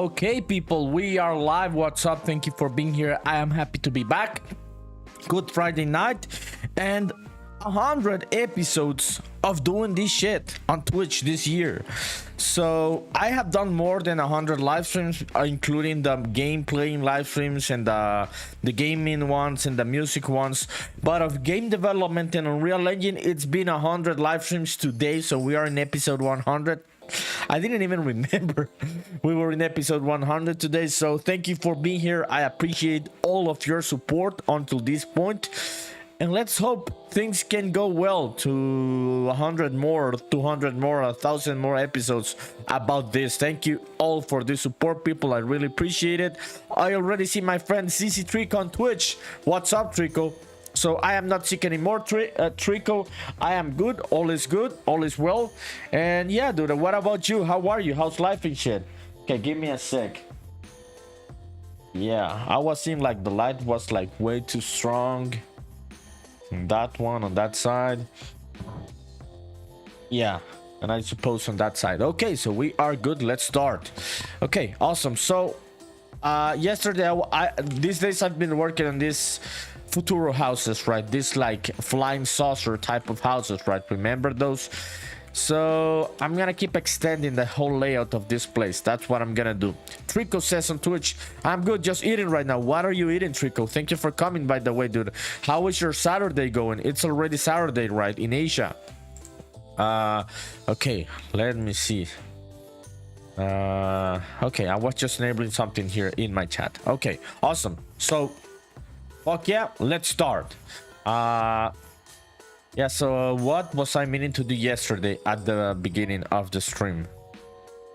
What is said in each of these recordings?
Okay, people, we are live. What's up? Thank you for being here. I am happy to be back. Good Friday night and 100 episodes of doing this shit on Twitch this year. So I have done more than 100 live streams, including the gameplay live streams and the gaming ones and the music ones. But of game development and Unreal Engine, it's been 100 live streams today. So we are in episode 100. I didn't even remember we were in episode 100 today. So thank you for being here. I appreciate all of your support until this point. And let's hope things can go well to 100 more, 200 more, 1,000 more episodes about this. Thank you all for the support, people. I really appreciate it. I already see my friend CC Trick on Twitch. What's up, Trico? So I am not sick anymore, Trico. I am good. All is good. All is well. And yeah, dude, what about you? How are you? How's life and shit? Okay, give me a sec. Yeah, I was seeing like the light was like way too strong. That one on that side. Yeah, and I suppose on that side. Okay, so we are good. Let's start. Okay, awesome. So yesterday these days I've been working on this Futuro houses, right? This like flying saucer type of houses, right? Remember those? So I'm gonna keep extending the whole layout of this place. That's what I'm gonna do. Trico says on Twitch, I'm good, just eating right now. What are you eating, Trico? Thank you for coming, by the way, dude. How is your Saturday going? It's already Saturday, right, in Asia? Okay, let me see. Okay, I was just enabling something here in my chat. Okay, awesome. So fuck yeah, let's start. Yeah, so what was I meaning to do yesterday at the beginning of the stream?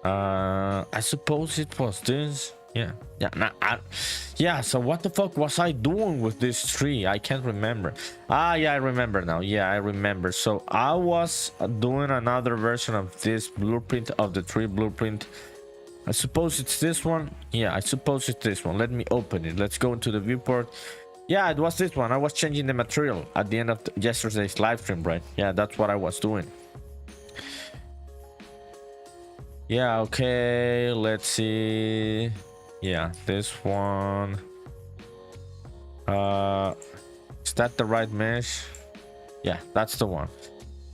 I suppose it was this. Yeah, so what the fuck was I doing with this tree? I can't remember. Yeah, I remember now. Yeah, I remember. So I was doing another version of this blueprint, of the tree blueprint. I suppose it's this one. Yeah, I suppose it's this one. Let me open it. Let's go into the viewport. Yeah, it was this one. I was changing the material at the end of yesterday's live stream, right? Yeah, that's what I was doing. Yeah, okay, let's see. Yeah, this one. Is that the right mesh? Yeah, that's the one.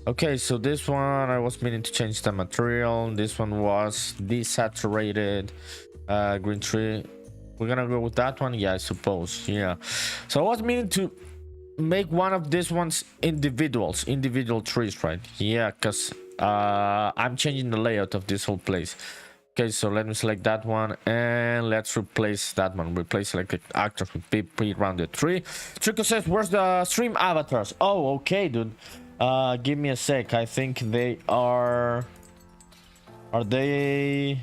Okay, so this one I was meaning to change the material. This one was desaturated green tree. We're gonna go with that one. Yeah, I suppose. Yeah, so I was meaning to make one of these ones individual trees, right? Yeah, because I'm changing the layout of this whole place. Okay, so let me select that one and let's replace that one. Replace like the actor with pre-rounded tree. Trico says, where's the stream avatars? Oh, okay, dude. Give me a sec. I think they are they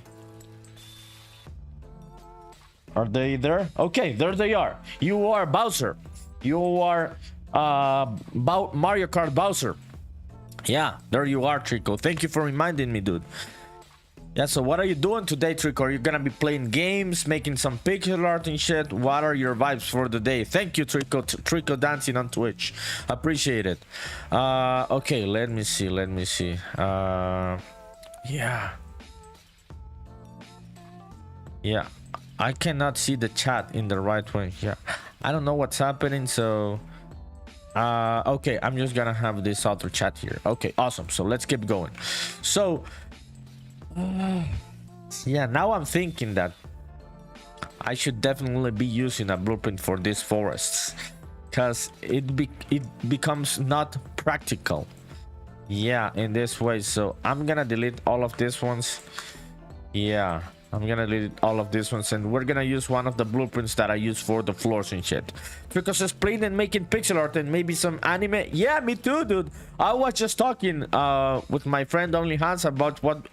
there? Okay, there they are. You are Bowser. You are Mario Kart Bowser. Yeah, there you are, Trico. Thank you for reminding me, dude. Yeah, so what are you doing today, Trico? Are you gonna be playing games, making some pixel art and shit? What are your vibes for the day? Thank you, Trico. Trico dancing on Twitch. Appreciate it. Okay, let me see. Yeah. I cannot see the chat in the right way. Yeah, I don't know what's happening. So okay, I'm just gonna have this other chat here. Okay, awesome. So let's keep going. So yeah, now I'm thinking that I should definitely be using a blueprint for these forests, because it becomes not practical, yeah, in this way. So I'm gonna delete all of these ones. Yeah, I'm gonna delete all of these ones, and we're gonna use one of the blueprints that I use for the floors and shit. Because it's playing and making pixel art and maybe some anime. Yeah, me too, dude. I was just talking with my friend Only Hans about what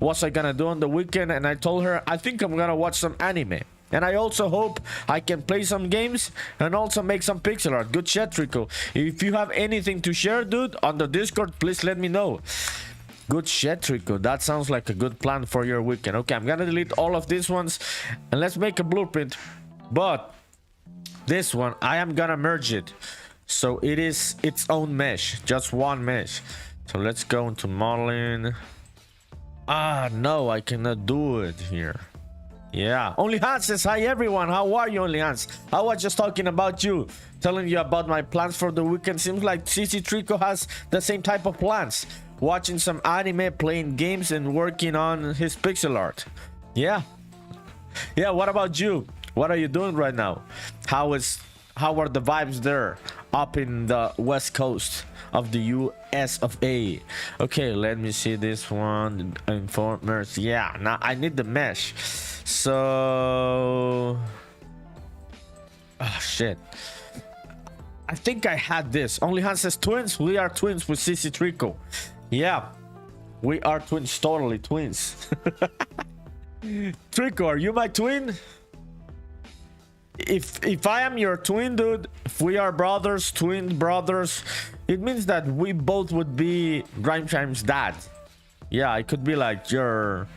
was I gonna do on the weekend, and I told her I think I'm gonna watch some anime. And I also hope I can play some games and also make some pixel art. Good shit, Trico. If you have anything to share, dude, on the Discord, please let me know. Good shit, Trico. That sounds like a good plan for your weekend. Okay, I'm gonna delete all of these ones and let's make a blueprint. But this one, I am gonna merge it so it is its own mesh, just one mesh. So let's go into modeling. No, I cannot do it here. Yeah. Only Hans says, hi everyone. How are you, Only Hans? I was just talking about you, telling you about my plans for the weekend. Seems like CC Trico has the same type of plans. Watching some anime, playing games, and working on his pixel art. Yeah. Yeah, what about you? What are you doing right now? How are the vibes there up in the west coast of the US of A? Okay, let me see this one. Informers. Yeah, now I need the mesh. So oh shit, I think I had this. Only Hans says twins. We are twins with CC Trico. Yeah, we are twins, totally twins. Trico, are you my twin? If I am your twin, dude, if we are brothers, twin brothers, it means that we both would be Grimeshine's dad. Yeah, I could be like your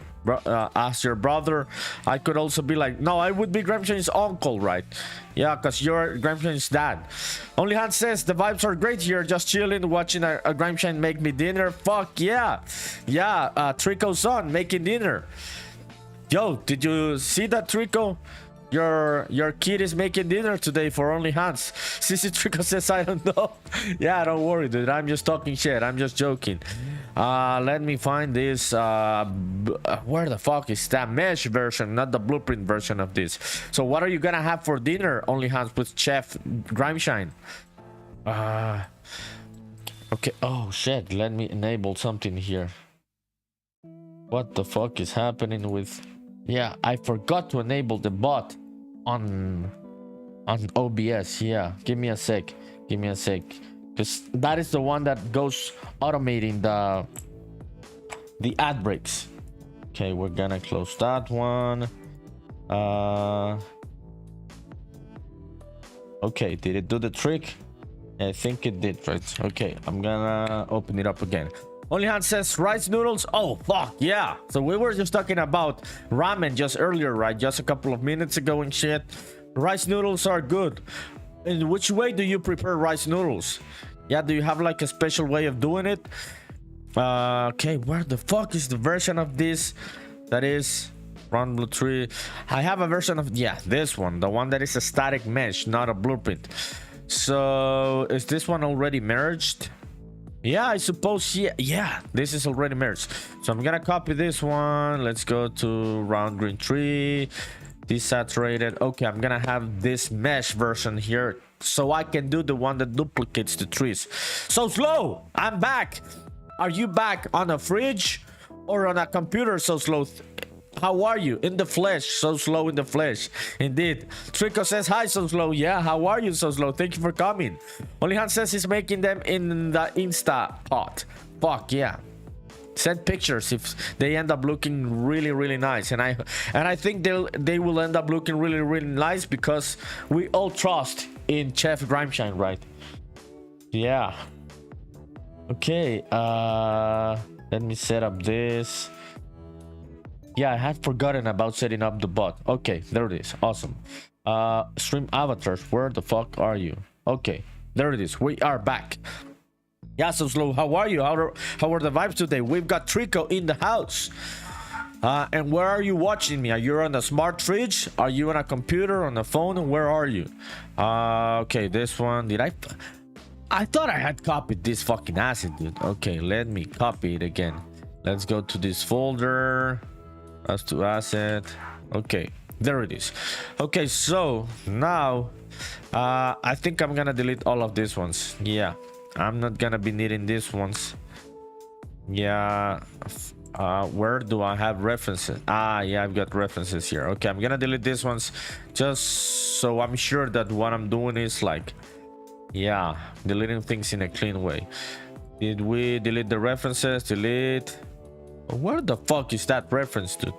as your brother. I could also be like, no, I would be Grimeshine's uncle, right? Yeah, because you're Grimeshine's dad. Only Hans says the vibes are great here, just chilling, watching a Grimeshine make me dinner. Fuck yeah. Yeah, Trico's son making dinner. Yo, did you see that, Trico? Your kid is making dinner today for Only Hans. CC Trico says, I don't know. Yeah, don't worry, dude. I'm just talking shit. I'm just joking. Let me find this. Where the fuck is that mesh version, not the blueprint version of this? So what are you gonna have for dinner, Only Hans, with Chef Grimeshine? Okay. Oh shit. Let me enable something here. What the fuck is happening with? Yeah, I forgot to enable the bot on OBS. Yeah, give me a sec, because that is the one that goes automating the ad breaks. Okay, we're gonna close that one. Okay, did it do the trick? I think it did, right? Okay, I'm gonna open it up again. Only Hans says rice noodles. Oh fuck yeah. So we were just talking about ramen just earlier, right? Just a couple of minutes ago and shit. Rice noodles are good. In which way do you prepare rice noodles? Yeah, do you have like a special way of doing it? Okay, where the fuck is the version of this that is Round Blue 3? I have a version of, yeah, this one, the one that is a static mesh, not a blueprint. So is this one already merged? Yeah, I suppose. Yeah, this is already merged. So I'm gonna copy this one. Let's go to round green tree, desaturated. Okay, I'm gonna have this mesh version here so I can do the one that duplicates the trees. So slow, I'm back. Are you back on a fridge or on a computer? So slow, how are you in the flesh? So slow in the flesh, indeed. Trico says hi, So Slow. Yeah, how are you, So Slow? Thank you for coming. Only Hans says he's making them in the Insta pot. Fuck yeah, send pictures if they end up looking really nice, and I think they will end up looking really nice because we all trust in Chef Grimeshine, right? Yeah. Okay, let me set up this. Yeah, I had forgotten about setting up the bot. Okay, there it is. Awesome. Stream avatars, where the fuck are you? Okay, there it is. We are back. Yeah, So Slow, how are you? How are the vibes today? We've got Trico in the house. And where are you watching me? Are you on a smart fridge? Are you on a computer, on a phone? Where are you? Okay, this one. I thought I had copied this fucking asset, dude. Okay, let me copy it again. Let's go to this folder. As to asset. Okay, there it is. Okay, so now I think I'm gonna delete all of these ones. Yeah, I'm not gonna be needing these ones. Yeah, where do I have references? Yeah, I've got references here. Okay, I'm gonna delete these ones just so I'm sure that what I'm doing is like, yeah, deleting things in a clean way. Did we delete the references? Delete. Where the fuck is that reference to?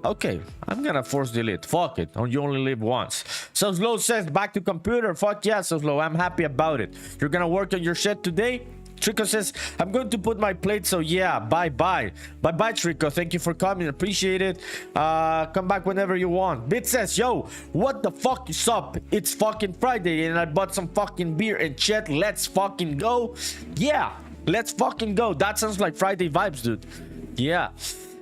Okay, I'm gonna force delete. Fuck it, you only live once. So Slow says back to computer. Fuck yeah, So Slow, I'm happy about it. You're gonna work on your shit today? Trico says I'm going to put my plate, so yeah, bye Trico. Thank you for coming, appreciate it. Come back whenever you want. Bit says, yo, what the fuck is up? It's fucking Friday and I bought some fucking beer and shit. Let's fucking go. Yeah, let's fucking go. That sounds like Friday vibes, dude. Yeah.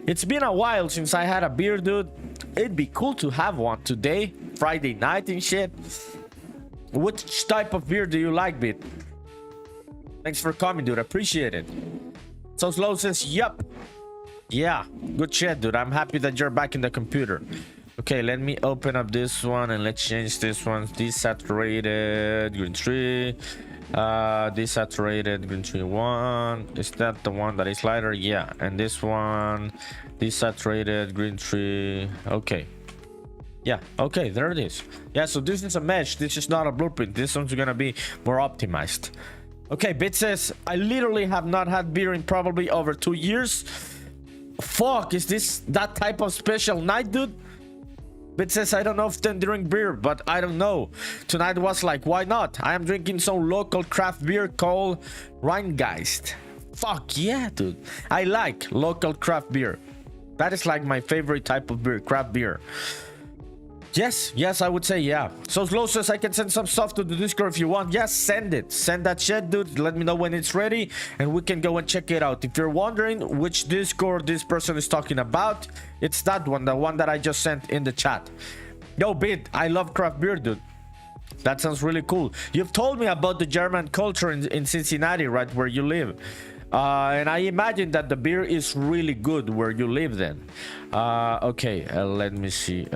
It's been a while since I had a beer, dude. It'd be cool to have one today, Friday night and shit. Which type of beer do you like, Bit? Thanks for coming, dude. Appreciate it. So Slow says, yup. Yeah, good shit, dude. I'm happy that you're back in the computer. Okay, let me open up this one and let's change this one. Desaturated green tree. Desaturated green tree 1. Is that the one that is lighter? Yeah. And this one, desaturated green tree. Okay. Yeah, okay, there it is. Yeah, so this is a mesh. This is not a blueprint. This one's gonna be more optimized. Okay, Bit says, I literally have not had beer in probably over 2 years. Fuck, is this that type of special night, dude? Bit says, I don't often drink beer, but I don't know. Tonight was like, why not? I am drinking some local craft beer called Rheingeist. Fuck yeah, dude. I like local craft beer. That is like my favorite type of beer, craft beer. Yes, I would say yeah. So Slow says I can send some stuff to the Discord if you want. Yes, send it. Send that shit, dude. Let me know when it's ready and we can go and check it out. If you're wondering which Discord this person is talking about, it's that one, the one that I just sent in the chat. Yo, Bit, I love craft beer, dude. That sounds really cool. You've told me about the German culture in Cincinnati, right, where you live. And I imagine that the beer is really good where you live then. Okay, let me see.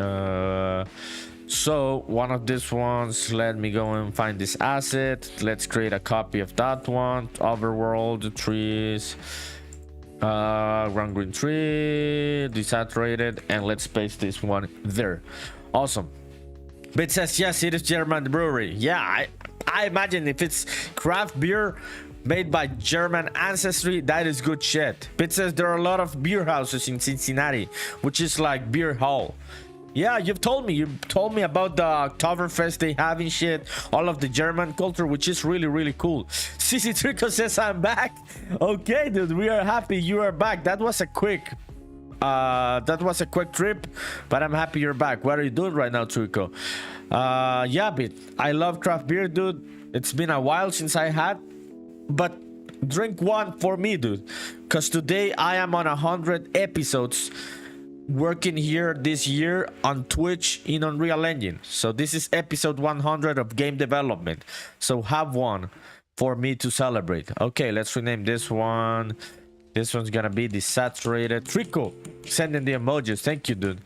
So one of these ones, let me go and find this asset. Let's create a copy of that one. Overworld, trees, ground green tree, desaturated, and let's paste this one there. Awesome. Bit says, yes, it is German brewery. Yeah, I imagine if it's craft beer made by German ancestry, that is good shit. Bit says there are a lot of beer houses in Cincinnati, which is like beer hall. Yeah, you told me about the Oktoberfest they have and shit, all of the German culture, which is really, really cool. CC Trico says I'm back. Okay, dude, we are happy you are back. That was a quick trip, but I'm happy you're back. What are you doing right now, Trico? Yeah, Bit, I love craft beer, dude. It's been a while since I had. But drink one for me, dude, because today I am on 100 episodes working here this year on Twitch in Unreal Engine. So this is episode 100 of game development. So have one for me to celebrate. Okay, let's rename this one. This one's gonna be desaturated. Trico, sending the emojis. Thank you, dude.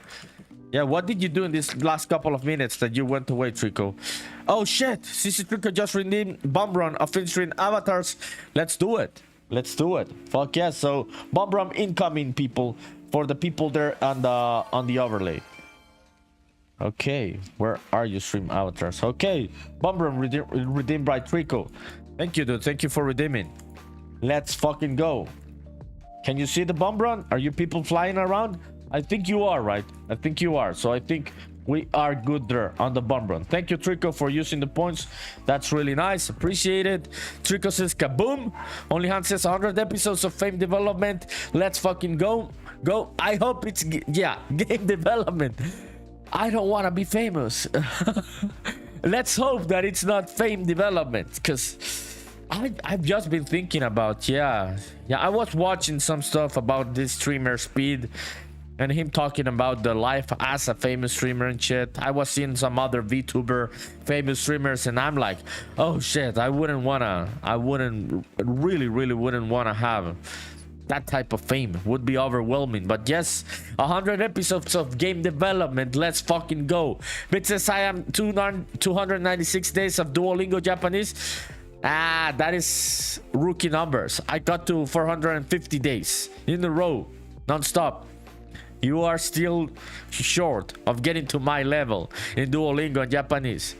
Yeah, what did you do in this last couple of minutes that you went away, Trico? Oh shit, CC Trico just renamed Bomb Run of featuring avatars. Let's do it. Let's do it. Fuck yeah. So Bomb Run incoming, people, for the people there on the overlay. Okay, where are you, stream avatars? Okay, Bomb Run redeemed by Trico. Thank you, dude. Thank you for redeeming. Let's fucking go. Can you see the Bomb Run? Are you people flying around? I think you are, right? I think you are. So I think we are good there on the Bomb Run. Thank you, Trico, for using the points. That's really nice. Appreciate it. Trico says kaboom. Only Hans says 100 episodes of fame development. Let's fucking go. Go. I hope it's, yeah, game development. I don't want to be famous. Let's hope that it's not fame development, because I've just been thinking about, yeah, I was watching some stuff about this streamer Speed and him talking about the life as a famous streamer and shit. I was seeing some other VTuber famous streamers and I'm like, oh shit, I really wouldn't wanna have that type of fame. Would be overwhelming. But yes, 100 episodes of game development. Let's fucking go. Bit says I am 296 days of Duolingo Japanese. That is rookie numbers. I got to 450 days in a row, non-stop. You are still short of getting to my level in Duolingo and Japanese.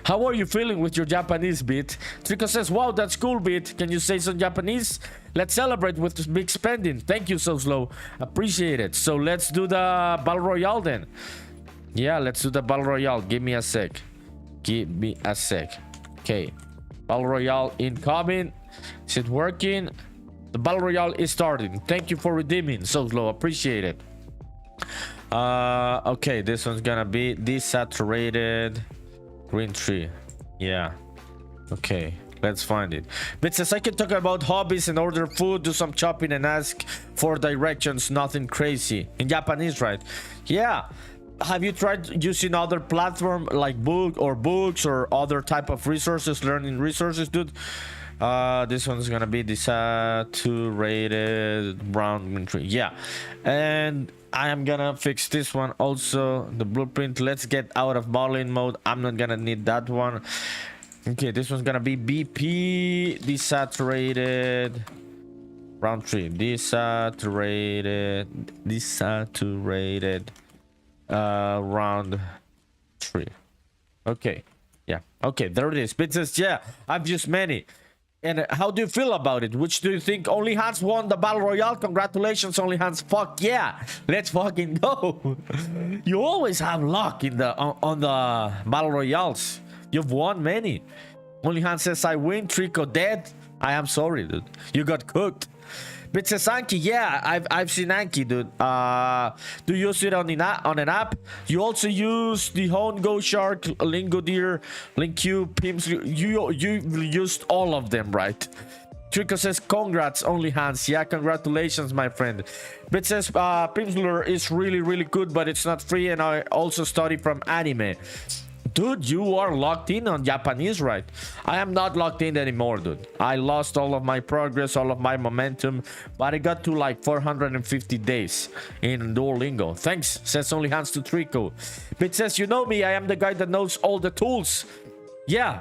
How are you feeling with your Japanese, Bit? Trico says, wow, that's cool, Bit. Can you say some Japanese? Let's celebrate with this big spending. Thank you, So Slow. Appreciate it. So let's do the Battle Royale then. Yeah, let's do the Battle Royale. Give me a sec. Give me a sec. Okay. Battle Royale incoming. Is it working? The Battle Royale is starting. Thank you for redeeming, So Slow. Appreciate it. Okay, this one's gonna be desaturated green tree. Yeah. Okay, Let's find it. But says I can talk about hobbies and order food, do some shopping and ask for directions. Nothing crazy. In Japanese, right? Yeah. Have you tried using other platform like books or other type of resources, learning resources, dude? This one's gonna be the saturated brown tree. Yeah, and I am gonna fix this one also. The blueprint. Let's get out of modeling mode. I'm not gonna need that one. Okay, this one's gonna be BP desaturated brown tree. Desaturated round tree. Okay, yeah, okay, there it is. But says, yeah, I've used many. And how do you feel about it? Which do you think? Only Hans won the battle royale. Congratulations, Only Hans. Fuck yeah, let's fucking go. You always have luck in the on the battle royales. You've won many. Only Hans says I win. Trico dead. I am sorry, dude. You got cooked. But says Anki, yeah, I've seen Anki, dude. Do you use it on an app? You also use the Hone, Go Shark, Lingo Deer, Linkcube, Pims. You used all of them, right? Trico says congrats, Only Hans. Yeah, congratulations, my friend. But says Pimsleur is really good, but it's not free, and I also study from anime. Dude, you are locked in on Japanese, right? I am not locked in anymore, dude. I lost all of my progress, all of my momentum, but I got to like 450 days in Duolingo. Thanks, says Only Hands to Trico. But says, you know me, I am the guy that knows all the tools. Yeah,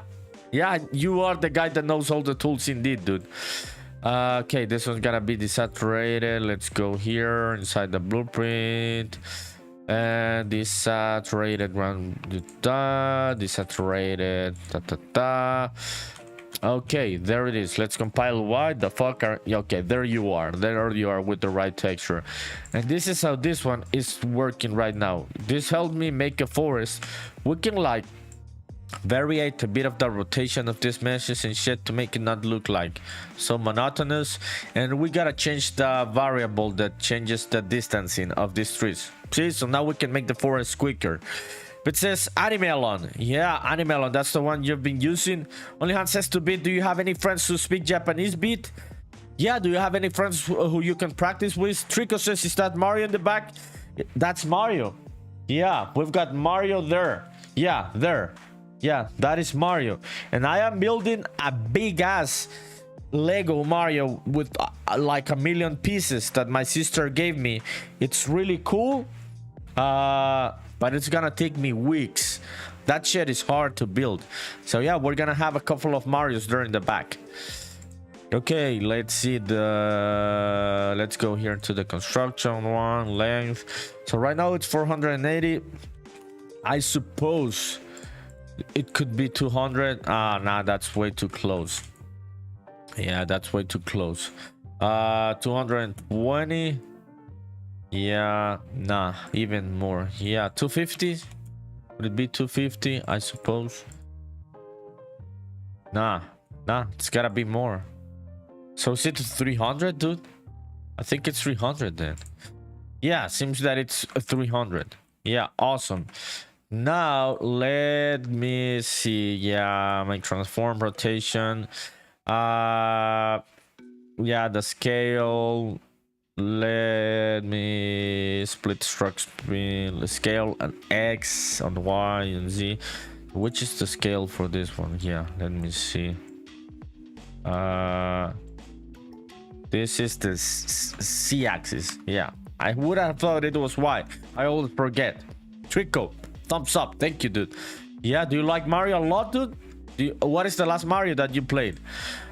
you are the guy that knows all the tools indeed, dude. Okay, this one's gonna be desaturated. Let's go here inside the blueprint. And desaturated desaturated okay, there it is. Let's compile. Why the fuck are okay, there you are with the right texture. And this is how this one is working right now. This helped me make a forest. We can like variate a bit of the rotation of these meshes and shit to make it not look like so monotonous. And we gotta change the variable that changes the distancing of these trees. See, so now we can make the forest quicker. But it says Animelon. Yeah, Animelon, that's the one you've been using. Only Hans says to Beat, do you have any friends who speak Japanese, Beat? Yeah, do you have any friends who you can practice with? Trico says, is that Mario in the back? That's Mario. Yeah, we've got Mario there. Yeah, there. Yeah, that is Mario. And I am building a big ass Lego Mario with like 1 million pieces that my sister gave me. It's really cool, but it's gonna take me weeks. That shit is hard to build. So yeah, we're gonna have a couple of Marios there in the back. Okay, let's see let's go here to the construction one, length. So right now it's 480. I suppose it could be 200. Nah, that's way too close. Yeah, that's way too close. 220. Yeah, nah, even more. Yeah, 250. Would it be 250? I suppose. Nah, it's gotta be more. So is it 300, dude? I think it's 300 then. Yeah, seems that it's 300. Yeah, awesome. Now let me see. Yeah, my transform rotation. Yeah, the scale. Let me split strokes between the scale and X on Y and Z. Which is the scale for this one? Yeah, let me see. This is the C axis. Yeah, I would have thought it was Y. I always forget. Trico, thumbs up. Thank you, dude. Yeah, do you like Mario a lot, dude? What is the last Mario that you played?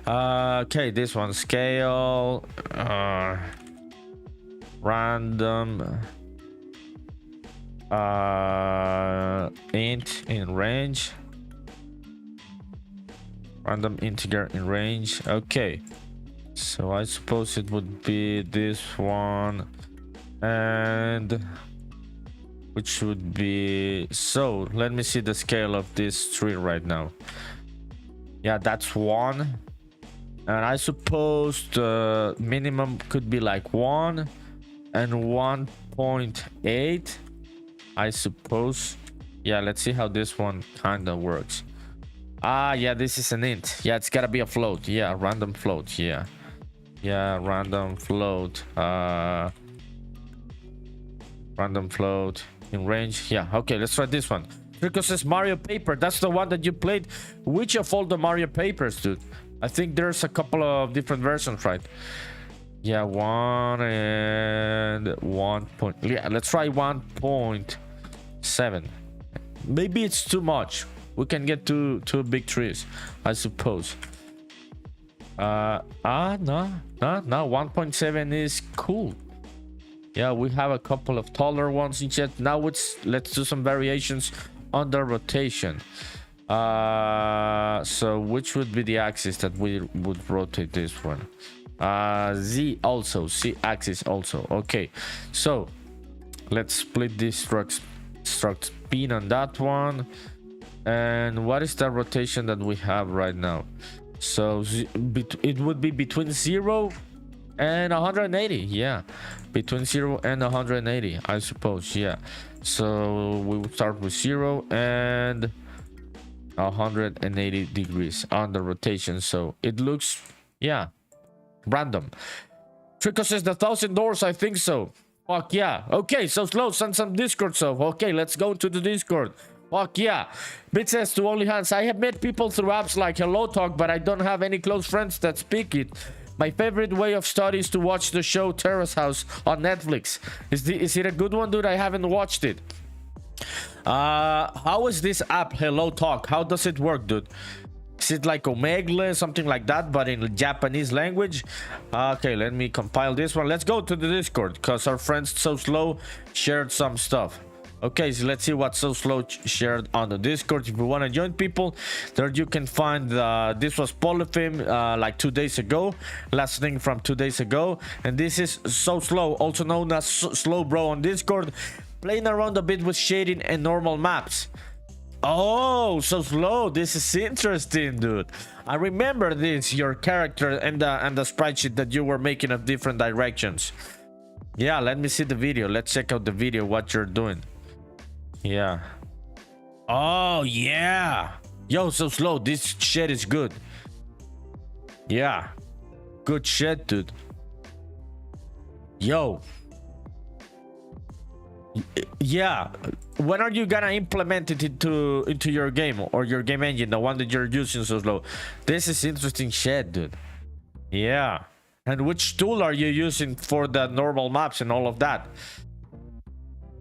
Okay, this one, scale, random, int in range, random integer in range. Okay, so I suppose it would be this one, and which would be, so let me see the scale of this tree right now. Yeah, that's 1, and I suppose the minimum could be like 1 and 1.8, I suppose. Yeah, let's see how this one kind of works. Ah, yeah, this is an int. Yeah, it's gotta be a float. Yeah, random float. Yeah. Yeah, random float. Random float in range. Yeah, okay, let's try this one. Trico says Mario Paper. That's the one that you played. Which of all the Mario Papers, dude? I think there's a couple of different versions, right? Yeah, 1 and 1 point. Yeah, let's try 1.7. Maybe it's too much. We can get two big trees, I suppose. No, 1.7 is cool. Yeah, we have a couple of taller ones in chat. Now let's do some variations on the rotation. So which would be the axis that we would rotate this one? Z also, Z axis also. Okay, so let's split this struct spin on that one. And what is the rotation that we have right now? So it would be between 0 and 180. Yeah, between 0 and 180, I suppose. Yeah, so we will start with 0 and 180 degrees on the rotation. So it looks, yeah, random. Trico says the 1,000 doors. I think so. Fuck yeah. Okay, so slow, send some Discord. So okay, let's go to the Discord. Fuck yeah. Bit says to only hands, I have met people through apps like Hello Talk, but I don't have any close friends that speak it. My favorite way of study is to watch the show Terrace House on Netflix. Is it a good one, dude? I haven't watched it. How is this app Hello Talk? How does it work, dude? Is it like Omegle, something like that, but in Japanese language? Okay, let me compile this one. Let's go to the Discord, because our friends So Slow shared some stuff. Okay, so let's see what So Slow shared on the Discord. If you want to join people, there you can find this was Polyphim like 2 days ago, last thing from 2 days ago. And this is So Slow, also known as Slow Bro on Discord, playing around a bit with shading and normal maps. Oh, So Slow, this is interesting, dude. I remember this, your character and the sprite sheet that you were making of different directions. Yeah, let me see the video. Let's check out the video, what you're doing. Yeah. Oh yeah. Yo, So Slow, this shit is good. Yeah, good shit, dude. Yo. Yeah, when are you gonna implement it into your game or your game engine, the one that you're using, So Slow? This is interesting shit, dude. Yeah. And which tool are you using for the normal maps and all of that?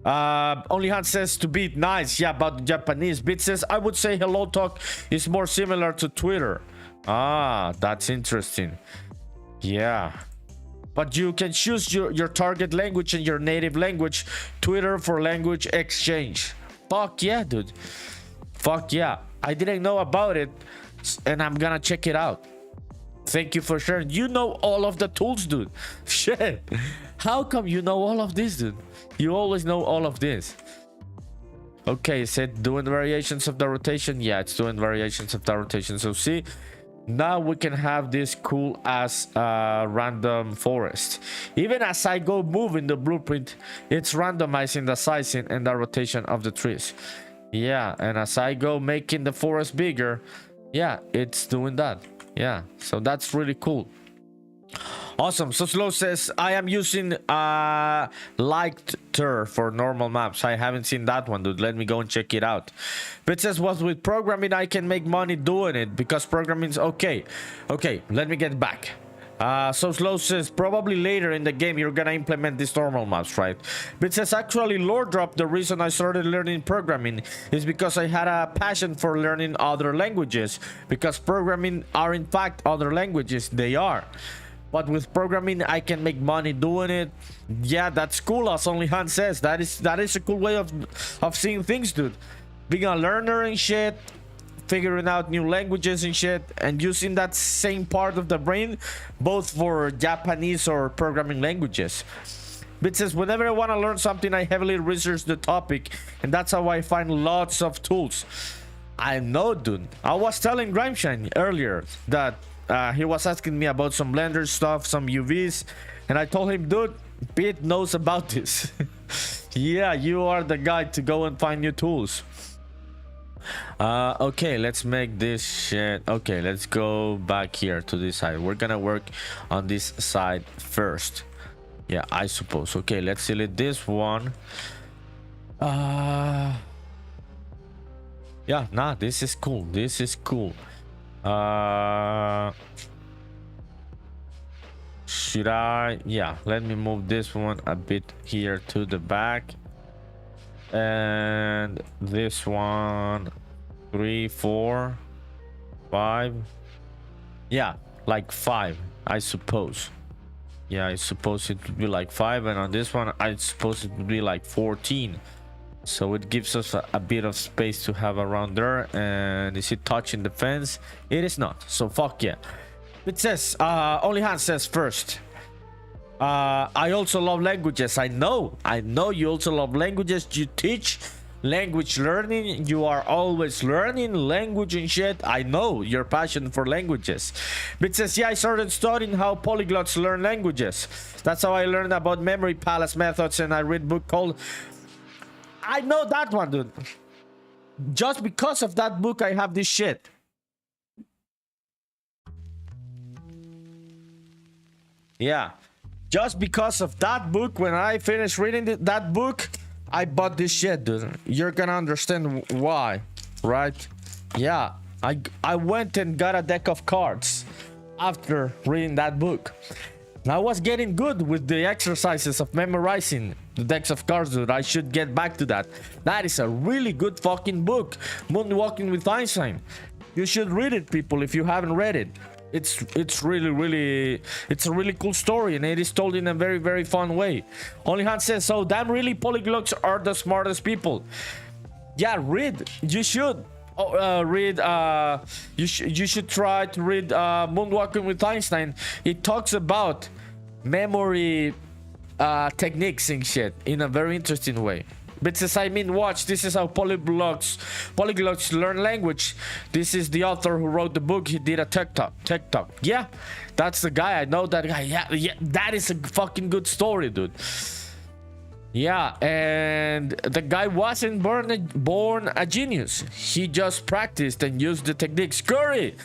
Only Hans says to be nice. Yeah, about Japanese. Bit says I would say Hello Talk is more similar to Twitter. Ah, that's interesting. Yeah, but you can choose your target language and your native language. Twitter for language exchange. Fuck yeah, dude. Fuck yeah. I didn't know about it, and I'm gonna check it out. Thank you for sharing. You know all of the tools, dude. Shit. How come you know all of this, dude? You always know all of this. Okay, it said doing variations of the rotation. Yeah, it's doing variations of the rotation. So see, now we can have this cool as random forest. Even as I go moving the blueprint, it's randomizing the sizing and the rotation of the trees. Yeah, and as I go making the forest bigger, yeah, it's doing that. Yeah, so that's really cool. Awesome. So Slow says I am using Lighter for normal maps. I haven't seen that one, dude. Let me go and check it out. But it says what with programming I can make money doing it because programming's okay. Okay, let me get back. So Slow says probably later in the game you're gonna implement these normal maps, right? But it says actually lore drop, the reason I started learning programming is because I had a passion for learning other languages, because programming are in fact other languages. They are. But with programming, I can make money doing it. Yeah, that's cool, as Only Han says. That is a cool way of seeing things, dude. Being a learner and shit, figuring out new languages and shit, and using that same part of the brain, both for Japanese or programming languages. But it says, whenever I want to learn something, I heavily research the topic, and that's how I find lots of tools. I know, dude. I was telling Grimeshine earlier that he was asking me about some Blender stuff, some UVs, and I told him, dude, Pete knows about this. Yeah, you are the guy to go and find new tools. Okay, let's make this shit. Okay, let's go back here to this side. We're gonna work on this side first. Yeah, I suppose. Okay, let's select this one. Yeah, nah, this is cool. This is cool. Should I? Yeah, let me move this one a bit here to the back. And this one 3 4 5. Yeah, like 5, I suppose. Yeah, I suppose it would be like 5, and on this one I suppose it would be like 14. So it gives us a bit of space to have around there. And is it touching the fence? It is not, so fuck yeah. It says only hand says first. I also love languages. I know you also love languages. You teach language learning. You are always learning language and shit. I know your passion for languages. But it says, yeah, I started studying how polyglots learn languages. That's how I learned about memory palace methods, and I read a book called... I know that one, dude. Just because of that book, I have this shit. Yeah. Just because of that book, when I finished reading that book, I bought this shit, dude. You're gonna understand why, right? Yeah, I went and got a deck of cards after reading that book. And I was getting good with the exercises of memorizing the decks of cards, dude. I should get back to that. That is a really good fucking book, Moonwalking with Einstein. You should read it, people, if you haven't read it. It's really it's a really cool story, and it is told in a very fun way. Only Hans says, so damn really polyglots are the smartest people. Yeah, read. You should read. You should try to read Moonwalking with Einstein. It talks about memory techniques and shit in a very interesting way. But says, I mean, watch, this is how polyglots learn language. This is the author who wrote the book. He did a tech talk. Yeah, that's the guy. I know that guy. Yeah, that is a fucking good story, dude. Yeah, and the guy wasn't born a genius. He just practiced and used the techniques. Curry,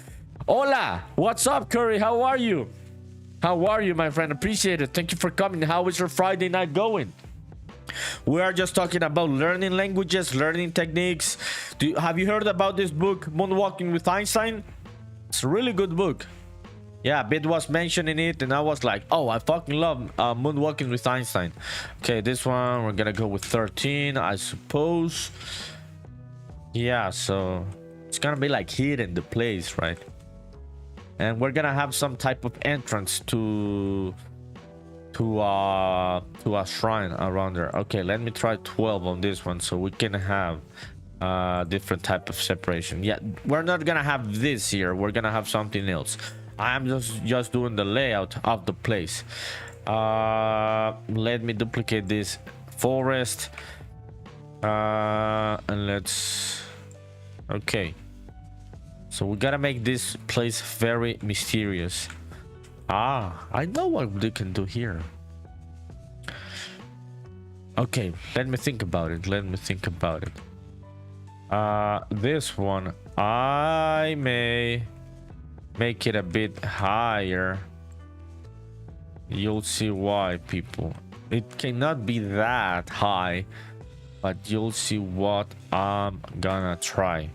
hola, what's up, Curry? How are you? How are you, my friend? Appreciate it. Thank you for coming. How is your Friday night going? We are just talking about learning languages, learning techniques. Have you heard about this book, Moonwalking with Einstein? It's a really good book. Yeah, Bit was mentioning it, and I was like, oh, I fucking love Moonwalking with Einstein. Okay, this one, we're gonna go with 13, I suppose. Yeah, so it's gonna be like hidden the place, right? And we're gonna have some type of entrance to a shrine around there. Okay, let me try 12 on this one so we can have different type of separation. Yeah, we're not gonna have this here, we're gonna have something else. I am just doing the layout of the place. Let me duplicate this forest, and let's... Okay, so we gotta make this place very mysterious. I know what they can do here. Okay, let me think about it. This one, I may make it a bit higher. You'll see why, people. It cannot be that high, but you'll see what I'm gonna try.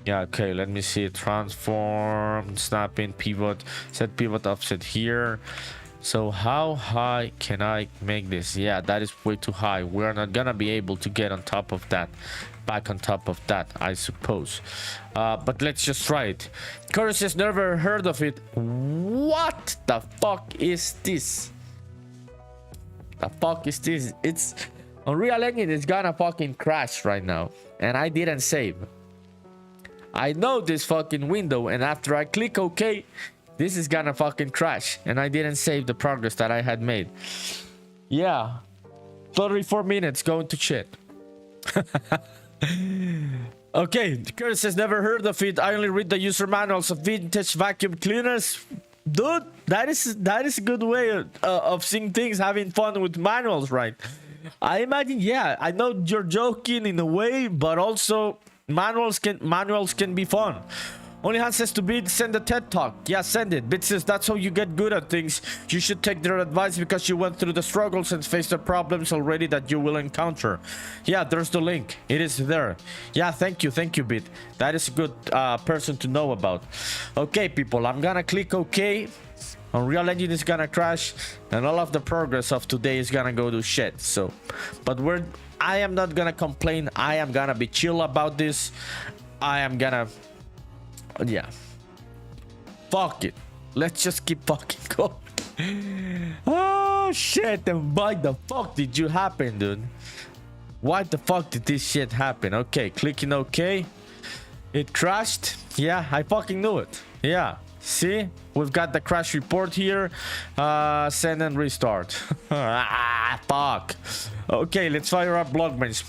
Yeah, okay, let me see. Transform, snapping, pivot, set pivot offset here. So how high can I make this? Yeah, that is way too high. We're not gonna be able to get on top of that, back on top of that, I suppose. But let's just try it. Curtis has never heard of it. What the fuck is this? The fuck is this? It's Unreal Engine is gonna fucking crash right now, and I didn't save. I know this fucking window, and after I click OK, this is gonna fucking crash, and I didn't save the progress that I had made. Yeah, 34 minutes going to shit. Okay, Curtis has never heard of it. I only read the user manuals of vintage vacuum cleaners. Dude, that is a good way of seeing things, having fun with manuals, right? I imagine, yeah, I know you're joking in a way, but also Manuals can be fun. Only Hans says to Bit, send a TED talk. Yeah, send it. Bit says that's how you get good at things. You should take their advice because you went through the struggles and faced the problems already that you will encounter. Yeah, there's the link. It is there. Yeah, thank you, Bit. That is a good person to know about. Okay, people, I'm gonna click OK. Unreal Engine is gonna crash, and all of the progress of today is gonna go to shit. So, but I am not gonna complain. I am gonna be chill about this. I am gonna. Yeah, fuck it, let's just keep fucking going. Oh shit, and why the fuck did you happen, dude? Why the fuck did this shit happen? Okay, clicking OK. It crashed. Yeah, I fucking knew it. Yeah, see, we've got the crash report here. Send and restart. Ah, fuck. Okay, let's fire up Blockbench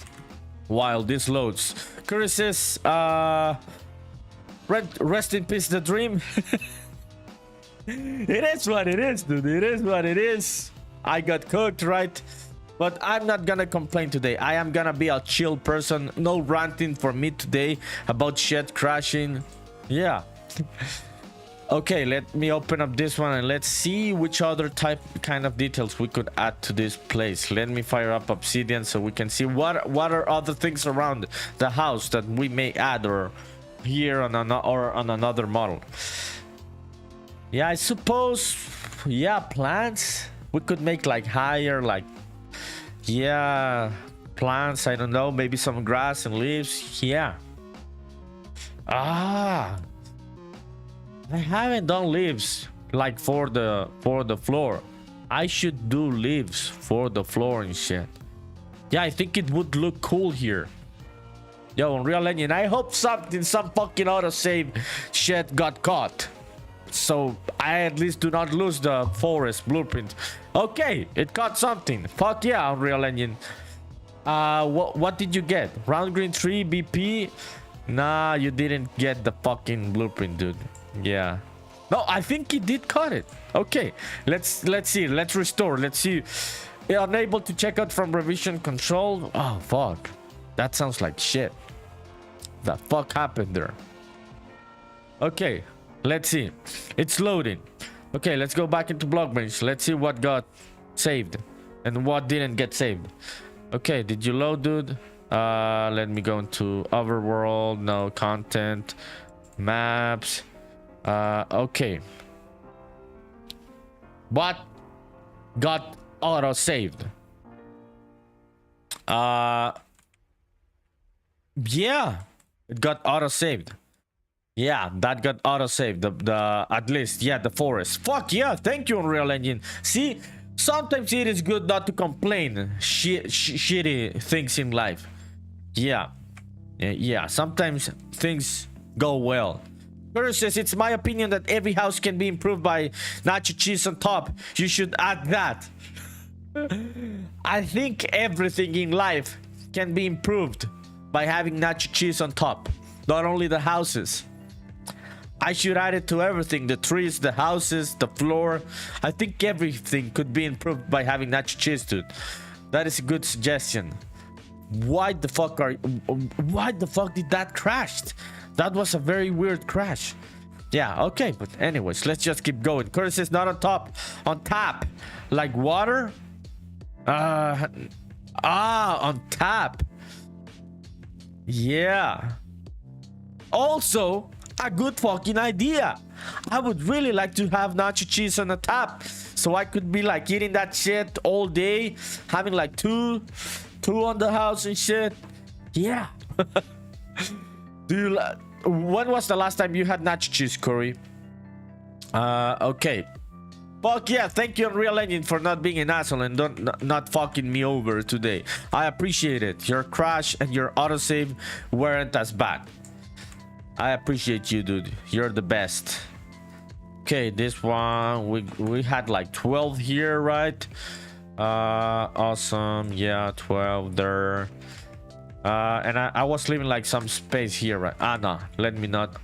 while this loads. Curry says rest in peace, the dream. It is what it is, dude. It is what it is. I got cooked, right? But I'm not gonna complain today. I am gonna be a chill person. No ranting for me today about shit crashing. Yeah. Okay, let me open up this one and let's see which other kind of details we could add to this place. Let me fire up Obsidian so we can see what are other things around the house that we may add or here on another model. Yeah, I suppose, yeah, plants we could make like higher, like, yeah, plants, I don't know, maybe some grass and leaves. Yeah. I haven't done leaves like for the floor. I should do leaves for the floor and shit. Yeah, I think it would look cool here. Yo, Unreal Engine, I hope some fucking autosave shit got caught, so I at least do not lose the forest blueprint. Okay, it caught something. Fuck yeah, Unreal Engine. What did you get? Round green 3 BP? Nah, you didn't get the fucking blueprint, dude. Yeah. No, I think he did cut it. Okay, let's see. Let's restore. Let's see. Unable to check out from revision control. Oh fuck, that sounds like shit. The fuck happened there? Okay, let's see. It's loading. Okay, let's go back into Blockbench. Let's see what got saved and what didn't get saved. Okay, did you load, dude? Let me go into overworld. No, content, maps. Okay, what got auto saved? Yeah, it got auto saved. Yeah, that got auto saved. The at least, yeah, the forest. Fuck yeah, thank you, Unreal Engine. See, sometimes it is good not to complain shitty things in life. Yeah, sometimes things go well. Curtis says, it's my opinion that every house can be improved by nacho cheese on top. You should add that. I think everything in life can be improved by having nacho cheese on top. Not only the houses. I should add it to everything. The trees, the houses, the floor. I think everything could be improved by having nacho cheese, dude. That is a good suggestion. Why the fuck did that crash? That was a very weird crash. Yeah, okay, but anyways, let's just keep going. Curtis is not on top, on tap, like water. On tap. Yeah. Also, a good fucking idea. I would really like to have nacho cheese on a tap, so I could be like eating that shit all day, having like two on the house and shit. Yeah. When was the last time you had nacho cheese, Corey? Okay. Fuck yeah, thank you, Unreal Engine, for not being an asshole and not fucking me over today. I appreciate it. Your crash and your autosave weren't as bad. I appreciate you, dude. You're the best. Okay, this one, we had like 12 here, right? Awesome. Yeah, 12 there. And I was leaving like some space here, right? No, let me not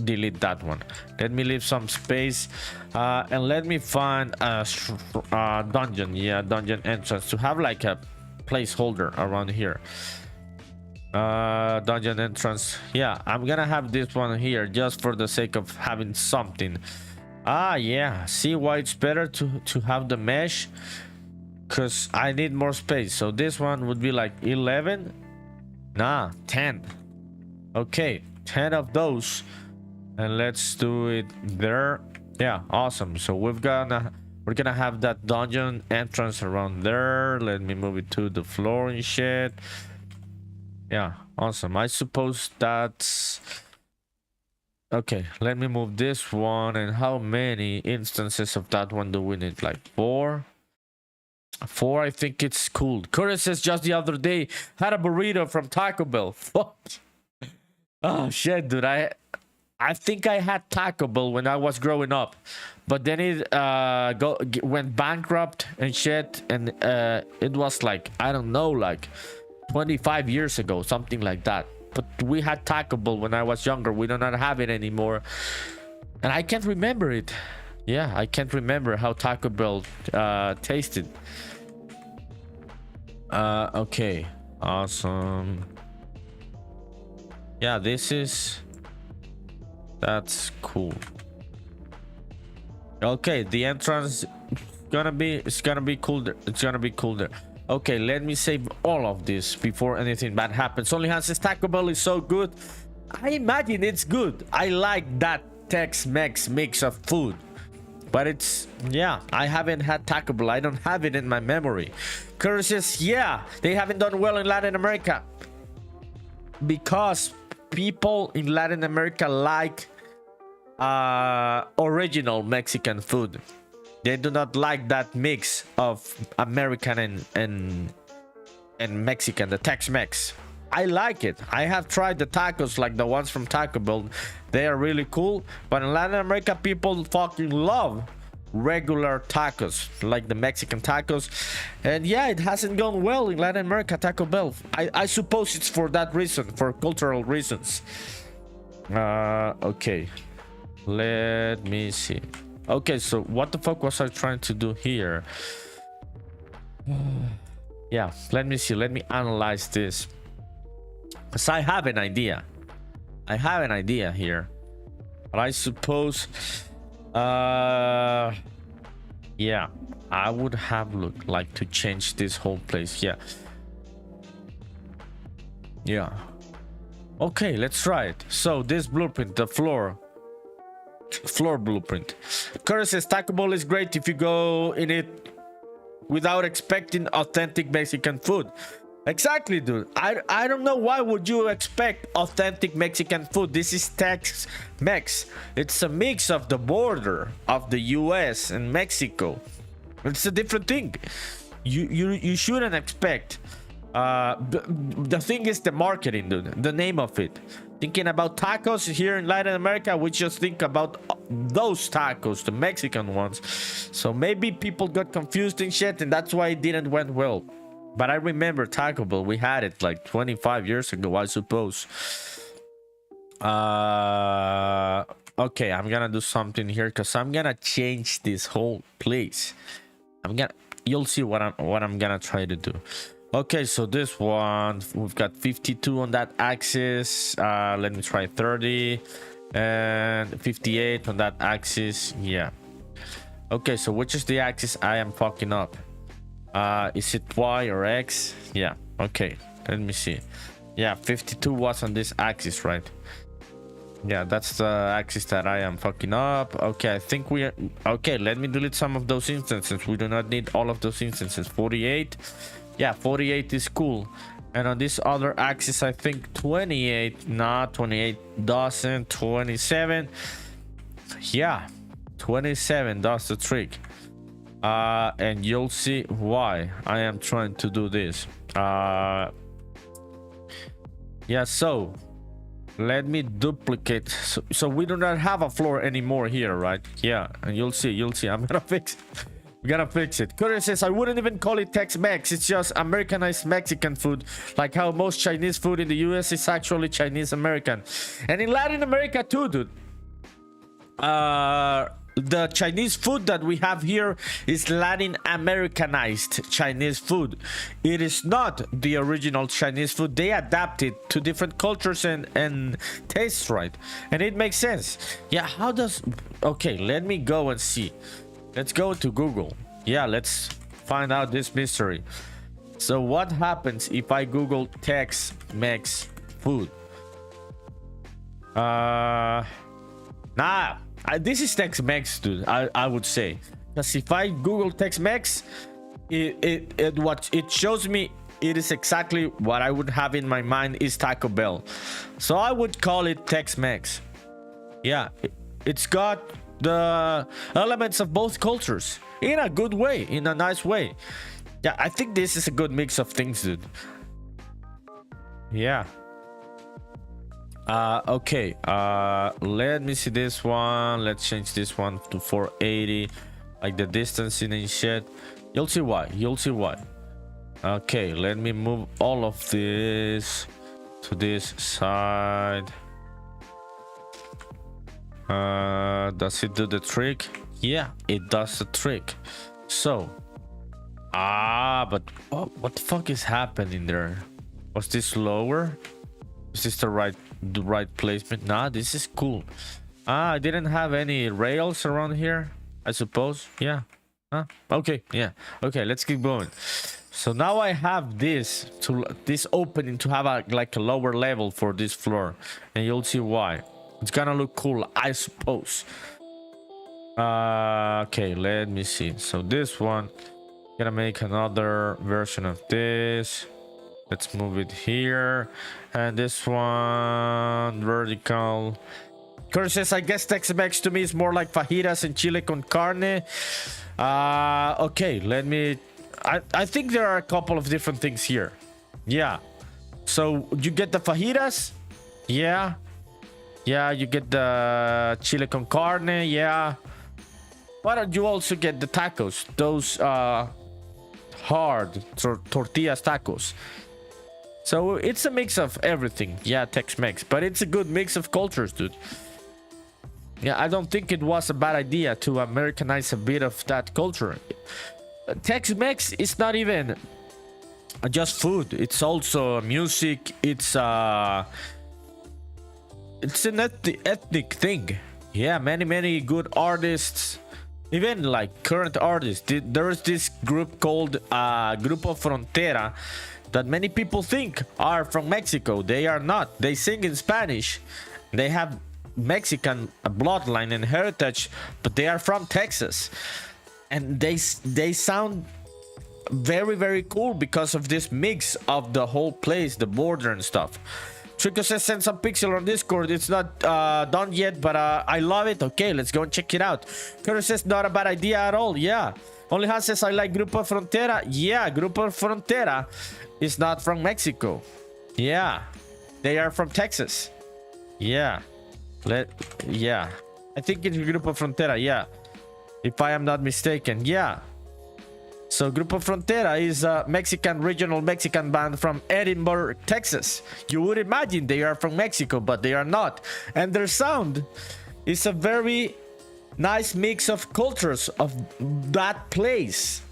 delete that one. Let me leave some space, and let me find a dungeon. Yeah, dungeon entrance to have like a placeholder around here. Dungeon entrance. Yeah, I'm gonna have this one here just for the sake of having something. Yeah, see why it's better to have the mesh, because I need more space. So this one would be like 11. Nah, 10. Okay, 10 of those, and let's do it there. Yeah, awesome. So we're gonna have that dungeon entrance around there. Let me move it to the floor and shit. Yeah, awesome. I suppose that's okay. Let me move this one. And how many instances of that one do we need? Like 4? 4, I think it's cool. Curtis says just the other day had a burrito from Taco Bell. Fuck. Oh shit, dude. I think I had Taco Bell when I was growing up, but then it went bankrupt and shit, and it was like, I don't know, like 25 years ago, something like that. But we had Taco Bell when I was younger. We do not have it anymore, and I can't remember it. Yeah, I can't remember how Taco Bell tasted. Okay, awesome. Yeah, that's cool. Okay, the entrance it's gonna be cool there. It's gonna be cool there. Okay, let me save all of this before anything bad happens. Only Hans says Taco Bell is so good. I imagine it's good. I like that Tex-Mex mix of food. But it's, yeah, I haven't had Taco Bell. I don't have it in my memory. Curtis says, yeah, they haven't done well in Latin America, because people in Latin America like original Mexican food. They do not like that mix of American and Mexican, the Tex-Mex. I like it. I have tried the tacos, like the ones from Taco Bell. They are really cool. But in Latin America, people fucking love regular tacos, like the Mexican tacos. And yeah, it hasn't gone well in Latin America, Taco Bell. I suppose it's for that reason, for cultural reasons. Okay, let me see. Okay, so what the fuck was I trying to do here? Yeah, let me see. Let me analyze this, because I have an idea. I have an idea here. But I suppose yeah, I would have like to change this whole place. Yeah. Okay, let's try it. So this blueprint, the floor blueprint. Curtis says Taco Bell is great if you go in it without expecting authentic Mexican food. Exactly, dude. I don't know why would you expect authentic Mexican food. This is Tex-Mex. It's a mix of the border of the US and Mexico. It's a different thing. You shouldn't expect. The thing is the marketing, dude. The name of it. Thinking about tacos here in Latin America, we just think about those tacos, the Mexican ones. So maybe people got confused and shit, and that's why it didn't went well. But I remember Taco Bell. We had it like 25 years ago, I suppose. Okay, I'm gonna do something here, because I'm gonna change this whole place. You'll see what I'm gonna try to do. Okay, so this one, we've got 52 on that axis. Let me try 30 and 58 on that axis. Yeah. Okay, so which is the axis I am fucking up? Is it Y or X? Yeah. Okay, let me see. Yeah, 52 was on this axis, right? Yeah, that's the axis that I am fucking up. Okay, I think we are okay. Let me delete some of those instances. We do not need all of those instances. 48. Yeah, 48 is cool. And on this other axis, I think 28. Nah, 28 doesn't. 27. Yeah, 27 does the trick. And you'll see why I am trying to do this. Yeah, so let me duplicate. So we do not have a floor anymore here, right? Yeah, and you'll see. I'm gonna fix it. We gotta fix it. Curtis says I wouldn't even call it Tex-Mex. It's just Americanized Mexican food, like how most Chinese food in the US is actually Chinese American, and in Latin America too, dude. the Chinese food that we have here is Latin Americanized Chinese food. It is not the original Chinese food. They adapted to different cultures and tastes, right? And it makes sense. Yeah, how does... Okay, let me go and see. Let's go to Google. Yeah, let's find out this mystery. So what happens if I Google Tex-Mex food? This is Tex-Mex, dude. I would say, because if I Google Tex-Mex, it shows me it is exactly what I would have in my mind is Taco Bell. So I would call it Tex-Mex. Yeah, it's got the elements of both cultures in a good way, in a nice way. Yeah, I think this is a good mix of things, dude. Yeah. Okay, let me see this one. Let's change this one to 480, like the distancing and shit. You'll see why. Okay, let me move all of this to this side. Does it do the trick? Yeah, it does the trick. So but what the fuck is happening there? Was this lower? Is this the right placement? Nah, this is cool. I didn't have any rails around here, I suppose. Yeah. Okay, yeah. Okay, let's keep going. So now I have this opening to have a lower level for this floor, and you'll see why. It's gonna look cool, I suppose. Okay, let me see. So this one, gonna make another version of this. Let's move it here, and this one vertical. Curtis says, I guess Tex-Mex to me is more like fajitas and chile con carne. Okay, let me... I think there are a couple of different things here. Yeah. So you get the fajitas. Yeah. Yeah, you get the chile con carne. Yeah. But you also get the tacos. Those hard tortillas tacos. So it's a mix of everything. Yeah, Tex-Mex. But it's a good mix of cultures, dude. Yeah, I don't think it was a bad idea to Americanize a bit of that culture. Tex-Mex is not even just food. It's also music. It's an ethnic thing. Yeah, many good artists. Even like current artists. There's this group called Grupo Frontera that many people think are from Mexico. They are not. They sing in Spanish. They have Mexican bloodline and heritage, but they are from Texas, and they sound very cool because of this mix of the whole place, the border and stuff. Trico says send some pixel on Discord. It's not done yet, but I love it. Okay, let's go and check it out. Curtis says not a bad idea at all. Yeah. Only Han says I like Grupo Frontera. Yeah, Grupo Frontera is not from Mexico. Yeah, they are from Texas. Yeah. Yeah, I think it's Grupo Frontera. Yeah, if I am not mistaken. Yeah. So Grupo Frontera is a regional Mexican band from Edinburgh, Texas. You would imagine they are from Mexico, but they are not. And their sound is a very nice mix of cultures of that place.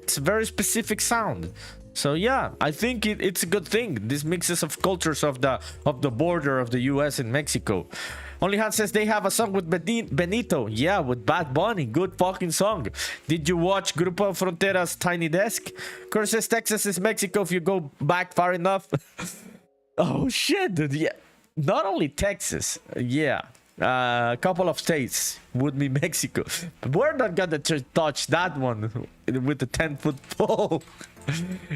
It's a very specific sound. So yeah, I think it's a good thing. This mixes of cultures of the border of the US and Mexico. Only Han says they have a song with Benito. Yeah, with Bad Bunny. Good fucking song. Did you watch Grupo Frontera's Tiny Desk? Curse says Texas is Mexico if you go back far enough. Oh shit, dude. Yeah. Not only Texas. Yeah. A couple of states would be Mexico. But we're not gonna touch that one with the 10-foot pole.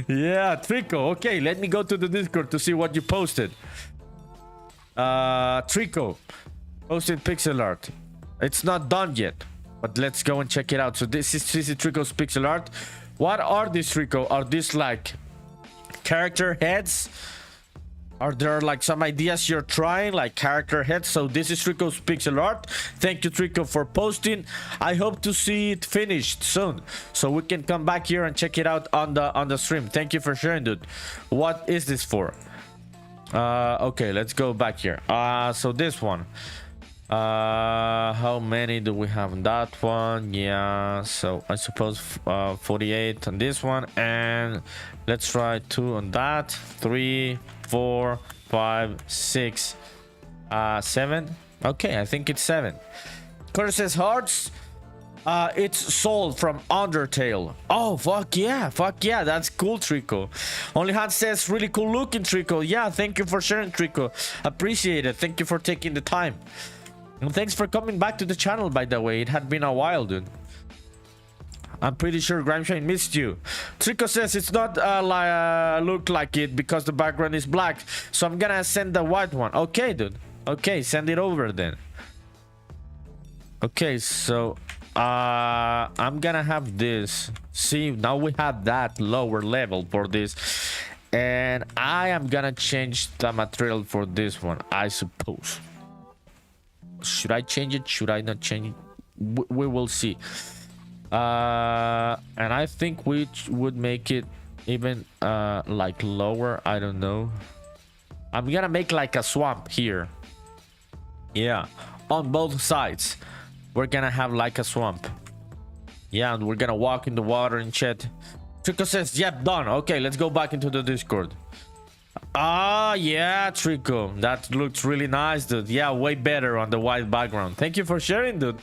Yeah, Trico. Okay, let me go to the Discord to see what you posted. Trico posted pixel art. It's not done yet, but let's go and check it out. So this is Trico's pixel art. What are these, Trico? Are these like character heads? Are there like some ideas you're trying, like character heads? So this is Trico's pixel art. Thank you, Trico, for posting. I hope to see it finished soon, so we can come back here and check it out on the stream. Thank you for sharing, dude. What is this for? Okay, let's go back here. So this one. How many do we have on that one? Yeah, so I suppose 48 on this one, and let's try 2 on that. 3, 4, 5, 6, 7. Okay, I think it's 7. Curses hearts. It's sold from Undertale. Oh, fuck yeah, that's cool, Trico. Only Hand says, really cool looking, Trico. Yeah, thank you for sharing, Trico. Appreciate it. Thank you for taking the time. And thanks for coming back to the channel, by the way. It had been a while, dude. I'm pretty sure Grimeshine missed you. Trico says it's not look like it because the background is black. So I'm gonna send the white one. Okay, dude. Okay, send it over then. Okay, so I'm gonna have this. See, now we have that lower level for this, and I am gonna change the material for this one, I suppose. Should I change it? Should I not change it? We will see. And I think we would make it even like lower. I don't know. I'm gonna make like a swamp here. Yeah, on both sides. We're gonna have like a swamp. Yeah, and we're gonna walk in the water and shit. Trico says, yep, done. Okay, let's go back into the Discord. Ah, yeah, Trico. That looks really nice, dude. Yeah, way better on the white background. Thank you for sharing, dude.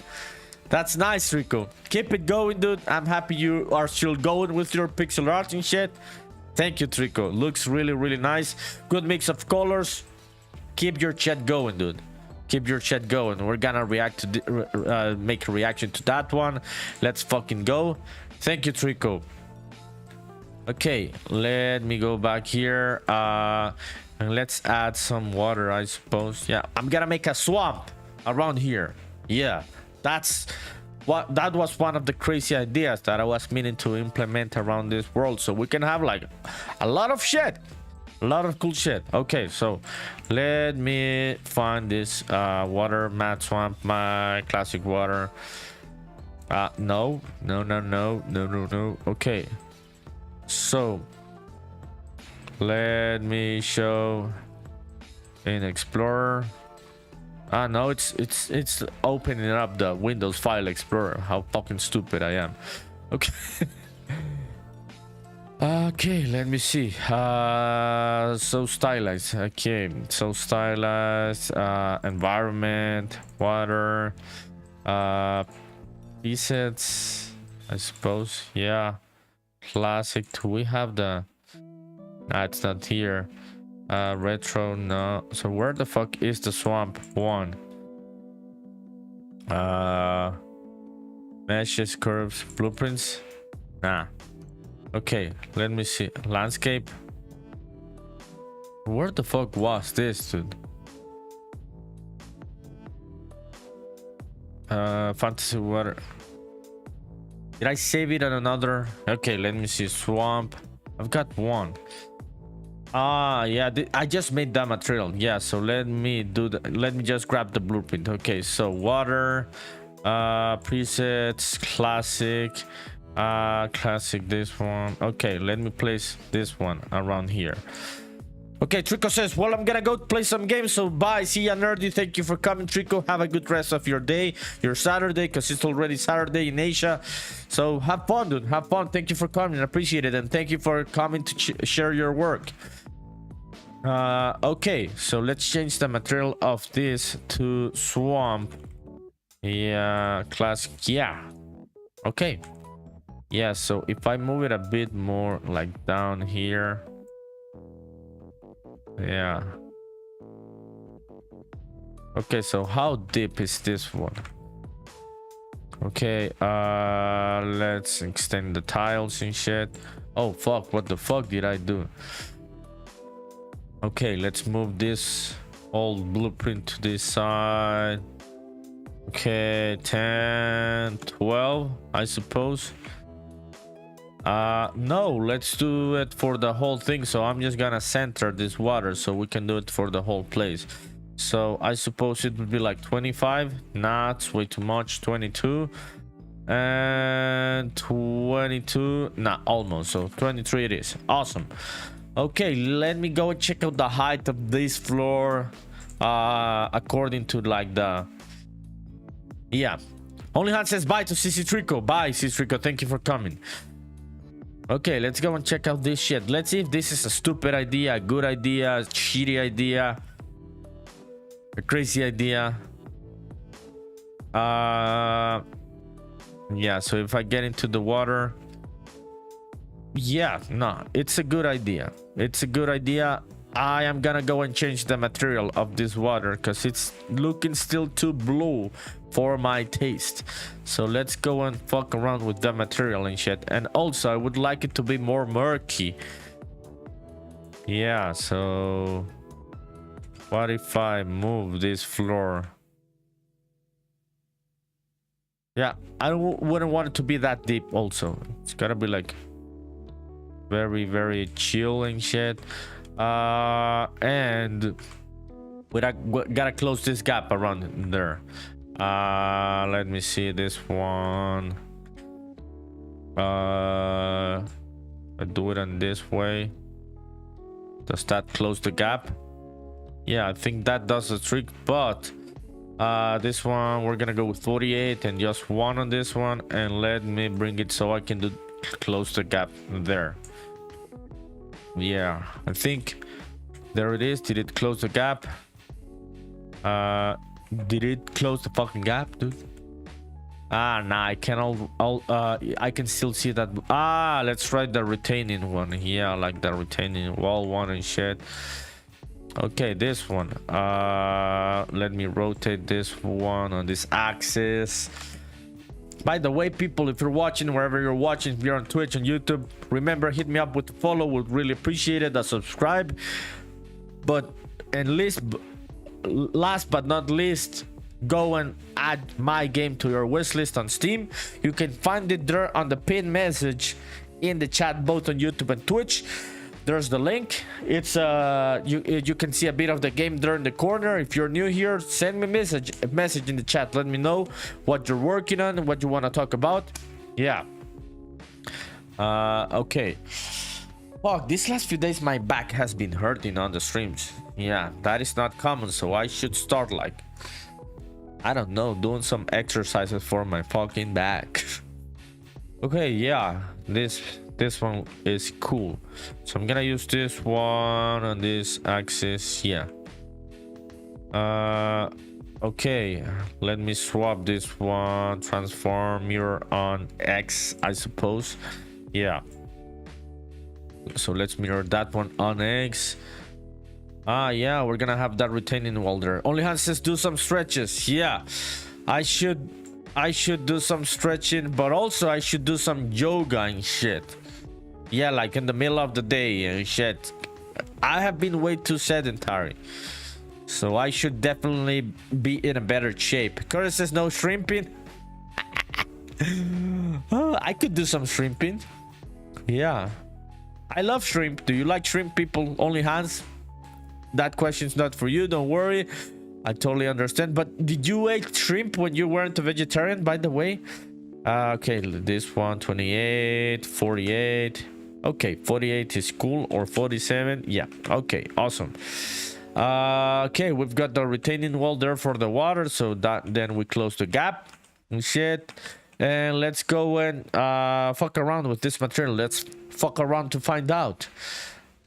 That's nice, Trico. Keep it going, dude. I'm happy you are still going with your pixel art and shit. Thank you, Trico. Looks really, really nice. Good mix of colors. Keep your chat going, dude. Keep your chat going. We're gonna react to make a reaction to that one. Let's fucking go. Thank you, Trico. Okay, let me go back here and let's add some water, I suppose. Yeah, I'm gonna make a swamp around here. Yeah, that was one of the crazy ideas that I was meaning to implement around this world, so we can have like a lot of shit. A lot of cool shit. Okay, so let me find this water mat swamp, my classic water. No. Okay, so let me show in Explorer. No, it's opening up the Windows File Explorer. How fucking stupid I am. Okay. Okay, let me see. So stylized. Okay, so stylized. Environment, water, presets, I suppose. Yeah, classic. Do we have the? Nah, it's not here. Retro, no. So where the fuck is the swamp one? Meshes, curves, blueprints. Nah. Okay, let me see. Landscape. Where the fuck was this, dude? Fantasy water. Did I save it on another? Okay, let me see. Swamp. I've got one. Yeah, I just made that material. Yeah, so let me do that. Let me just grab the blueprint. Okay, so water, presets, classic. Classic, this one. Okay, let me place this one around here. Okay, Trico says, well, I'm gonna go play some games, so bye. See ya, nerdy. Thank you for coming, Trico. Have a good rest of your day, your Saturday, because it's already Saturday in Asia. So have fun, dude. Have fun. Thank you for coming. I appreciate it, and thank you for coming to share your work. Okay, so let's change the material of this to swamp. Yeah, classic. Yeah. Okay. Yeah, so if I move it a bit more like down here. Yeah. Okay, so how deep is this one? Okay, let's extend the tiles and shit. Oh fuck, what the fuck did I do? Okay, let's move this old blueprint to this side. Okay, 10, 12, I suppose. No, let's do it for the whole thing. So I'm just gonna center this water so we can do it for the whole place. So I suppose it would be like 25. Nah, it's way too much. 22 and 22. Nah, almost. So 23 it is. Awesome. Okay, let me go check out the height of this floor according to like the Yeah. Only Han says bye to CC Trico. Bye, CC Trico. Thank you for coming. Okay, let's go and check out this shit. Let's see if this is a stupid idea, a good idea, a shitty idea, a crazy idea. Yeah, so if I get into the water, yeah, no, it's a good idea. It's a good idea. I am gonna go and change the material of this water because it's looking still too blue for my taste. So let's go and fuck around with the material and shit. And also I would like it to be more murky. Yeah, so what if I move this floor? Yeah, I wouldn't want it to be that deep also. It's gotta be like very, very chill and shit. And we gotta close this gap around there. Let me see this one. I do it in this way. Does that close the gap? Yeah, I think that does the trick. But this one we're gonna go with 48 and just one on this one, and let me bring it so I can close the gap there. Yeah, I think there it is. Did it close the gap? Did it close the fucking gap, dude? Nah, I can I can still see that. Let's try the retaining one. Yeah, like the retaining wall one and shit. Okay, this one. Let me rotate this one on this axis. By the way, people, if you're watching, wherever you're watching, if you're on Twitch and YouTube, remember, hit me up with a follow. Would really appreciate it. A subscribe. Last but not least, go and add my game to your wish list on Steam. You can find it there on the pinned message in the chat, both on YouTube and Twitch. There's the link. It's you can see a bit of the game there in the corner. If you're new here, send me a message in the chat. Let me know what you're working on and what you want to talk about. Yeah. Okay. Fuck, these last few days my back has been hurting on the streams. Yeah, that is not common, so I should start, like, I don't know, doing some exercises for my fucking back. Okay, yeah, this one is cool. So I'm gonna use this one on this axis. Yeah. Okay, let me swap this one. Transform mirror on X, I suppose. Yeah. So let's mirror that one on X. Yeah, we're gonna have that retaining wall there. Only Han says do some stretches. Yeah, I should do some stretching, but also I should do some yoga and shit. Yeah, like in the middle of the day and shit. I have been way too sedentary, so I should definitely be in a better shape. Curtis says no shrimping. I could do some shrimping. Yeah, I love shrimp. Do you like shrimp, people? Only Hans? That question's not for you, don't worry. I totally understand. But did you eat shrimp when you weren't a vegetarian, by the way? Okay, this one, 28, 48. Okay, 48 is cool, or 47. Yeah, okay, awesome. Okay, we've got the retaining wall there for the water, so that then we close the gap and shit. And let's go and fuck around with this material. Let's fuck around to find out.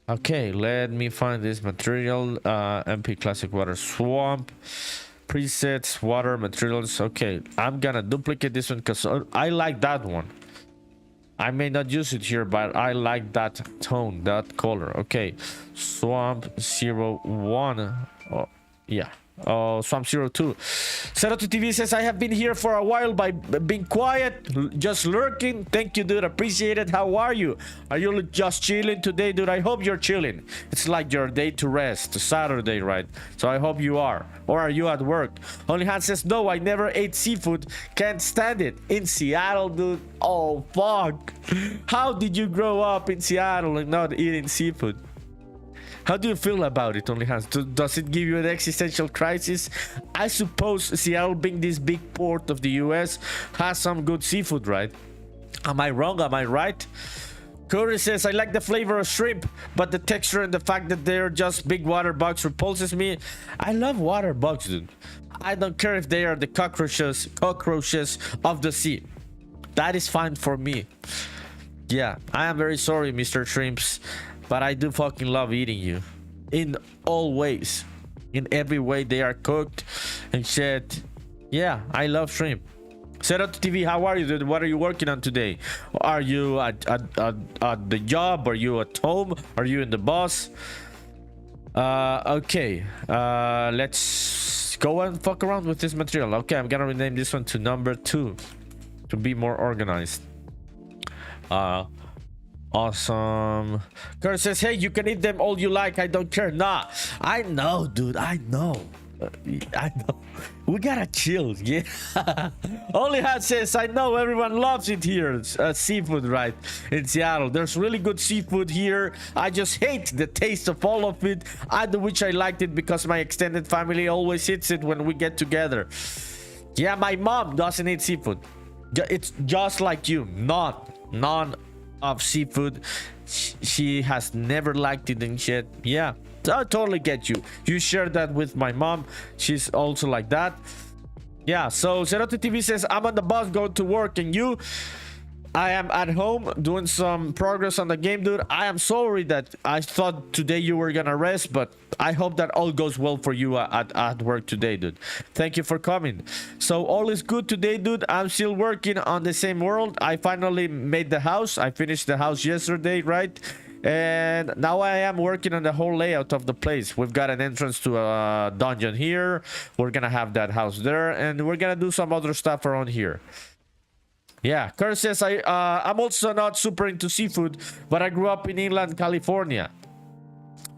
Okay, let me find this material. MP Classic Water Swamp. Presets, water, materials. Okay, I'm gonna duplicate this one because I like that one. I may not use it here, but I like that tone, that color. Okay, Swamp 01. Oh, yeah. Swamp 02. Seroto TV says, I have been here for a while by being quiet, just lurking. Thank you, dude. Appreciate it. How are you? Are you just chilling today, dude? I hope you're chilling. It's like your day to rest, Saturday, right? So I hope you are. Or are you at work? Only Han says, no, I never ate seafood. Can't stand it. In Seattle, dude. Oh, fuck. How did you grow up in Seattle and not eating seafood? How do you feel about it, Only Hans? Does it give you an existential crisis? I suppose Seattle, being this big port of the US, has some good seafood, right? Am I wrong? Am I right? Corey says, I like the flavor of shrimp, but the texture and the fact that they're just big water bugs repulses me. I love water bugs, dude. I don't care if they are the cockroaches of the sea. That is fine for me. Yeah, I am very sorry, Mr. Shrimps, but I do fucking love eating you. In all ways. In every way they are cooked and shit. Yeah, I love shrimp. Set up TV, how are you, dude? What are you working on today? Are you at the job? Are you at home? Are you in the bus? Okay. Let's go and fuck around with this material. Okay, I'm gonna rename this one to number 2 to be more organized. Awesome. Kurt says, hey, you can eat them all you like. I don't care. Nah, I know, dude. I know. I know. We gotta chill. Yeah. Only Hat says, I know everyone loves it here. Seafood, right? In Seattle. There's really good seafood here. I just hate the taste of all of it. I do wish I liked it because my extended family always eats it when we get together. Yeah, my mom doesn't eat seafood. It's just like you. None of seafood. She has never liked it and shit. Yeah, I totally get you. You share that with my mom. She's also like that. Yeah, so Zerote TV says, I'm on the bus going to work, and you? I am at home doing some progress on the game, dude. I am sorry that I thought today you were gonna rest, but I hope that all goes well for you at work today, dude. Thank you for coming. So all is good today, dude. I'm still working on the same world. I finally made the house. I finished the house yesterday, right? And now I am working on the whole layout of the place. We've got an entrance to a dungeon here. We're gonna have that house there, and we're gonna do some other stuff around here. Yeah, Kurt says, I'm also not super into seafood, but I grew up in inland California.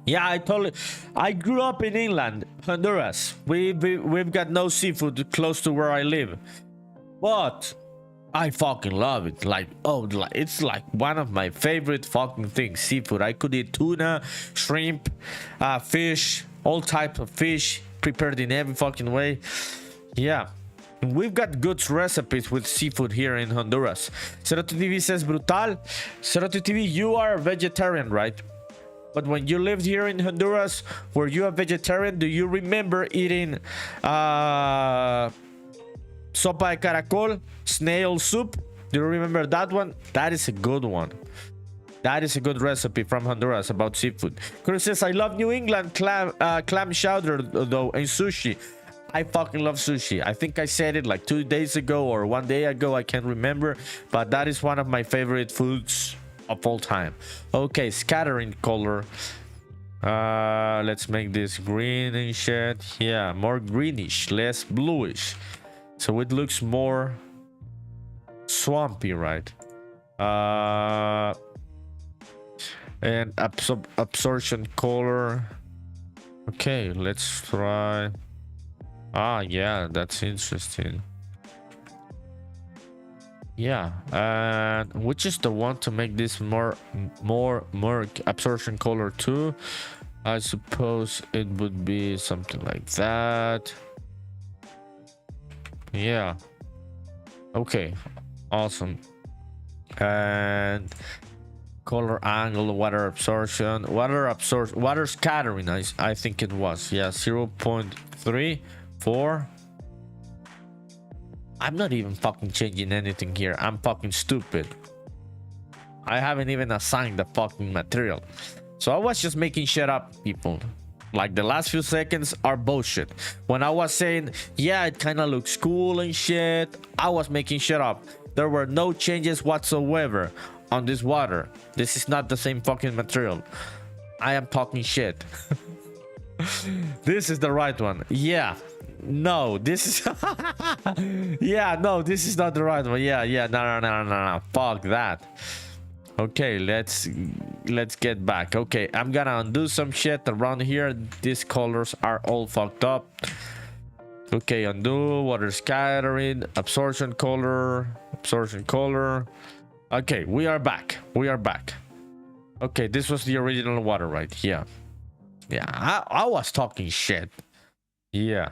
Yeah, I grew up in inland Honduras. We've got no seafood close to where I live, but I fucking love it. Like, oh, it's like one of my favorite fucking things, seafood. I could eat tuna, shrimp, fish, all types of fish prepared in every fucking way. Yeah. We've got good recipes with seafood here in Honduras. Cerote TV says, brutal. Cerote TV, you are a vegetarian, right? But when you lived here in Honduras, were you a vegetarian? Do you remember eating sopa de caracol, snail soup? Do you remember that one? That is a good one. That is a good recipe from Honduras about seafood. Chris says, I love New England clam chowder, though, and sushi. I fucking love sushi. I think I said it like 2 days ago or 1 day ago. I can't remember. But that is one of my favorite foods of all time. Okay, scattering color. Let's make this green and shit. Yeah, more greenish, less bluish. So it looks more swampy, right? And absorption color. Okay, let's try. Ah, yeah, that's interesting. Yeah, and which is the one to make this more absorption color too? I suppose it would be something like that. Yeah. Okay, awesome. And color angle, water absorption, water scattering. I think it was, yeah, 0.3. 4. I'm not even fucking changing anything here. I'm fucking stupid. I haven't even assigned the fucking material. So I was just making shit up, people. Like the last few seconds are bullshit. When I was saying, yeah, it kind of looks cool and shit, I was making shit up. There were no changes whatsoever on this water. This is not the same fucking material. I am talking shit. This is the right one. Yeah. No, this is yeah, no, this is not the right one. Yeah, no, fuck that. Okay, let's get back. Okay, I'm gonna undo some shit around here. These colors are all fucked up. Okay, undo, water scattering, absorption color. Okay, we are back. Okay, this was the original water, right? Yeah, I was talking shit. Yeah.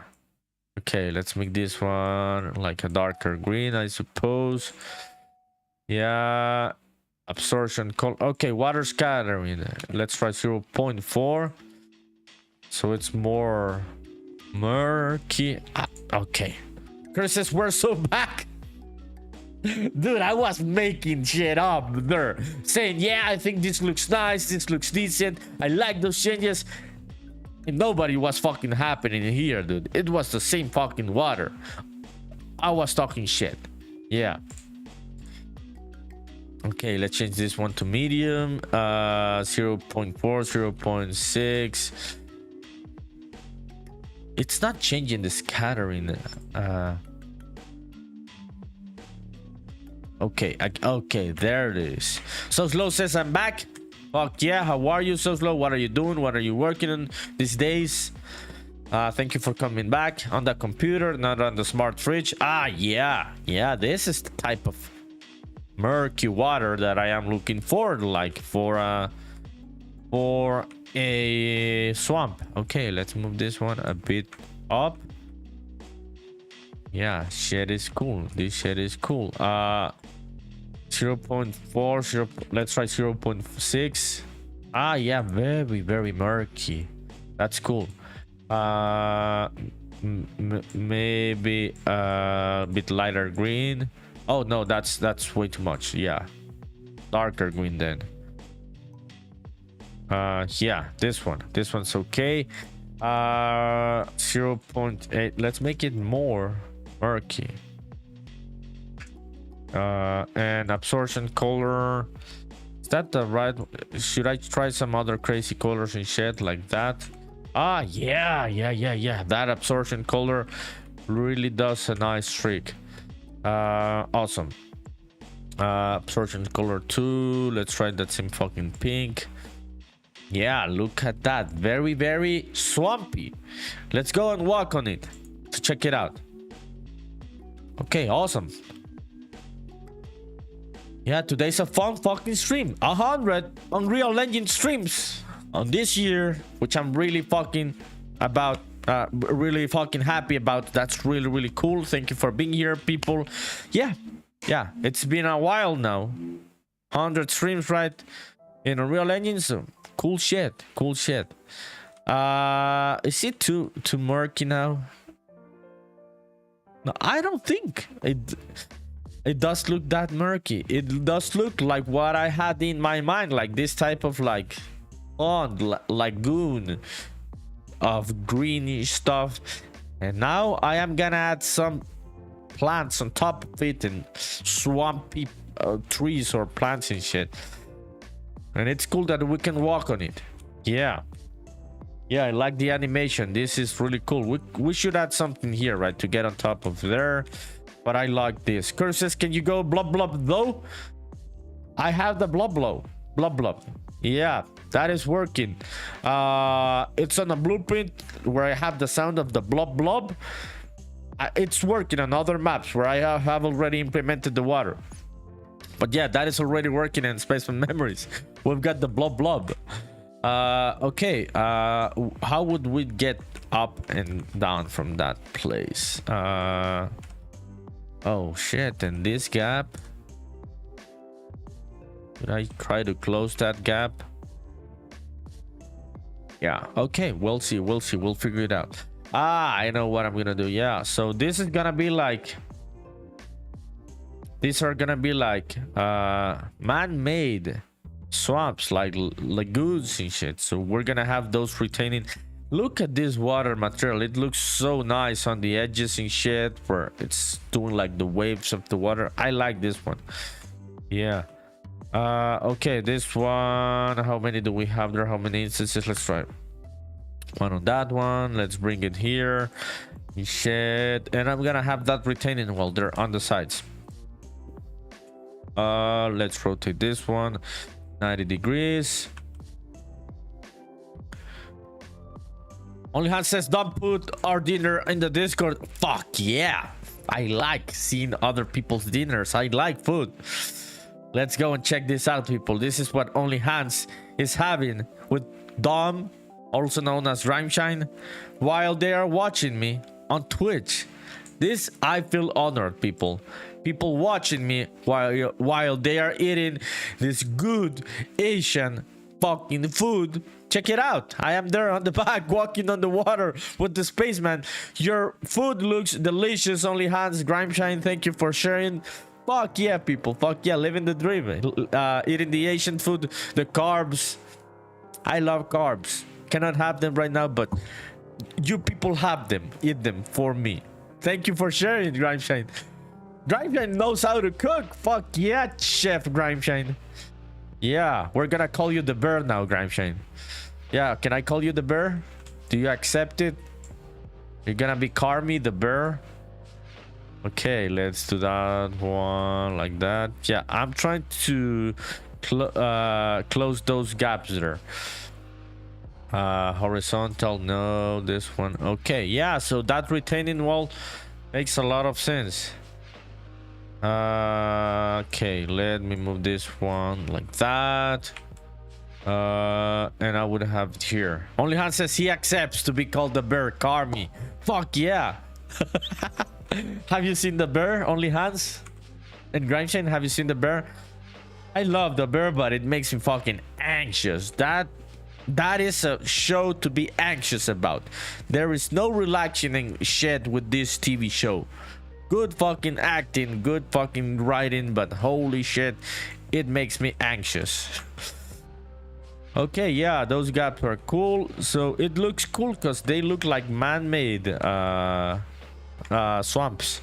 Okay, let's make this one like a darker green, I suppose. Yeah, absorption color. Okay, water scattering. Let's try 0.4. So it's more Murky. Okay. Curses, we're so back. Dude, I was making shit up there. Saying, yeah, I think this looks nice. This looks decent. I like those changes. And nobody was fucking happening here, dude. It was the same fucking water. I was talking shit. Yeah. Okay, let's change this one to medium. 0.4, 0.6. It's not changing the scattering. Okay, okay, there it is. So Slow says I'm back. Fuck yeah, how are you, So Slow? What are you doing? What are you working on these days? Thank you for coming back on the computer, not on the smart fridge. Yeah, this is the type of murky water that I am looking for, like for a swamp. Okay, let's move this one a bit up. Yeah, shit is cool. This shit is cool. 0.4, let's try 0.6. Yeah, very murky. That's cool. Maybe a bit lighter green. Oh no, that's way too much. Yeah, darker green then. Yeah, this one's okay. 0.8. Let's make it more murky. And absorption color, is that the right? Should I try some other crazy colors and shit like that? Yeah, that absorption color really does a nice trick. Awesome. Absorption color 2. Let's try that same fucking pink. Yeah, look at that. Very swampy. Let's go and walk on it to check it out. Okay, awesome. Yeah, today's a fun fucking stream. 100 Unreal Engine streams on this year, which I'm really fucking about. Really fucking happy about. That's really cool. Thank you for being here, people. Yeah, it's been a while now. 100 streams, right? In Unreal Engine, so cool shit. Is it too murky now? No, I don't think it does look that murky. It does look like what I had in my mind, like this type of like pond, lagoon of greenish stuff. And now I am gonna add some plants on top of it and swampy trees or plants and shit. And it's cool that we can walk on it. Yeah, I like the animation. This is really cool. We should add something here, right, to get on top of there. But I like this. Curses, can you go blub though? I have the blub. Yeah, that is working. It's on a blueprint where I have the sound of the blub. It's working on other maps where I have already implemented the water. But yeah, that is already working in Spaceman Memories. We've got the blub. Okay, how would we get up and down from that place? Oh shit, and this gap, did I try to close that gap? Yeah, okay, we'll see, we'll figure it out. I know what I'm gonna do. Yeah, so this is gonna be like, these are gonna be like man-made swamps, like lagoons and shit. So we're gonna have those retaining. Look at this water material. It looks so nice on the edges and shit, where it's doing like the waves of the water. I like this one. Yeah. Okay, this one, how many do we have there? How many instances? Let's try one on that one. Let's bring it here. Shit. And I'm gonna have that retaining wall there on the sides. Let's rotate this one 90 degrees. Only Hans says don't put our dinner in the Discord. Fuck yeah, I like seeing other people's dinners. I like food. Let's go and check this out, people. This is what Only Hans is having with Dom, also known as Rhymeshine, while they are watching me on Twitch. This, I feel honored, people watching me while they are eating this good Asian fucking food, check it out. I am there on the back walking on the water with the spaceman. Your food looks delicious. Only Hans Grimeshine, thank you for sharing. Fuck yeah, people. Fuck yeah, living the dream. Eating the Asian food, the carbs. I love carbs. Cannot have them right now, but you people have them. Eat them for me. Thank you for sharing, Grimeshine. Grimeshine knows how to cook. Fuck yeah, Chef Grimeshine. Yeah, we're gonna call you the bear now, Grimeshine. Yeah, can I call you the bear? Do you accept it? You're gonna be Carmi the bear? Okay, let's do that one like that. Yeah, I'm trying to close those gaps there. Horizontal, no, this one. Okay, yeah, so that retaining wall makes a lot of sense. Okay, let me move this one like that. And I would have it here. Only Hans says he accepts to be called the bear. Carmi. Fuck yeah. Have you seen the bear? Only Hans and Grimeshine, have you seen the bear? I love the bear, but it makes me fucking anxious. That is a show to be anxious about. There is no relaxing shit with this TV show. Good fucking acting, good fucking writing, but holy shit, it makes me anxious. Okay, yeah, those gaps are cool. So it looks cool because they look like man-made swamps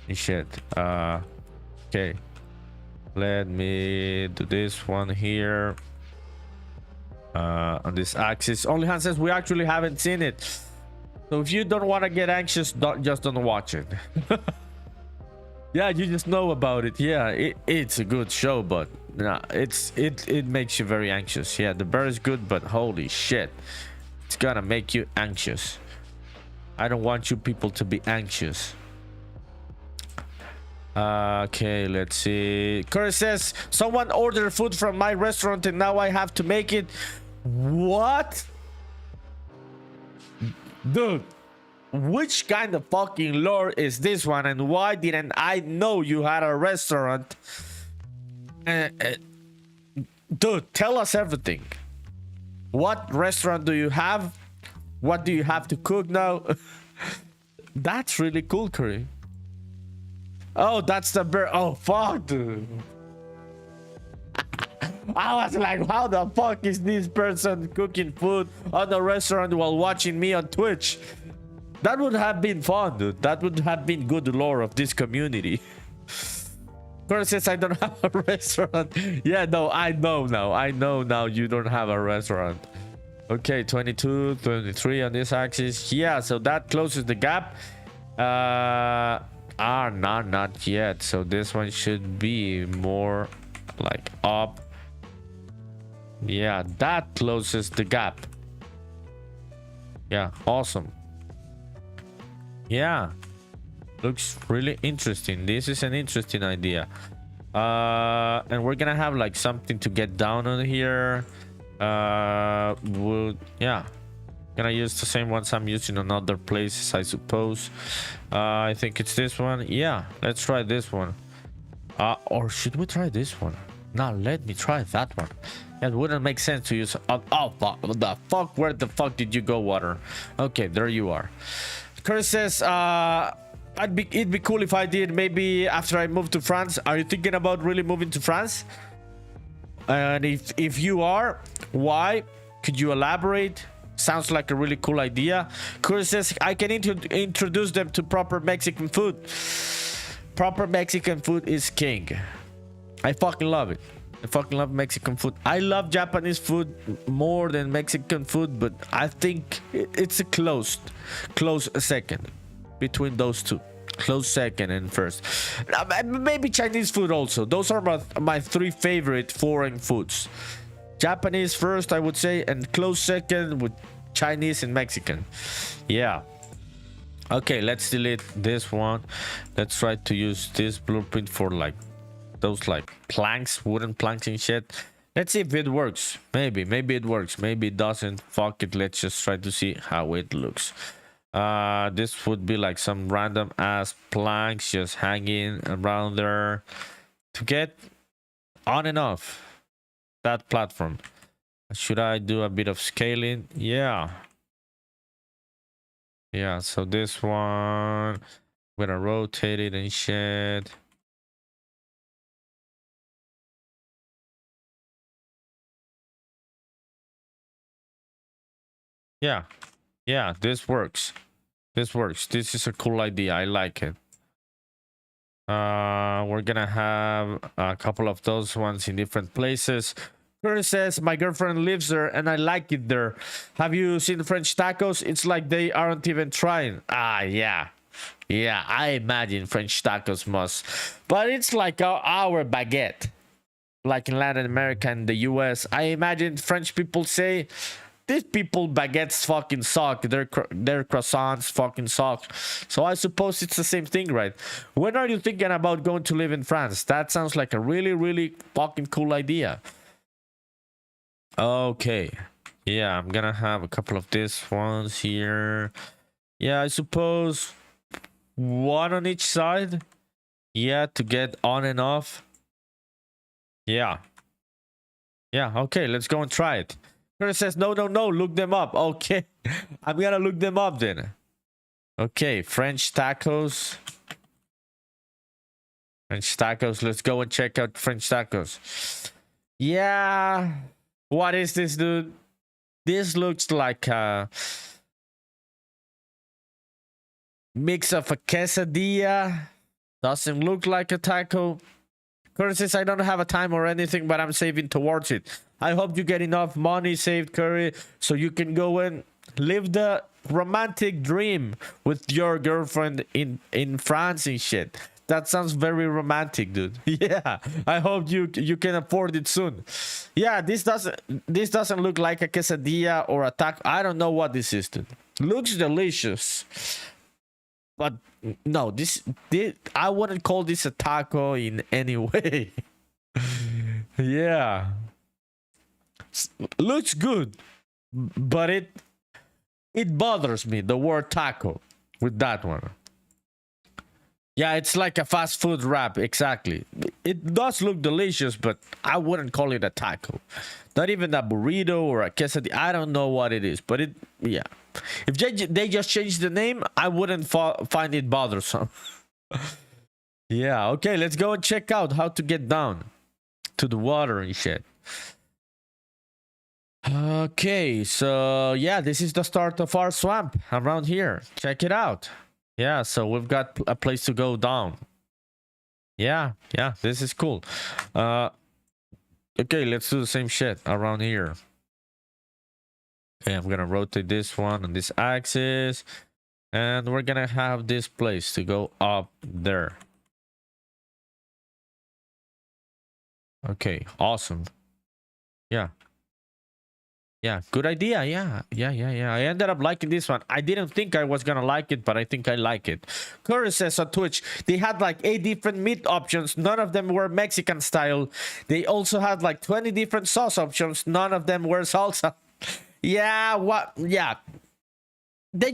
and shit. Okay, let me do this one here on this axis. Only Hans says we actually haven't seen it. So if you don't want to get anxious, don't watch it. Yeah, you just know about it. Yeah, it's a good show, but nah, it makes you very anxious. Yeah, the bear is good, but holy shit, it's gonna make you anxious. I don't want you people to be anxious. Okay, let's see. Curry says someone ordered food from my restaurant and now I have to make it. What? Dude, which kind of fucking lore is this one, and why didn't I know you had a restaurant? Dude, tell us everything. What restaurant do you have? What do you have to cook now? That's really cool, Curry. Oh, that's the bear. Oh, fuck, dude. I was like, how the fuck is this person cooking food on the restaurant while watching me on Twitch? That would have been fun, dude. That would have been good lore of this community. First says I don't have a restaurant. Yeah, no, I know now. I know now you don't have a restaurant. Okay, 22, 23 on this axis. Yeah, so that closes the gap. Not yet. So this one should be more like up. Yeah, that closes the gap. Yeah, awesome. Yeah, looks really interesting. This is an interesting idea. And we're gonna have like something to get down on here. Yeah, gonna use the same ones I'm using on other places, I suppose. I think it's this one. Yeah, let's try this one. Or should we try this one? No, let me try that one. It wouldn't make sense to use. Oh fuck! What the fuck? Where the fuck did you go, water? Okay, there you are. Chris says, it'd be cool if I did, maybe after I move to France. Are you thinking about really moving to France? And if you are, why? Could you elaborate? Sounds like a really cool idea. Chris says, I can introduce them to proper Mexican food. Proper Mexican food is king. I fucking love it. I fucking love Mexican food. I love Japanese food more than Mexican food, but I think it's a close second between those two. Close second and first. Maybe Chinese food also. Those are my three favorite foreign foods. Japanese first, I would say, and close second with Chinese and Mexican. Yeah. Okay, let's delete this one. Let's try to use this blueprint for like those like planks, wooden planks and shit. Let's see if it works. Maybe it works, maybe it doesn't. Fuck it, let's just try to see how it looks. This would be like some random ass planks just hanging around there to get on and off that platform. Should I do a bit of scaling? Yeah. Yeah, so this one, I'm gonna rotate it and shit. Yeah, yeah, this works. This works. This is a cool idea. I like it. We're gonna have a couple of those ones in different places. Curry says, my girlfriend lives there and I like it there. Have you seen French tacos? It's like they aren't even trying. Ah, yeah. Yeah, I imagine French tacos must. But it's like our baguette. Like in Latin America and the US. I imagine French people say, these people baguettes fucking suck. Their croissants fucking suck. So I suppose it's the same thing, right? When are you thinking about going to live in France? That sounds like a really, really fucking cool idea. Okay. Yeah, I'm gonna have a couple of these ones here. Yeah, I suppose one on each side. Yeah, to get on and off. Yeah. Yeah, okay, let's go and try it. Chris says, no, look them up. Okay, I'm gonna look them up then. Okay, French tacos. French tacos, let's go and check out French tacos. Yeah, what is this, dude? This looks like a mix of a quesadilla. Doesn't look like a taco. Curry says, I don't have a time or anything, but I'm saving towards it. I hope you get enough money saved, Curry, so you can go and live the romantic dream with your girlfriend in France and shit. That sounds very romantic, dude. Yeah, I hope you can afford it soon. Yeah, this doesn't look like a quesadilla or a taco. I don't know what this is, dude. Looks delicious. But no, this I wouldn't call this a taco in any way. Yeah, looks good, but it bothers me, the word taco with that one. Yeah, it's like a fast food wrap. Exactly. It does look delicious, but I wouldn't call it a taco. Not even a burrito or a quesadilla. I don't know what it is, but yeah. If they just changed the name, I wouldn't find it bothersome. Yeah, okay, let's go and check out how to get down to the water and shit. Okay, so yeah, this is the start of our swamp around here. Check it out. Yeah, so we've got a place to go down. Yeah, this is cool. Okay, let's do the same shit around here. Okay, I'm gonna rotate this one on this axis, and we're gonna have this place to go up there. Okay, awesome. Yeah, good idea. Yeah. I ended up liking this one. I didn't think I was gonna like it, but I think I like it. Curry says on Twitch, they had like 8 different meat options. None of them were Mexican style. They also had like 20 different sauce options. None of them were salsa. Yeah, what? Yeah. They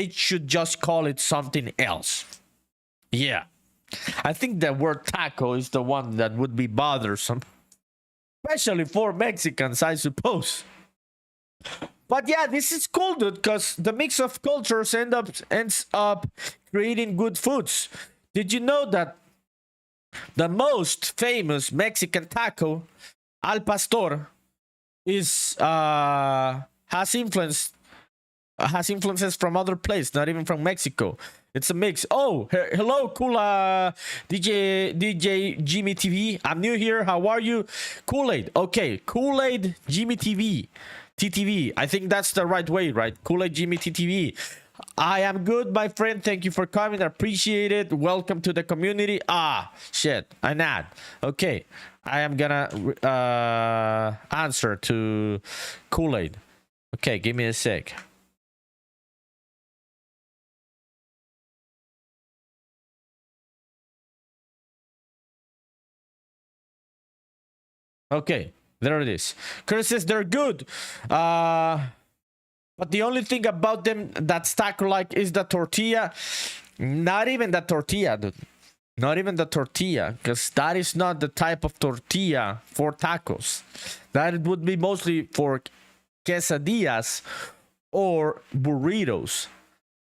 should just call it something else. Yeah. I think the word taco is the one that would be bothersome. Especially for Mexicans, I suppose. But yeah, this is cool, dude, because the mix of cultures ends up creating good foods. Did you know that the most famous Mexican taco, al pastor, is has influences from other places, not even from Mexico. It's a mix. Oh, hello, cool DJ Jimmy TV. I'm new here. How are you? Kool-Aid. Okay, Kool-Aid Jimmy TV. TTV. I think that's the right way, right? Kool-Aid Jimmy TTV. I am good, my friend. Thank you for coming. I appreciate it. Welcome to the community. Ah, shit. An ad. Okay. I am gonna answer to Kool-Aid. Okay, give me a sec. Okay, there it is. Chris says they're good. But the only thing about them that's taco-like is the tortilla. Not even the tortilla, dude. Not even the tortilla, because that is not the type of tortilla for tacos. That would be mostly for quesadillas or burritos,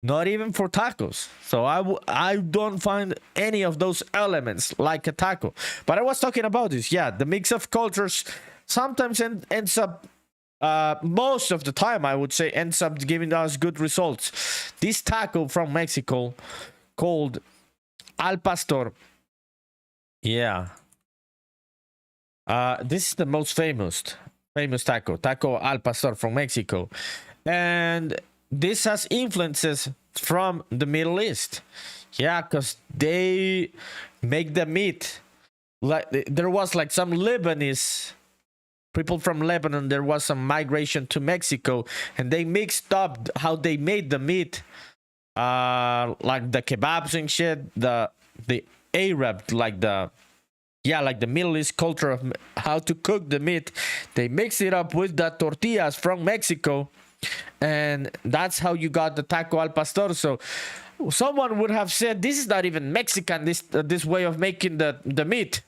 not even for tacos. So I don't find any of those elements like a taco. But I was talking about this. Yeah, the mix of cultures sometimes ends up, most of the time I would say, ends up giving us good results. This taco from Mexico called al pastor. Yeah. This is the most famous taco al pastor from Mexico. And this has influences from the Middle East. Yeah, because they make the meat. Like there was like some Lebanese people from Lebanon, there was some migration to Mexico, and they mixed up how they made the meat. Like the kebabs and shit, the Arab, like the Middle East culture of how to cook the meat. They mix it up with the tortillas from Mexico, and that's how you got the taco al pastor. So someone would have said this is not even Mexican, this way of making the meat.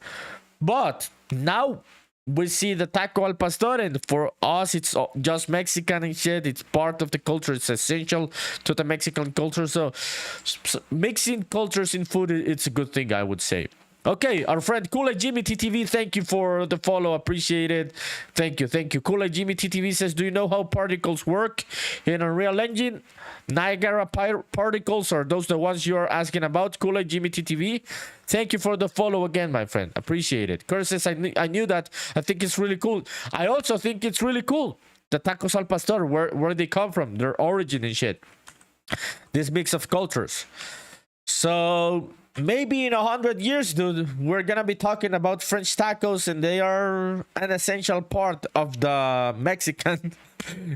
But now we see the taco al pastor, and for us it's just Mexican and shit. It's part of the culture. It's essential to the Mexican culture. So mixing cultures in food, it's a good thing, I would say. Okay, our friend Kool-Aid Jimmy TTV, thank you for the follow. Appreciate it. Thank you. Kool-Aid Jimmy TTV says, do you know how particles work in Unreal Engine? Niagara particles, are those the ones you're asking about? Kool-Aid Jimmy TTV, thank you for the follow again, my friend. Appreciate it. Curse says, I knew that. I think it's really cool. I also think it's really cool. The tacos al pastor, where they come from, their origin and shit. This mix of cultures. So maybe in 100 years, dude, we're gonna be talking about French tacos, and they are an essential part of the Mexican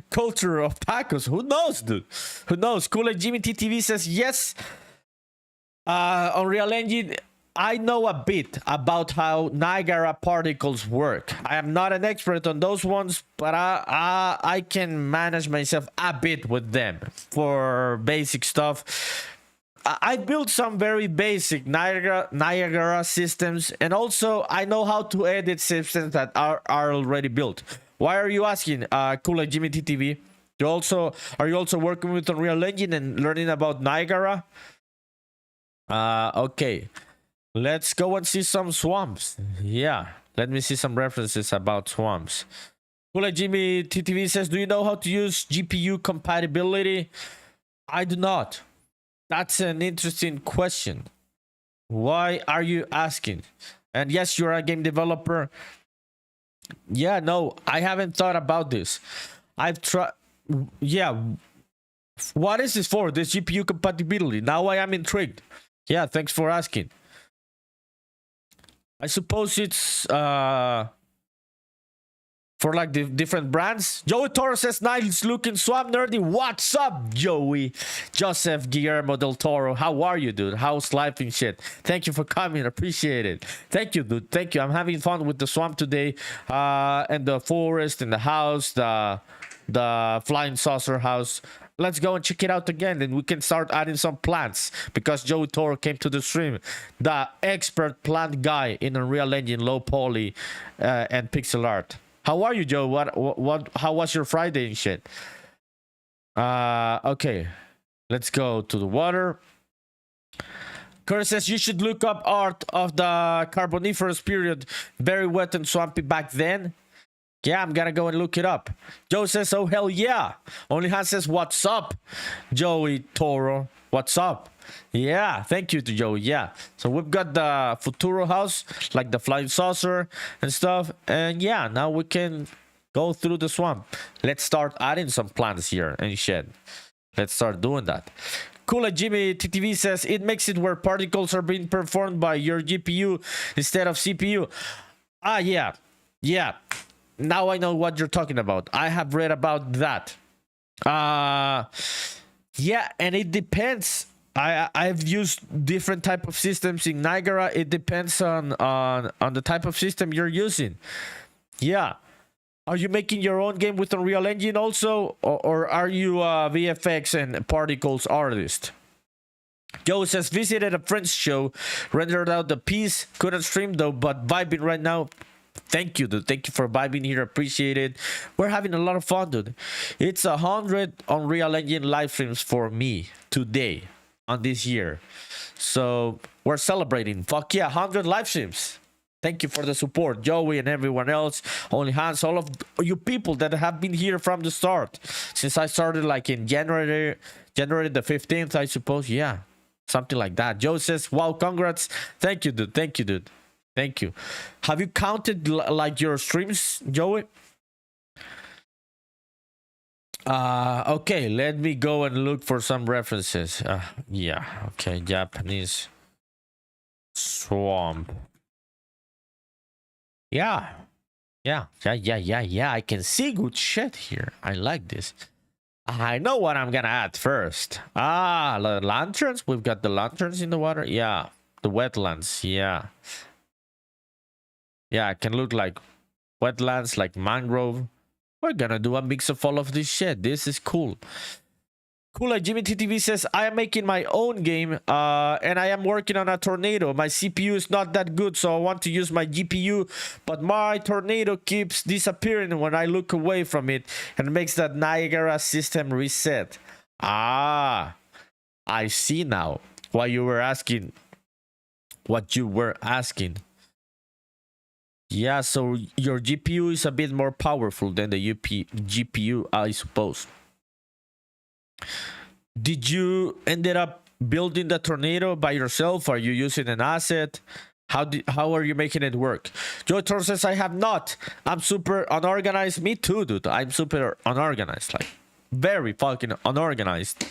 culture of tacos. Who knows, dude? Who knows? Kool-Aid Jimmy TTV says, yes, Unreal Engine, I know a bit about how Niagara particles work. I am not an expert on those ones, but I can manage myself a bit with them for basic stuff. I built some very basic Niagara systems, and also I know how to edit systems that are already built. Why are you asking, Kool-Aid Jimmy TTV? Are you also working with Unreal Engine and learning about Niagara? Okay, let's go and see some swamps. Yeah, let me see some references about swamps. Kool-Aid Jimmy TTV says, do you know how to use GPU compatibility? I do not. That's an interesting question. Why are you asking? And yes, you're a game developer. Yeah, no, I haven't thought about this. I've tried. Yeah. What is this for? This GPU compatibility. Now I am intrigued. Yeah, thanks for asking. I suppose it's for like the different brands. Joey Toro says, nice looking swamp nerdy. What's up, Joey? Joseph Guillermo del Toro, how are you, dude? How's life and shit? Thank you for coming. Appreciate it. Thank you, dude. Thank you. I'm having fun with the swamp today, and the forest and the house, the flying saucer house. Let's go and check it out again, and we can start adding some plants, because Joey Toro came to the stream, the expert plant guy in Unreal Engine, low poly, and pixel art. How are you, Joe? How was your Friday and shit? Okay, let's go to the water. Kurt says, you should look up art of the Carboniferous period, very wet and swampy back then. Yeah, I'm gonna go and look it up. Joe says, oh hell yeah. OnlyHan says, what's up, Joey Toro? What's up? Yeah, thank you to Joey. Yeah, so we've got the Futuro house, like the flying saucer and stuff, and yeah, now we can go through the swamp. Let's start adding some plants here and shit. Let's start doing that. Kool-Aid Jimmy TTV says, it makes it where particles are being performed by your GPU instead of CPU. Yeah. Now I know what you're talking about. I have read about that. Yeah, and it depends. I've used different type of systems in Niagara. It depends on the type of system you're using. Yeah. Are you making your own game with Unreal Engine also, or are you a VFX and particles artist? Joe says, visited a friend's show, rendered out the piece, couldn't stream though, but vibing right now. Thank you, dude. Thank you for vibing here. Appreciate it. We're having a lot of fun, dude. It's 100 Unreal Engine live streams for me today on this year. So we're celebrating. Fuck yeah, 100 live streams. Thank you for the support, Joey and everyone else. Only Hands, all of you people that have been here from the start. Since I started like in January the 15th, I suppose. Yeah, something like that. Joe says, wow, congrats. Thank you, dude. Thank you, dude. Thank you. Have you counted like your streams, Joey? Okay, let me go and look for some references. Yeah, okay, Japanese swamp. Yeah. I can see good shit here. I like this. I know what I'm gonna add first. The lanterns. We've got the lanterns in the water. Yeah, the wetlands. Yeah, it can look like wetlands, like mangrove. We're gonna do a mix of all of this shit. This is cool. Cool, like Jimmy TTV says, I am making my own game and I am working on a tornado. My CPU is not that good, so I want to use my GPU, but my tornado keeps disappearing when I look away from it and makes that Niagara system reset. I see now why you were asking. What you were asking. Yeah, so your GPU is a bit more powerful than the GPU, I suppose. Did you ended up building the tornado by yourself? Are you using an asset? How are you making it work? Joe Tor says, I have not. I'm super unorganized. Me too, dude. I'm super unorganized. Like, very fucking unorganized.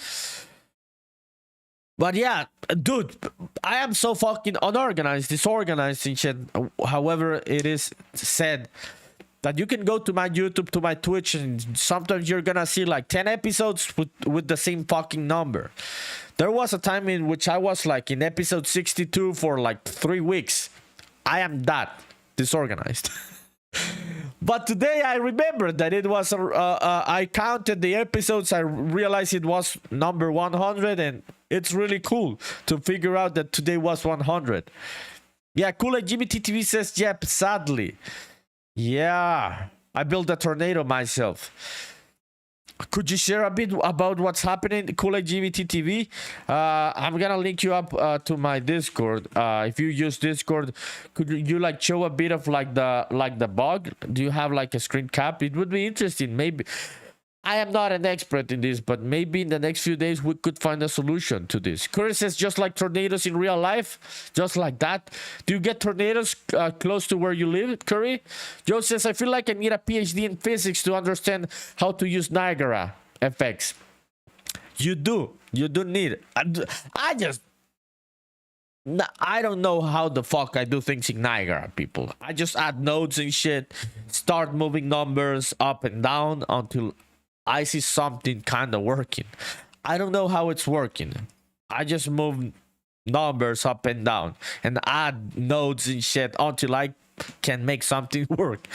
But yeah, dude, I am so fucking unorganized, disorganized and shit. However it is said, that you can go to my YouTube, to my Twitch, and sometimes you're gonna see like 10 episodes with the same fucking number. There was a time in which I was like in episode 62 for like 3 weeks. I am that disorganized. But today I remembered that it was, I counted the episodes, I realized it was number 100, and it's really cool to figure out that today was 100. Yeah, cool, like Jimmy TTV says, yep, sadly. Yeah, I built a tornado myself. Could you share a bit about what's happening, Kool-Aid GVT TV? I'm gonna link you up to my Discord. If you use Discord, could you like show a bit of like the bug? Do you have like a screen cap? It would be interesting. Maybe I am not an expert in this, but maybe in the next few days we could find a solution to this. Curry says, just like tornadoes in real life, just like that. Do you get tornadoes close to where you live, Curry? Joe says, I feel like I need a PhD in physics to understand how to use Niagara effects. You do need. I don't know how the fuck I do things in Niagara, people. I just add nodes and shit, start moving numbers up and down until I see something kind of working. I don't know how it's working. I just move numbers up and down and add nodes and shit until I can make something work.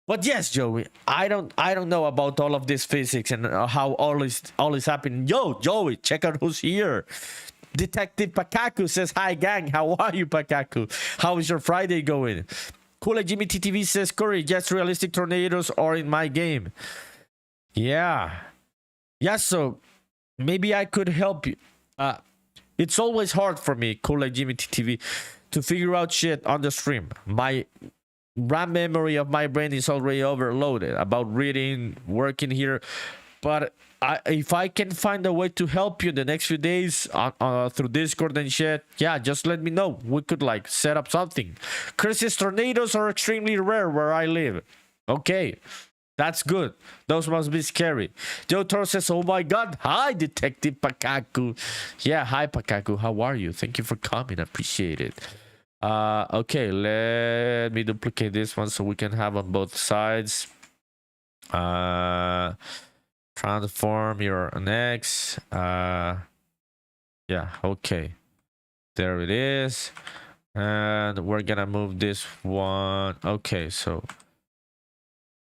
But yes, Joey, I don't know about all of this physics and how all is happening. Yo, Joey, check out who's here. Detective Pakaku says, hi gang, how are you, Pakaku? How is your Friday going? Cool, Jimmy TTV says, Corey, just realistic tornadoes are in my game. Yeah, so maybe I could help you. It's always hard for me, cool like Jimmy TV, to figure out shit on the stream. My RAM memory of my brain is already overloaded about reading, working here. But if I can find a way to help you the next few days through Discord and shit, yeah, just let me know. We could like set up something. Chris's tornadoes are extremely rare where I live. Okay. That's good. Those must be scary. Joe Toro says, oh my god. Hi, Detective Pakaku. Yeah, hi, Pakaku. How are you? Thank you for coming. I appreciate it. Okay, let me duplicate this one so we can have on both sides. Transform your next. Yeah, okay. There it is. And we're gonna move this one. Okay, so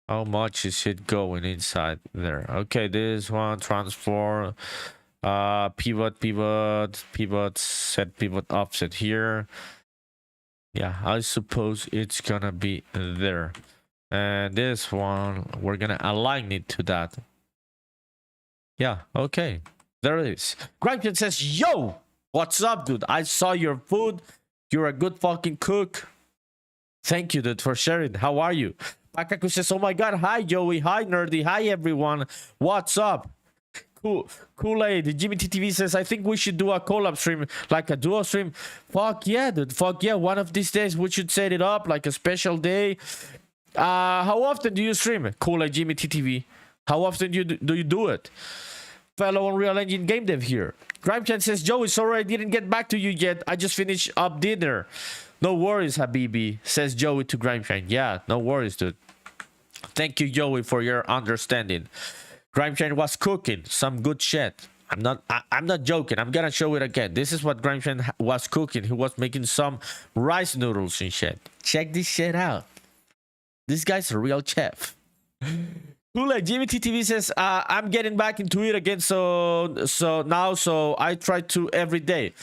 how much is it going inside there? Okay, this one transform. Pivot, pivot, pivot, set pivot offset here. Yeah, I suppose it's gonna be there. And this one, we're gonna align it to that. Yeah, okay. There it is. Grindkin says, yo, what's up, dude? I saw your food. You're a good fucking cook. Thank you, dude, for sharing. How are you? Pakaku says, oh my god, hi, Joey. Hi, Nerdy. Hi, everyone. What's up? Kool-Aid, Jimmy TTV says, I think we should do a collab stream, like a duo stream. Fuck yeah, dude. Fuck yeah. One of these days, we should set it up, like a special day. How often do you stream? Kool-Aid, Jimmy TTV. How often do you do it? Fellow Unreal Engine game dev here. Grimechan says, Joey, sorry I didn't get back to you yet. I just finished up dinner. No worries, Habibi, says Joey to Grimechan. Yeah, no worries, dude. Thank you, Joey, for your understanding. Grimechan was cooking some good shit. I'm not joking. I'm gonna show it again. This is what Grimechan was cooking. He was making some rice noodles and shit. Check this shit out. This guy's a real chef. Kool-Aid, Jimmy TTV says, I'm getting back into it again, so I try to every day.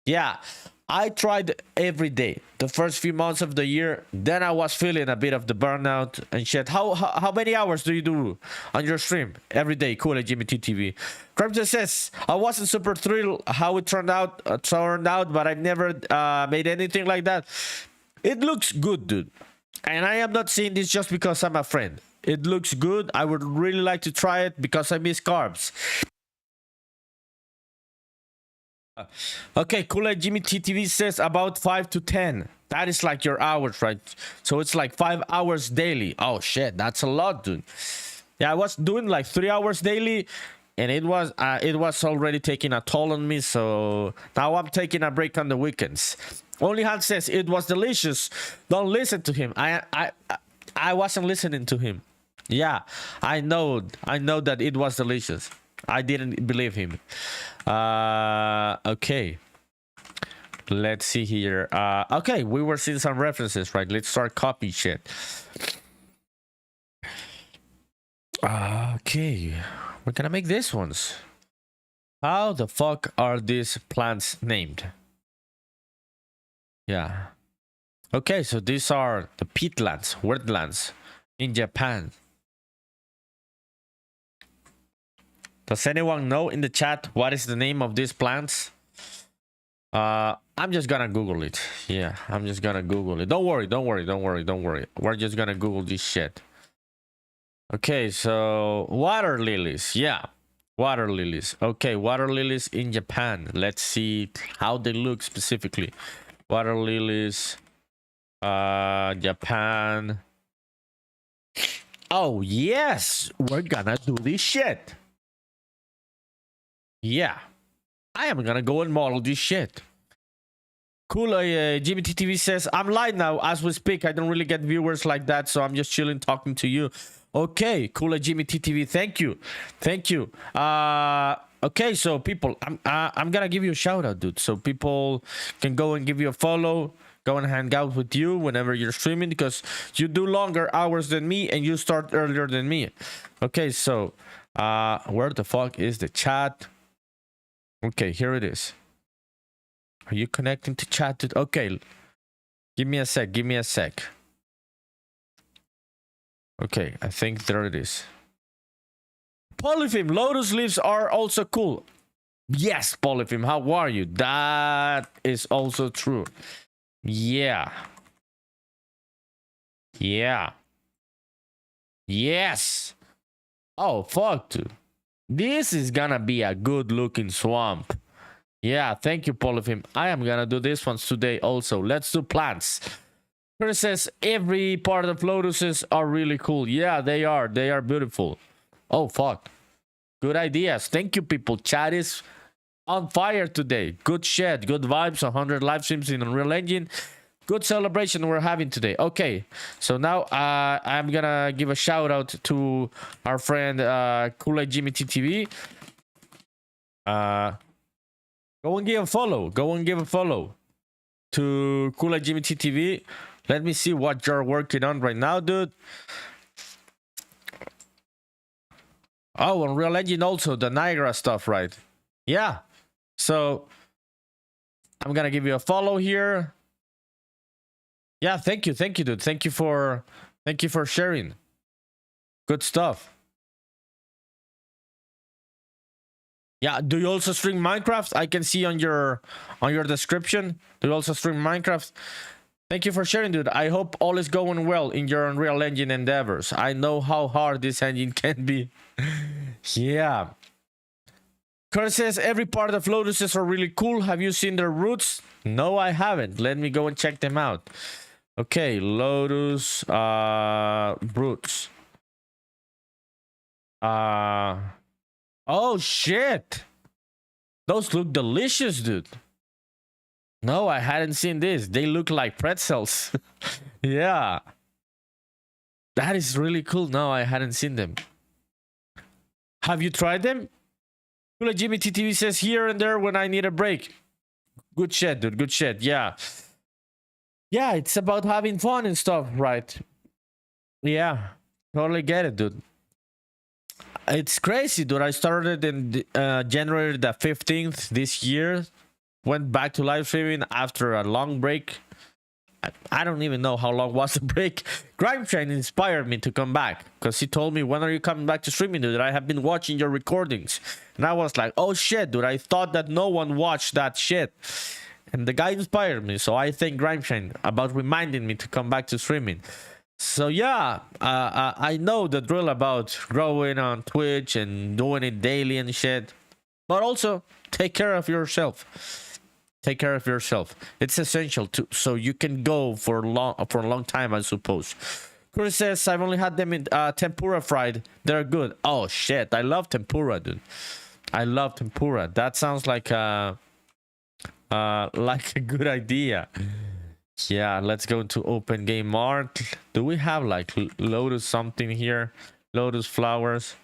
Yeah, I tried every day the first few months of the year. Then I was feeling a bit of the burnout and shit. How many hours do you do on your stream every day? Kool-Aid, Jimmy TTV. Crimson says, I wasn't super thrilled how it turned out, but I've never made anything like that. It looks good, dude. And I am not saying this just because I'm a friend. It looks good. I would really like to try it because I miss carbs. Okay, Kool-Aid Jimmy TTV says about 5 to 10. That is like your hours, right? So it's like 5 hours daily. Oh shit, that's a lot, dude. Yeah, I was doing like 3 hours daily, and it was already taking a toll on me. So now I'm taking a break on the weekends. Only Han says it was delicious. Don't listen to him. I wasn't listening to him. Yeah, I know that it was delicious. I didn't believe him. Okay. Let's see here. Okay, we were seeing some references, right? Let's start copy shit. Okay, we're gonna make these ones. How the fuck are these plants named? Yeah. Okay, so these are the peatlands, wetlands in Japan. Does anyone know in the chat what is the name of these plants? I'm just gonna Google it. Yeah, I'm just gonna Google it. Don't worry. We're just gonna Google this shit. Okay, so water lilies. Yeah, water lilies. Okay, water lilies in Japan. Let's see how they look specifically. Water lilies, Japan. Oh yes, we're gonna do this shit. Yeah, I am gonna go and model this shit. Cool. GBT says, I'm live now as we speak. I don't really get viewers like that, so I'm just chilling talking to you. Okay, cool. Jimmy TTV, thank you. Okay, so people, I'm gonna give you a shout out, dude, so people can go and give you a follow, go and hang out with you whenever you're streaming, because you do longer hours than me and you start earlier than me. Okay, so where the fuck is the chat? Okay, here it is. Are you connecting to chat? Okay, give me a sec. Okay, I think there it is. Polyphim, lotus leaves are also cool. Yes, Polyphim, how are you? That is also true. Yeah. Yes. Oh, fuck, dude. This is gonna be a good looking swamp. Yeah, thank you, Polyphim. I am gonna do this ones today also. Let's do plants. Chris says every part of lotuses are really cool. Yeah, they are beautiful. Oh fuck, good ideas. Thank you, people. Chat is on fire today. Good shit, good vibes. 100 live streams in Unreal Engine. Good celebration we're having today. Okay, so now I'm gonna give a shout out to our friend Kool-Aid Jimmy TTV. Go and give a follow. To Kool-Aid Jimmy TTV. Let me see what you're working on right now, dude. Oh, Unreal Engine also, the Niagara stuff, right? Yeah. So I'm gonna give you a follow here. Yeah, thank you, dude. Thank you for sharing. Good stuff. Yeah, do you also stream Minecraft? I can see on your description. Do you also stream Minecraft? Thank you for sharing, dude. I hope all is going well in your Unreal Engine endeavors. I know how hard this engine can be. Yeah. Kurt says every part of lotuses are really cool. Have you seen their roots? No, I haven't. Let me go and check them out. Okay, lotus roots. Oh shit. Those look delicious, dude. No, I hadn't seen this. They look like pretzels. Yeah. That is really cool. No, I hadn't seen them. Have you tried them? Jimmy TTV says here and there when I need a break. Good shit, dude. Good shit. Yeah. Yeah, it's about having fun and stuff, right? Yeah. Totally get it, dude. It's crazy, dude. I started in January the 15th this year. Went back to live streaming after a long break. I don't even know how long was the break. Grimetrain inspired me to come back because he told me, when are you coming back to streaming, dude? I have been watching your recordings. And I was like, oh shit, dude. I thought that no one watched that shit. And the guy inspired me. So I thank Grimetrain about reminding me to come back to streaming. So yeah, I know the drill about growing on Twitch and doing it daily and shit. But also, take care of yourself. Take care of yourself. It's essential to so you can go for a long time, I suppose. Chris says I've only had them in tempura fried. They're good. Oh shit, I love tempura, dude. I love tempura. That sounds like a good idea. Yeah, let's go to Open Game Mart. Do we have like Lotus something here? Lotus flowers.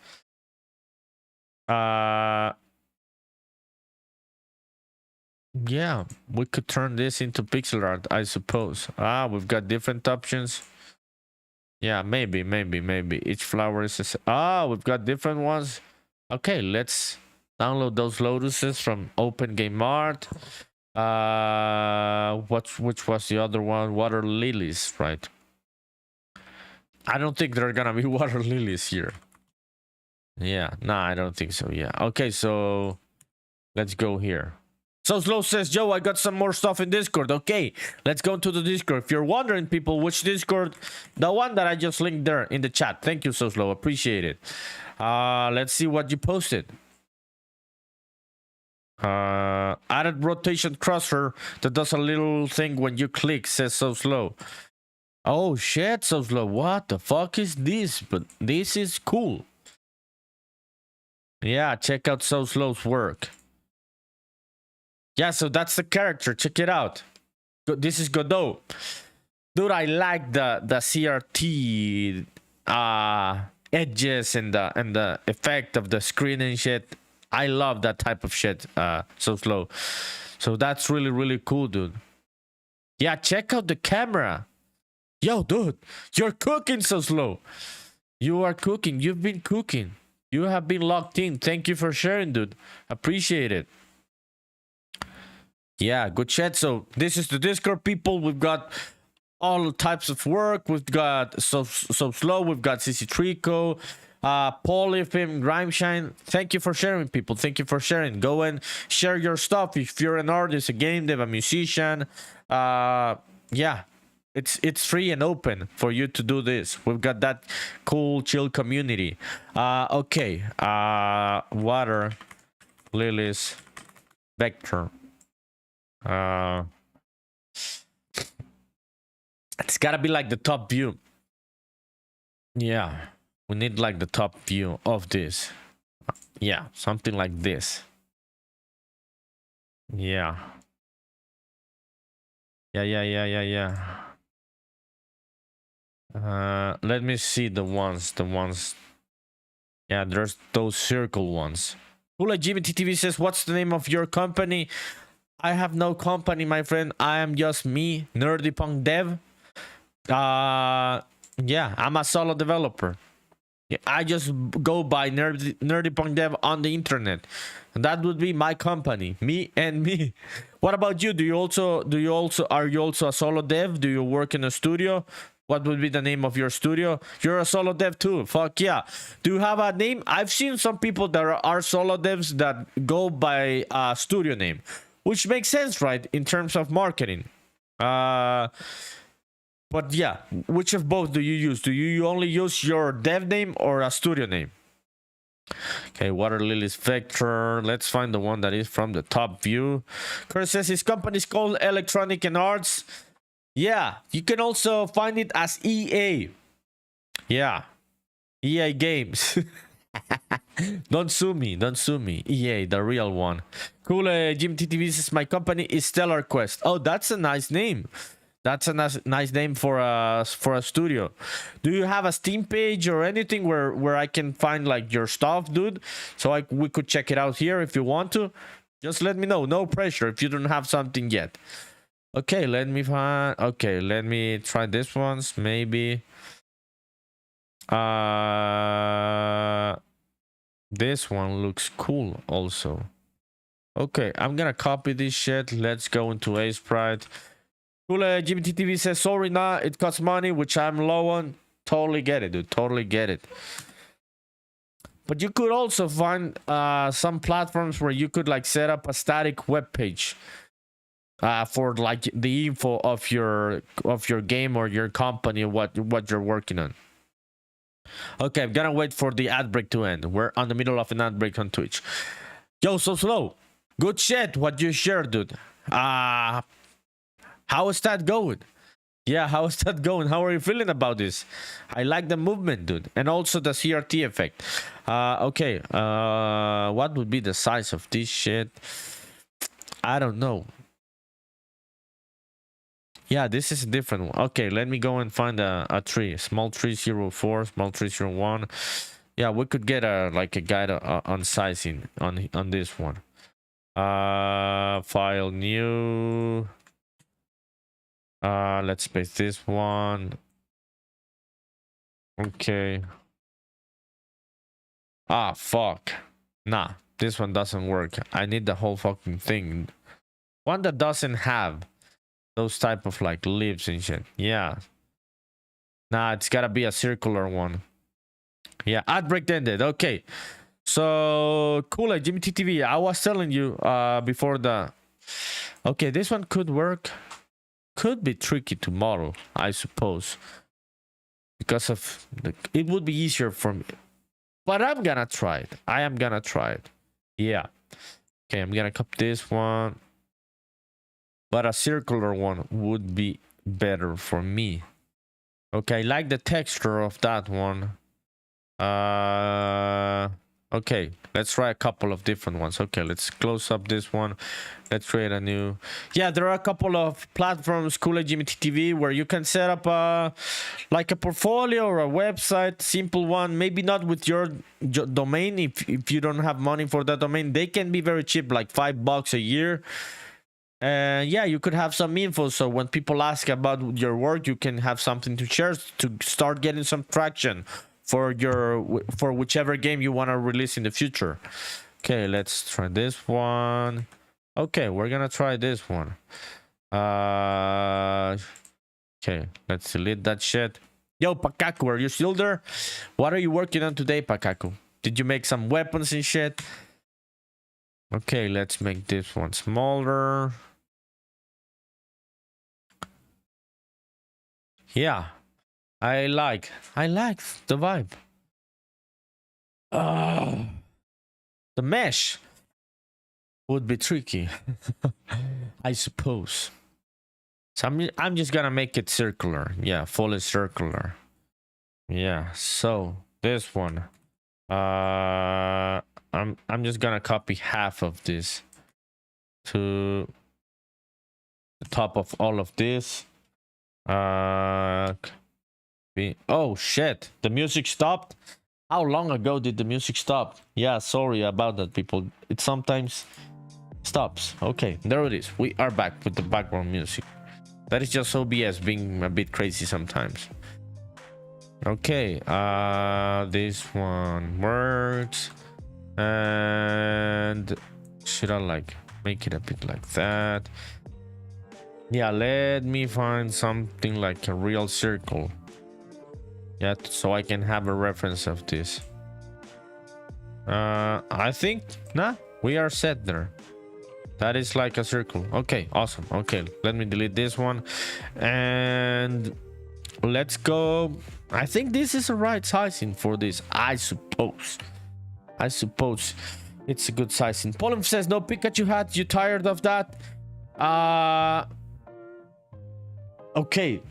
Yeah, we could turn this into pixel art, I suppose. We've got different options. Yeah, maybe. Each flower is we've got different ones. Okay, let's download those lotuses from Open Game Mart. Which was the other one? Water lilies, right? I don't think there are gonna be water lilies here. Yeah, nah, I don't think so. Yeah. Okay, so let's go here. So Slow says, Joe, I got some more stuff in Discord. Okay, let's go to the Discord. If you're wondering, people, which Discord, the one that I just linked there in the chat. Thank you, So Slow. Appreciate it. Let's see what you posted. Added rotation crosser that does a little thing when you click, says So Slow. Oh shit, So Slow. What the fuck is this? But this is cool. Yeah, check out So Slow's work. Yeah, so that's the character. Check it out. This is Godot. Dude, I like the CRT edges and the effect of the screen and shit. I love that type of shit. So Slow. So that's really, really cool, dude. Yeah, check out the camera. Yo, dude, you're cooking, So Slow. You are cooking. You've been cooking. You have been locked in. Thank you for sharing, dude. Appreciate it. Yeah, good chat. So this is the Discord, people. We've got all types of work. We've got so slow. We've got CC Trico, Polyfim, Grimeshine. Thank you for sharing, people. Thank you for sharing. Go and share your stuff if you're an artist, a game dev, a musician. Yeah, it's free and open for you to do this. We've got that cool, chill community. Okay. Water lilies vector. It's gotta be like the top view. Yeah, we need like the top view of this. Yeah, something like this. Yeah. Let me see the ones. Yeah, there's those circle ones. Hula GBTTV says, what's the name of your company? I have no company, my friend. I am just me, NerdyPunkDev. Yeah, I'm a solo developer. Yeah, I just go by NerdyPunkDev on the internet, and that would be my company, me and me. What about you? Are you also a solo dev? Do you work in a studio? What would be the name of your studio? You're a solo dev too. Fuck yeah. Do you have a name? I've seen some people that are solo devs that go by a studio name, which makes sense, right? In terms of marketing. But yeah, which of both do you use? Do you only use your dev name or a studio name? Okay, Water Lilies Vector. Let's find the one that is from the top view. Kurt says his company is called Electronic and Arts. Yeah, you can also find it as EA. Yeah, EA Games. Don't sue me. Don't sue me. EA, the real one. Cool. Jim TTV says my company is Stellar Quest. Oh, that's a nice name. That's a nice name for a studio. Do you have a Steam page or anything where I can find like your stuff, dude? So we could check it out here if you want to. Just let me know. No pressure if you don't have something yet. Okay, let me find. Okay, let me try this ones. Maybe. This one looks cool also. Okay, I'm gonna copy this shit. Let's go into A Sprite. Cool, GBTTV says, sorry, nah, it costs money, which I'm low on. Totally get it, dude. Totally get it. But you could also find some platforms where you could like set up a static web page for like the info of your game or your company, what you're working on. Okay, I'm gonna wait for the ad break to end. We're on the middle of an ad break on Twitch. Yo, so slow. Good shit. What you shared, dude. How is that going? Yeah, how is that going? How are you feeling about this? I like the movement, dude. And also the CRT effect. Okay. What would be the size of this shit? I don't know. Yeah, this is a different one. Okay, let me go and find a tree. Small tree 04, small tree 01. Yeah, we could get a guide on sizing on this one. File new. Let's paste this one. Okay. Fuck. Nah, this one doesn't work. I need the whole fucking thing. One that doesn't have those type of like leaves and shit. Yeah. Nah, it's gotta be a circular one. Yeah, ad break ended. Okay. So cool, Jimmy TTV. I was telling you before the. Okay, this one could work. Could be tricky tomorrow, I suppose, because of it would be easier for me, but I'm gonna try it. I am gonna try it. Yeah. Okay, I'm gonna copy this one, but a circular one would be better for me. Okay, I like the texture of that one. Okay, let's try a couple of different ones. Okay, let's close up this one. Let's create a new. Yeah, there are a couple of platforms, Cool TV, where you can set up like a portfolio or a website, simple one. Maybe not with your domain. If you don't have money for that domain, they can be very cheap, like $5 a year. And yeah, you could have some info, so when people ask about your work, you can have something to share to start getting some traction for whichever game you want to release in the future. Okay, let's try this one. Okay, we're gonna try this one. Okay, let's delete that shit. Yo, Pakaku, are you still there? What are you working on today, Pakaku? Did you make some weapons and shit? Okay, let's make this one smaller. Yeah, I like the vibe. The mesh would be tricky, I suppose. So I'm just gonna make it circular. Yeah, fully circular. Yeah. So this one, I'm just gonna copy half of this to the top of all of this. Oh shit! The music stopped. How long ago did the music stop? Yeah, sorry about that, people. It sometimes stops. Okay, there it is. We are back with the background music. That is just OBS being a bit crazy sometimes. Okay, this one works. And should I like make it a bit like that? Yeah, let me find something like a real circle. Yeah, so I can have a reference of this. I think we are set there. That is like a circle. Okay, awesome. Okay, let me delete this one and let's go. I think this is the right sizing for this. I suppose it's a good sizing. Polim says no Pikachu hat. You tired of that? Okay,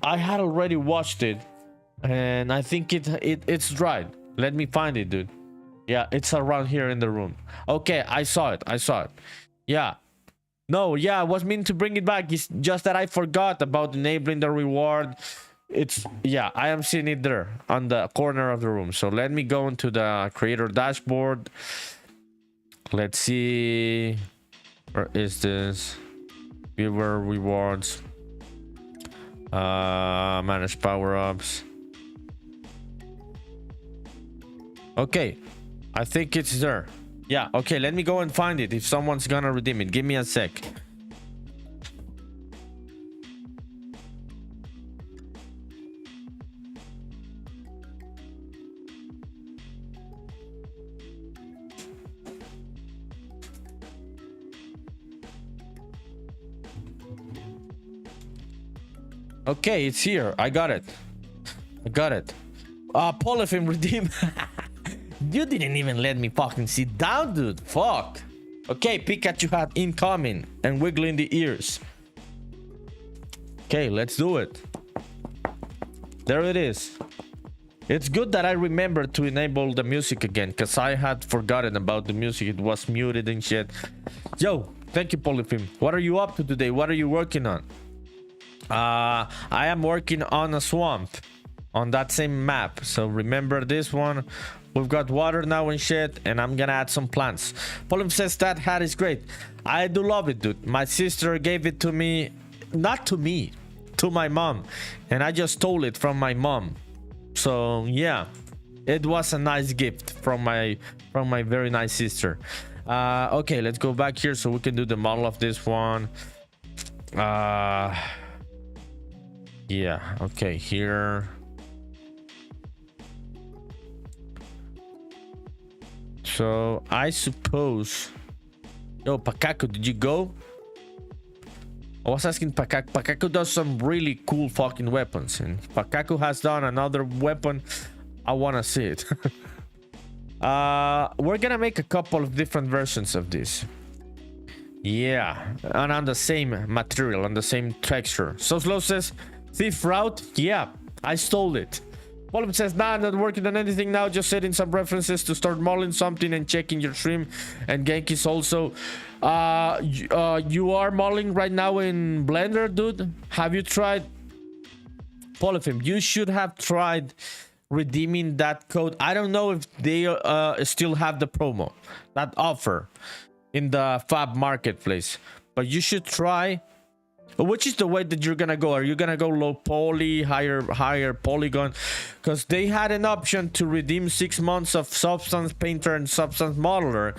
I had already watched it and I think it's dried. Let me find it, dude. Yeah, it's around here in the room. Okay, I saw it. Yeah. No, yeah, I was meant to bring it back. It's just that I forgot about enabling the reward. Yeah, I am seeing it there on the corner of the room. So let me go into the creator dashboard. Let's see. Where is this? Viewer rewards. Manage power-ups. Okay, I think it's there. Yeah, okay, let me go and find it if someone's gonna redeem it. Give me a sec. Okay, it's here. I got it. Polyphim redeem. You didn't even let me fucking sit down, dude. Fuck. Okay, Pikachu hat incoming and wiggling the ears. Okay, let's do it. There it is. It's good that I remembered to enable the music again, because I had forgotten about the music. It was muted and shit. Yo, thank you, Polyphim. What are you up to today? What are you working on? I am working on a swamp on that same map. So remember this one. We've got water now and shit, and I'm gonna add some plants. Polyphim says that hat is great. I do love it, dude. My sister gave it to me. Not to me, to my mom, and I just stole it from my mom. So yeah, it was a nice gift from my very nice sister. Okay, let's go back here so we can do the model of this one. Yeah, okay, here. So I suppose, yo, Pakaku, did you go? I was asking Pakaku. Pakaku does some really cool fucking weapons, and Pakaku has done another weapon. I want to see it. We're gonna make a couple of different versions of this. Yeah, and on the same material, on the same texture. So Slow says, thief route? Yeah, I stole it. Polyp says, nah, I'm not working on anything now, just setting some references to start modeling something and checking your stream. And Genki's also, you are modeling right now in Blender, dude? Have you tried? Polyphim, you should have tried redeeming that code. I don't know if they still have the promo, that offer in the Fab Marketplace, but you should try. Which is the way that you're gonna go? Are you gonna go low poly, higher polygon? Because they had an option to redeem 6 months of Substance Painter and Substance Modeler,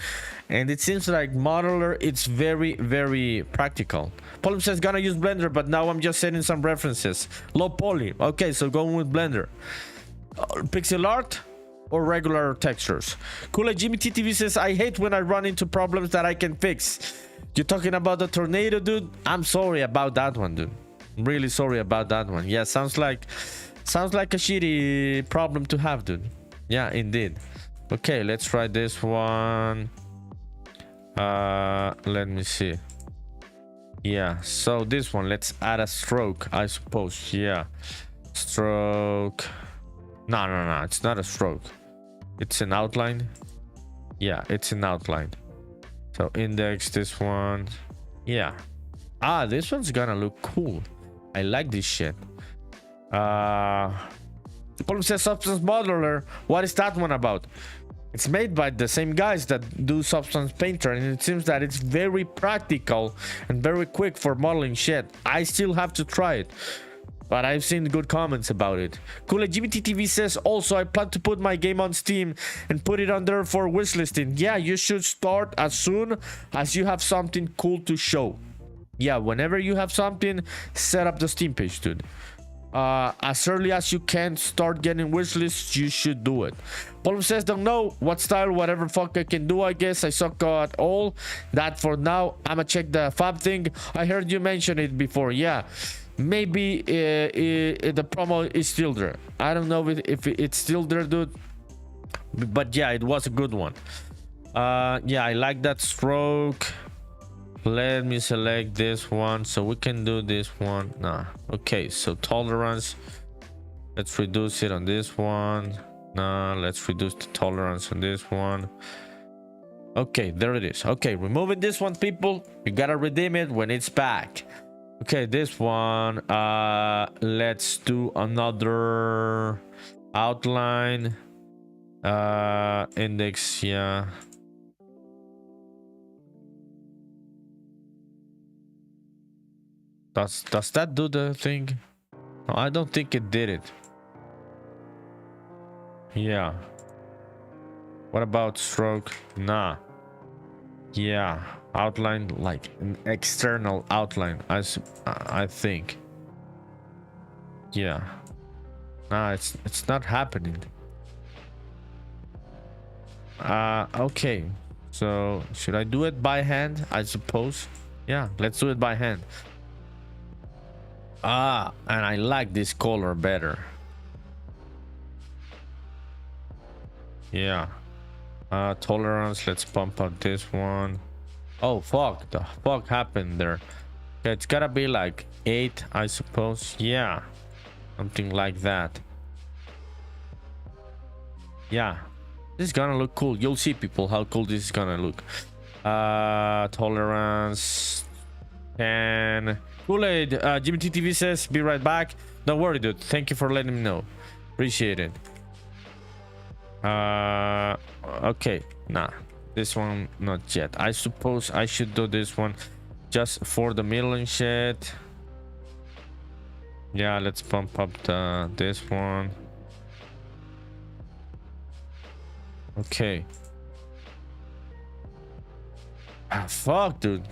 and it seems like Modeler it's very, very practical. Polyp says gonna use Blender, but now I'm just setting some references. Low poly. Okay, so going with Blender. Pixel art or regular textures? Cool. Jimmy TTV says, I hate when I run into problems that I can fix. You're talking about the tornado, dude? I'm sorry about that one, dude. I'm really sorry about that one. Yeah, sounds like a shitty problem to have, dude. Yeah, indeed. Okay, let's try this one. Let me see. Yeah, so this one, let's add a stroke, I suppose. Yeah, stroke. No, it's not a stroke. It's an outline. Yeah, it's an outline. So index this one. Yeah. This one's gonna look cool. I like this shit. Polyp says Substance Modeler. What is that one about? It's made by the same guys that do Substance Painter, and it seems that it's very practical and very quick for modeling shit. I still have to try it. but I've seen good comments about it. Cool GBTTV says, also I plan to put my game on Steam and put it on there for wishlisting. Yeah, you should start as soon as you have something cool to show. Yeah, whenever you have something, set up the Steam page, dude. As early as you can start getting wishlists, you should do it. Paul says, don't know what style, whatever fuck I can do. I guess I suck at all that for now. I'ma check the fab thing. I heard you mention it before. Yeah, maybe the promo is still there. I don't know if it's still there, dude, but yeah, it was a good one. Yeah, I like that stroke. Let me select this one so we can do this one. Nah, okay, so tolerance, let's reduce it on this one. Nah, let's reduce the tolerance on this one. Okay, there it is. Okay, removing this one, people. You gotta redeem it when it's back. Okay, this one, let's do another outline index. Yeah, does that do the thing? No, I don't think it did it. Yeah, what about stroke? Nah. Yeah, outline, like an external outline, I think. Yeah, nah, it's not happening. Okay, so should I do it by hand? I suppose. Yeah, let's do it by hand. And I like this color better. Yeah. Tolerance, let's pump up this one. Oh fuck, the fuck happened there? Okay, it's gotta be like 8, I suppose. Yeah, something like that. Yeah, this is gonna look cool. You'll see, people, how cool this is gonna look. Tolerance 10. Kool-Aid, GMT TV says, be right back. Don't worry, dude, thank you for letting me know, appreciate it. Okay, nah, this one not yet. I suppose I should do this one just for the middle and shit. Yeah, let's pump up this one. Okay. Fuck, dude.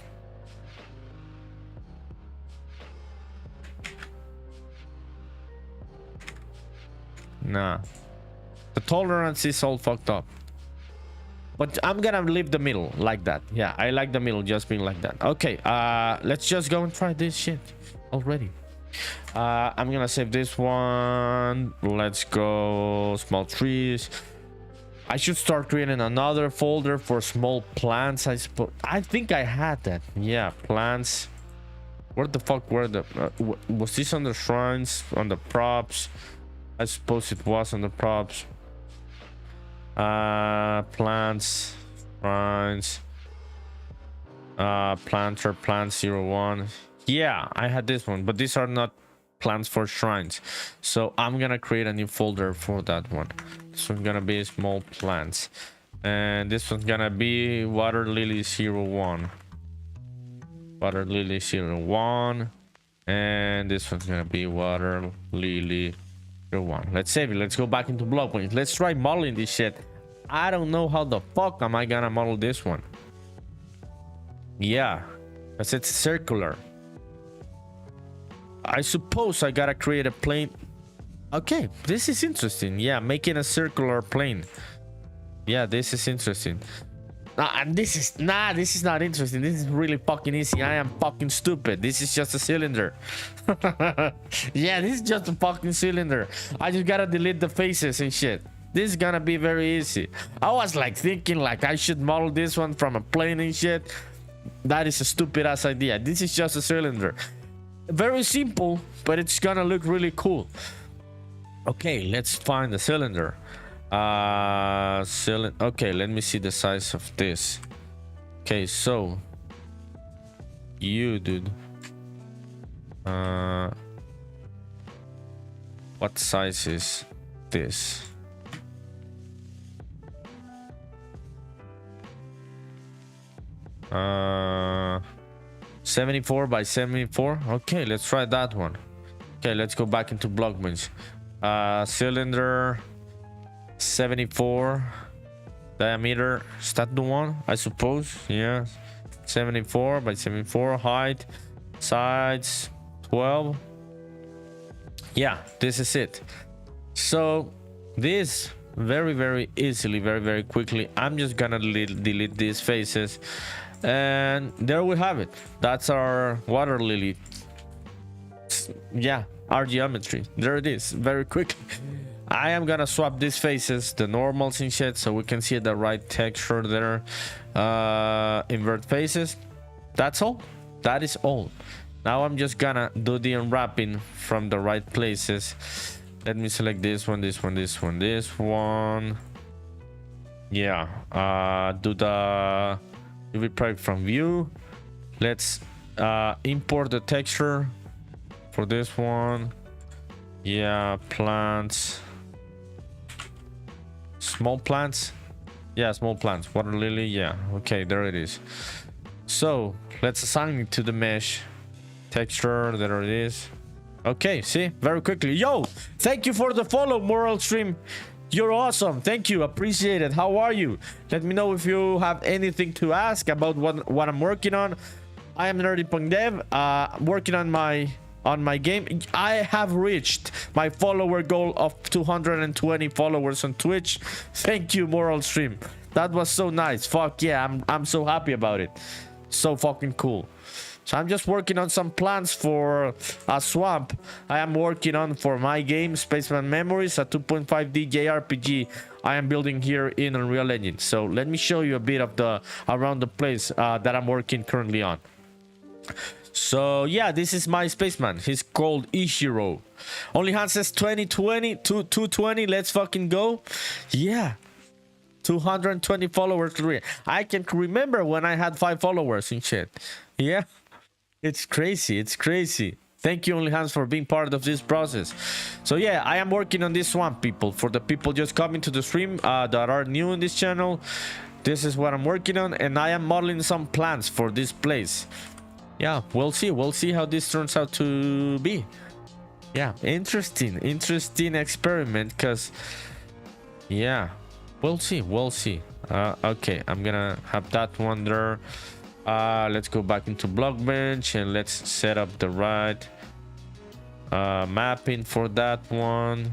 Nah, the tolerance is all fucked up, but I'm gonna leave the middle like that. Yeah, I like the middle just being like that. Okay, let's just go and try this shit already. I'm gonna save this one. Let's go small trees. I should start creating another folder for small plants, I suppose. I think I had that. Yeah, plants. Where the fuck were the was this on the shrines, on the props? I suppose it was on the props. Plants, shrines, planter, plant 01. Yeah, I had this one, but these are not plants for shrines, so I'm gonna create a new folder for that one. This one's gonna be small plants, and this one's gonna be water lily 01. Water lily 01, and this one's gonna be water lily 01. Let's save it. Let's go back into block points. Let's try modeling this shit. I don't know how the fuck am I gonna model this one. Yeah, because it's circular. I suppose I gotta create a plane. Okay, this is interesting. Yeah, making a circular plane. Yeah, this is interesting. This is not interesting. This is really fucking easy. I am fucking stupid. This is just a cylinder. Yeah, this is just a fucking cylinder. I just gotta delete the faces and shit. This is gonna be very easy. I was like thinking like I should model this one from a plane and shit. That is a stupid ass idea. This is just a cylinder. Very simple, but it's gonna look really cool. Okay, let's find the cylinder. Okay, let me see the size of this. Okay, so you, dude, what size is this? Uh, 74 by 74. Okay, let's try that one. Okay, let's go back into Blockbench. Cylinder 74 diameter. Is that the one? I suppose. Yeah. 74 by 74. Height. Sides 12. Yeah, this is it. So this very easily, very quickly, I'm just gonna delete these faces, and there we have it. That's our water lily. Yeah, our geometry. There it is, very quickly. I am gonna swap these faces, the normals and shit, so we can see the right texture there. Invert faces. That's all. That is all. Now I'm just gonna do the unwrapping from the right places. Let me select this one, this one, this one, this one. Yeah. Do the UV project from view. Let's import the texture for this one. Yeah, plants. Small plants. Yeah, small plants. Water lily. Yeah. Okay, there it is. So let's assign it to the mesh. Texture, there it is. Okay, see, very quickly. Yo, thank you for the follow, Moral Stream. You're awesome. Thank you, appreciate it. How are you? Let me know if you have anything to ask about what I'm working on. I am NerdyPunkDev, working on my game. I have reached my follower goal of 220 followers on Twitch. Thank you, Moral Stream. That was so nice. Fuck yeah, I'm so happy about it. So fucking cool. So I'm just working on some plans for a swamp I am working on for my game, Spaceman Memories, a 2.5D JRPG I am building here in Unreal Engine. So let me show you a bit of the around the place that I'm working currently on. So yeah, this is my spaceman. He's called Ishiro. Only hand says 2020 to 220. Let's fucking go. Yeah. 220 followers. I can remember when I had 5 followers and shit. Yeah. It's crazy. It's crazy. Thank you, Only Hands, for being part of this process. So yeah, I am working on this swamp, people. For the people just coming to the stream that are new in this channel, this is what I'm working on, and I am modeling some plans for this place. Yeah, we'll see. We'll see how this turns out to be. Yeah, interesting experiment, because yeah, we'll see. Okay, I'm gonna have that one there. Let's go back into Blockbench and let's set up the right mapping for that one.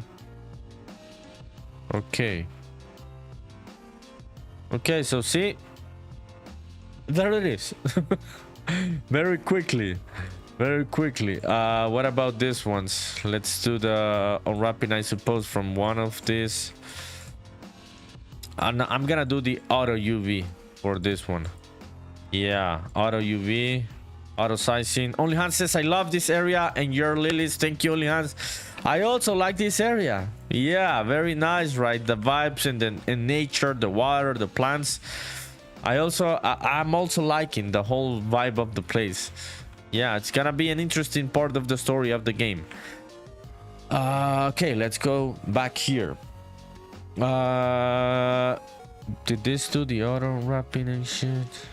Okay, so see, there it is. very quickly. What about this ones? Let's do the unwrapping, I suppose, from one of these. And I'm gonna do the auto UV for this one. Yeah, auto UV, auto sizing. Only Hans says, I love this area and your lilies. Thank you, Only Hans. I also like this area. Yeah, very nice, right? The vibes and the nature, the water, the plants. I'm also liking the whole vibe of the place. Yeah, it's gonna be an interesting part of the story of the game. Okay, let's go back here. Did this do the auto wrapping and shit?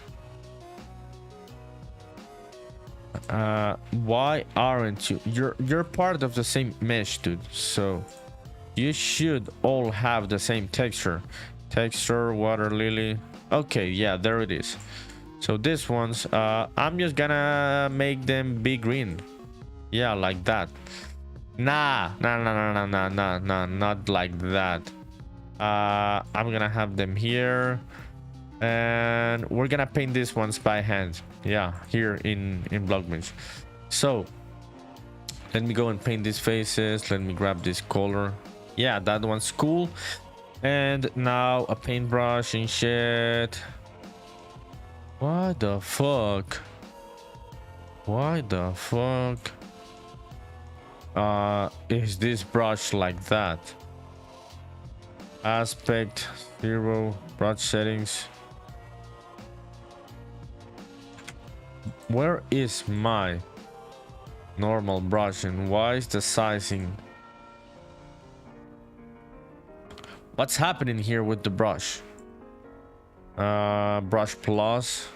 Why aren't you? You're part of the same mesh, dude, so you should all have the same texture. Water lily. Okay, yeah, there it is. So this one's I'm just gonna make them be green. Yeah, like that. Nah, not like that. I'm gonna have them here, and we're gonna paint these ones by hand. Yeah, here in Blockbench. So let me go and paint these faces. Let me grab this color. Yeah, that one's cool. And now a paintbrush and shit. What the fuck? Is this brush like that? Aspect 0, brush settings. Where is my normal brush and why is the sizing? What's happening here with the brush? Brush plus.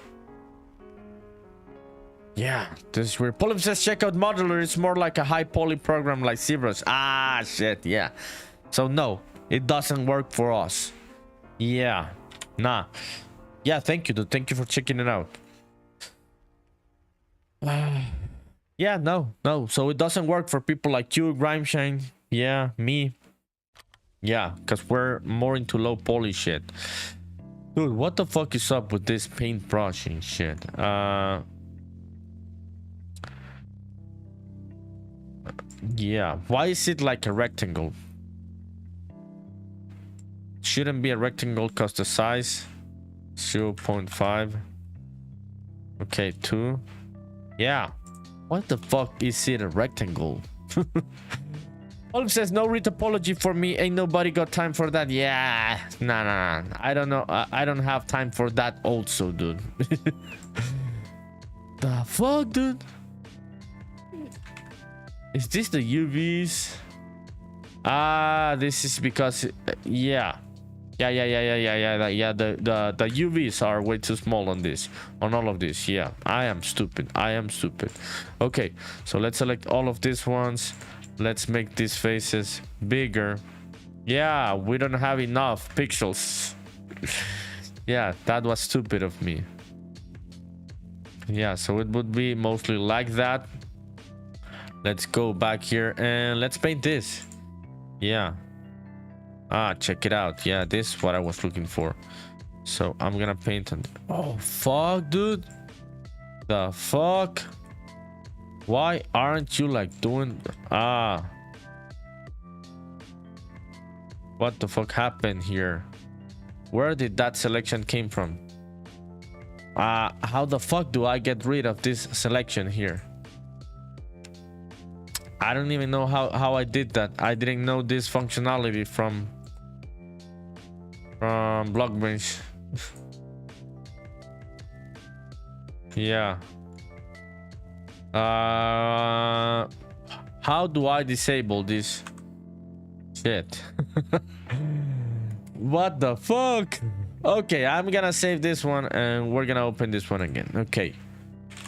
Yeah, this is weird. Polyp says check out modular. It's more like a high poly program like Zebras. Ah, shit. Yeah. So no, it doesn't work for us. Yeah. Nah. Yeah, thank you, dude. Thank you for checking it out. Yeah, no. So it doesn't work for people like you, Grimeshine. Yeah, me. Yeah, because we're more into low poly shit. Dude, what the fuck is up with this paintbrush and shit? Yeah, why is it like a rectangle? Shouldn't be a rectangle because the size 0.5. Okay, 2. Yeah, what the fuck is it a rectangle? Olive says no retopology for me. Ain't nobody got time for that. Yeah, nah. I don't know. I don't have time for that also, dude. The fuck, dude? Is this the UVs? Ah, this is because yeah. The UVs are way too small on this, on all of this. Yeah, I am stupid. Okay, so let's select all of these ones. Let's make these faces bigger. Yeah, we don't have enough pixels. Yeah, that was stupid of me. Yeah, so it would be mostly like that. Let's go back here and let's paint this. Yeah. Ah, check it out. Yeah, this is what I was looking for. So I'm gonna paint on. Oh fuck, dude. The fuck? Why aren't you like doing? Ah. What the fuck happened here? Where did that selection came from? How the fuck do I get rid of this selection here? I don't even know how I did that. I didn't know this functionality from Blockbench. Yeah. How do I disable this shit? What the fuck? Okay, I'm gonna save this one and we're gonna open this one again. Okay,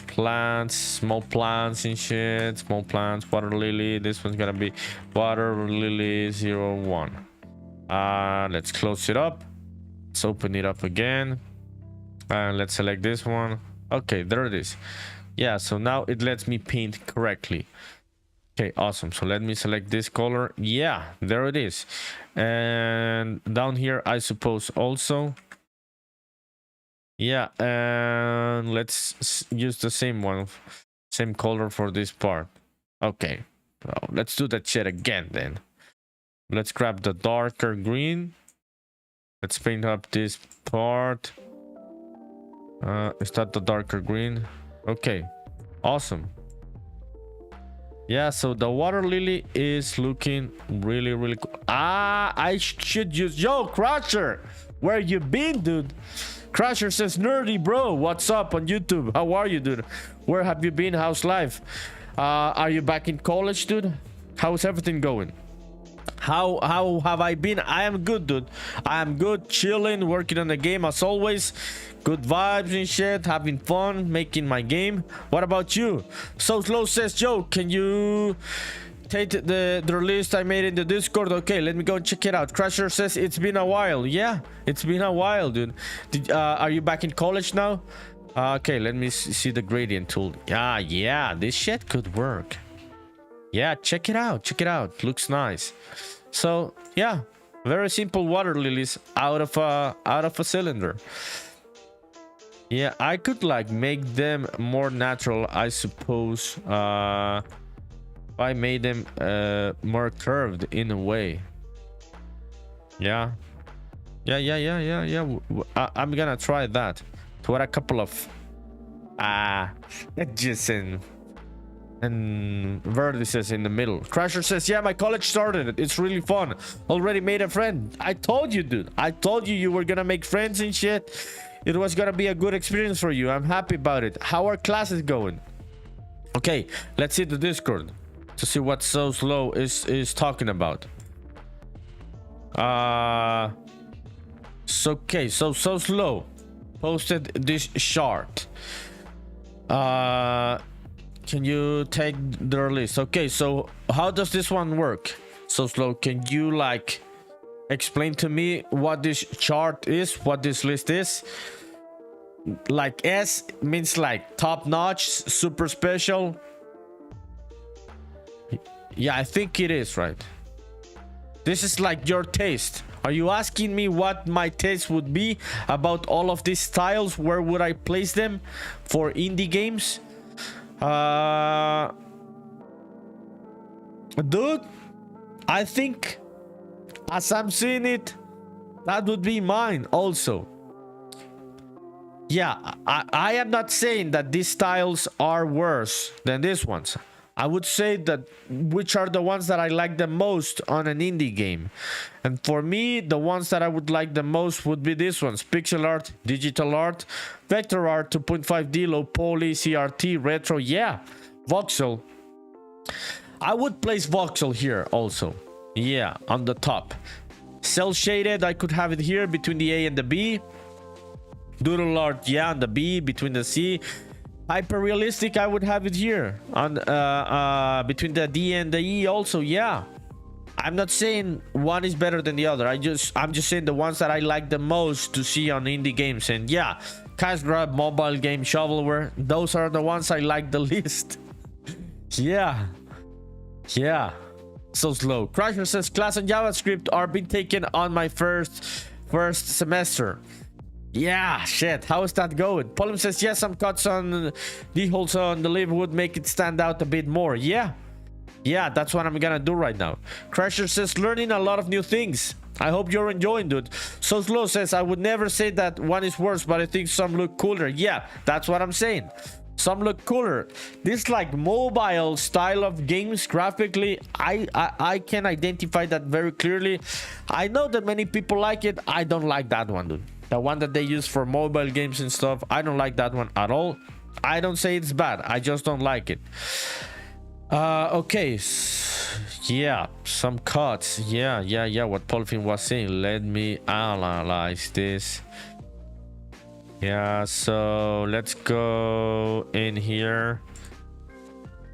plants, small plants and shit. Small plants, water lily. This one's gonna be water lily 01. Let's close it up. Let's open it up again and let's select this one. Okay, there it is. Yeah, so now it lets me paint correctly. Okay, awesome. So let me select this color. Yeah, there it is. And down here, I suppose also. Yeah, and let's use the same one, same color for this part. Okay, so let's do that shit again then. Let's grab the darker green. Let's paint up this part. Is that the darker green? Okay, awesome. Yeah, so the water lily is looking really cool. I should use Crusher. Where you been, dude? Crusher says nerdy bro, what's up on YouTube? How are you, dude? Where have you been? How's life? Are you back in college, dude? How's everything going? How have I been? I am good, dude. I am good, chilling, working on the game as always. Good vibes and shit, having fun making my game. What about you? So Slow says, Joe, can you take the list I made in the Discord? Okay, let me go and check it out. Crusher says it's been a while. Yeah, it's been a while, dude. Are you back in college now? Okay, let me see the gradient tool. Yeah, this shit could work. Yeah, check it out. Looks nice. So yeah, very simple water lilies out of a cylinder. Yeah, I could like make them more natural, I suppose. If I made them more curved in a way. Yeah. I'm gonna try that. To add a couple of edges and vertices in the middle. Crusher says, yeah, my college started. It's really fun. Already made a friend. I told you, dude. I told you were gonna make friends and shit. It was gonna be a good experience for you. I'm happy about it. How are classes going? Okay, let's see the Discord to see what So Slow is talking about. So Slow posted this chart. Can you take their list? Okay, so how does this one work? So slow, can you like explain to me what this chart is, what this list is? Like S means like top notch, super special. Yeah, I think it is, right? This is like your taste. Are you asking me what my taste would be about all of these styles? Where would I place them for indie games? Dude, I think as I'm seeing it, that would be mine also. Yeah, I am not saying that these styles are worse than these ones. I would say that which are the ones that I like the most on an indie game. And for me, the ones that I would like the most would be these ones: pixel art, digital art, vector art, 2.5D, low poly, CRT, retro. Yeah, voxel. I would place voxel here also. Yeah, on the top. Cell shaded, I could have it here between the A and the B. Doodle art, yeah, on the B, between the C. Hyper realistic, I would have it here on between the D and the E also. Yeah, I'm not saying one is better than the other. I'm just saying the ones that I like the most to see on indie games. And yeah, cash grab, mobile game, shovelware, those are the ones I like the least. Yeah, so slow. Crusher says class on JavaScript are being taken on my first semester. Yeah, shit. How is that going? Polim says, yes, some cuts on the holes on the lip would make it stand out a bit more. Yeah, that's what I'm gonna do right now. Crusher says, learning a lot of new things. I hope you're enjoying, dude. So slow says, I would never say that one is worse, but I think some look cooler. Yeah, that's what I'm saying. Some look cooler. This like mobile style of games graphically, I can identify that very clearly. I know that many people like it. I don't like that one, dude. The one that they use for mobile games and stuff, I don't like that one at all. I don't say it's bad, I just don't like it. Okay, yeah, some cuts. Yeah, what Polfin was saying. Let me analyze this. Yeah, so let's go in here,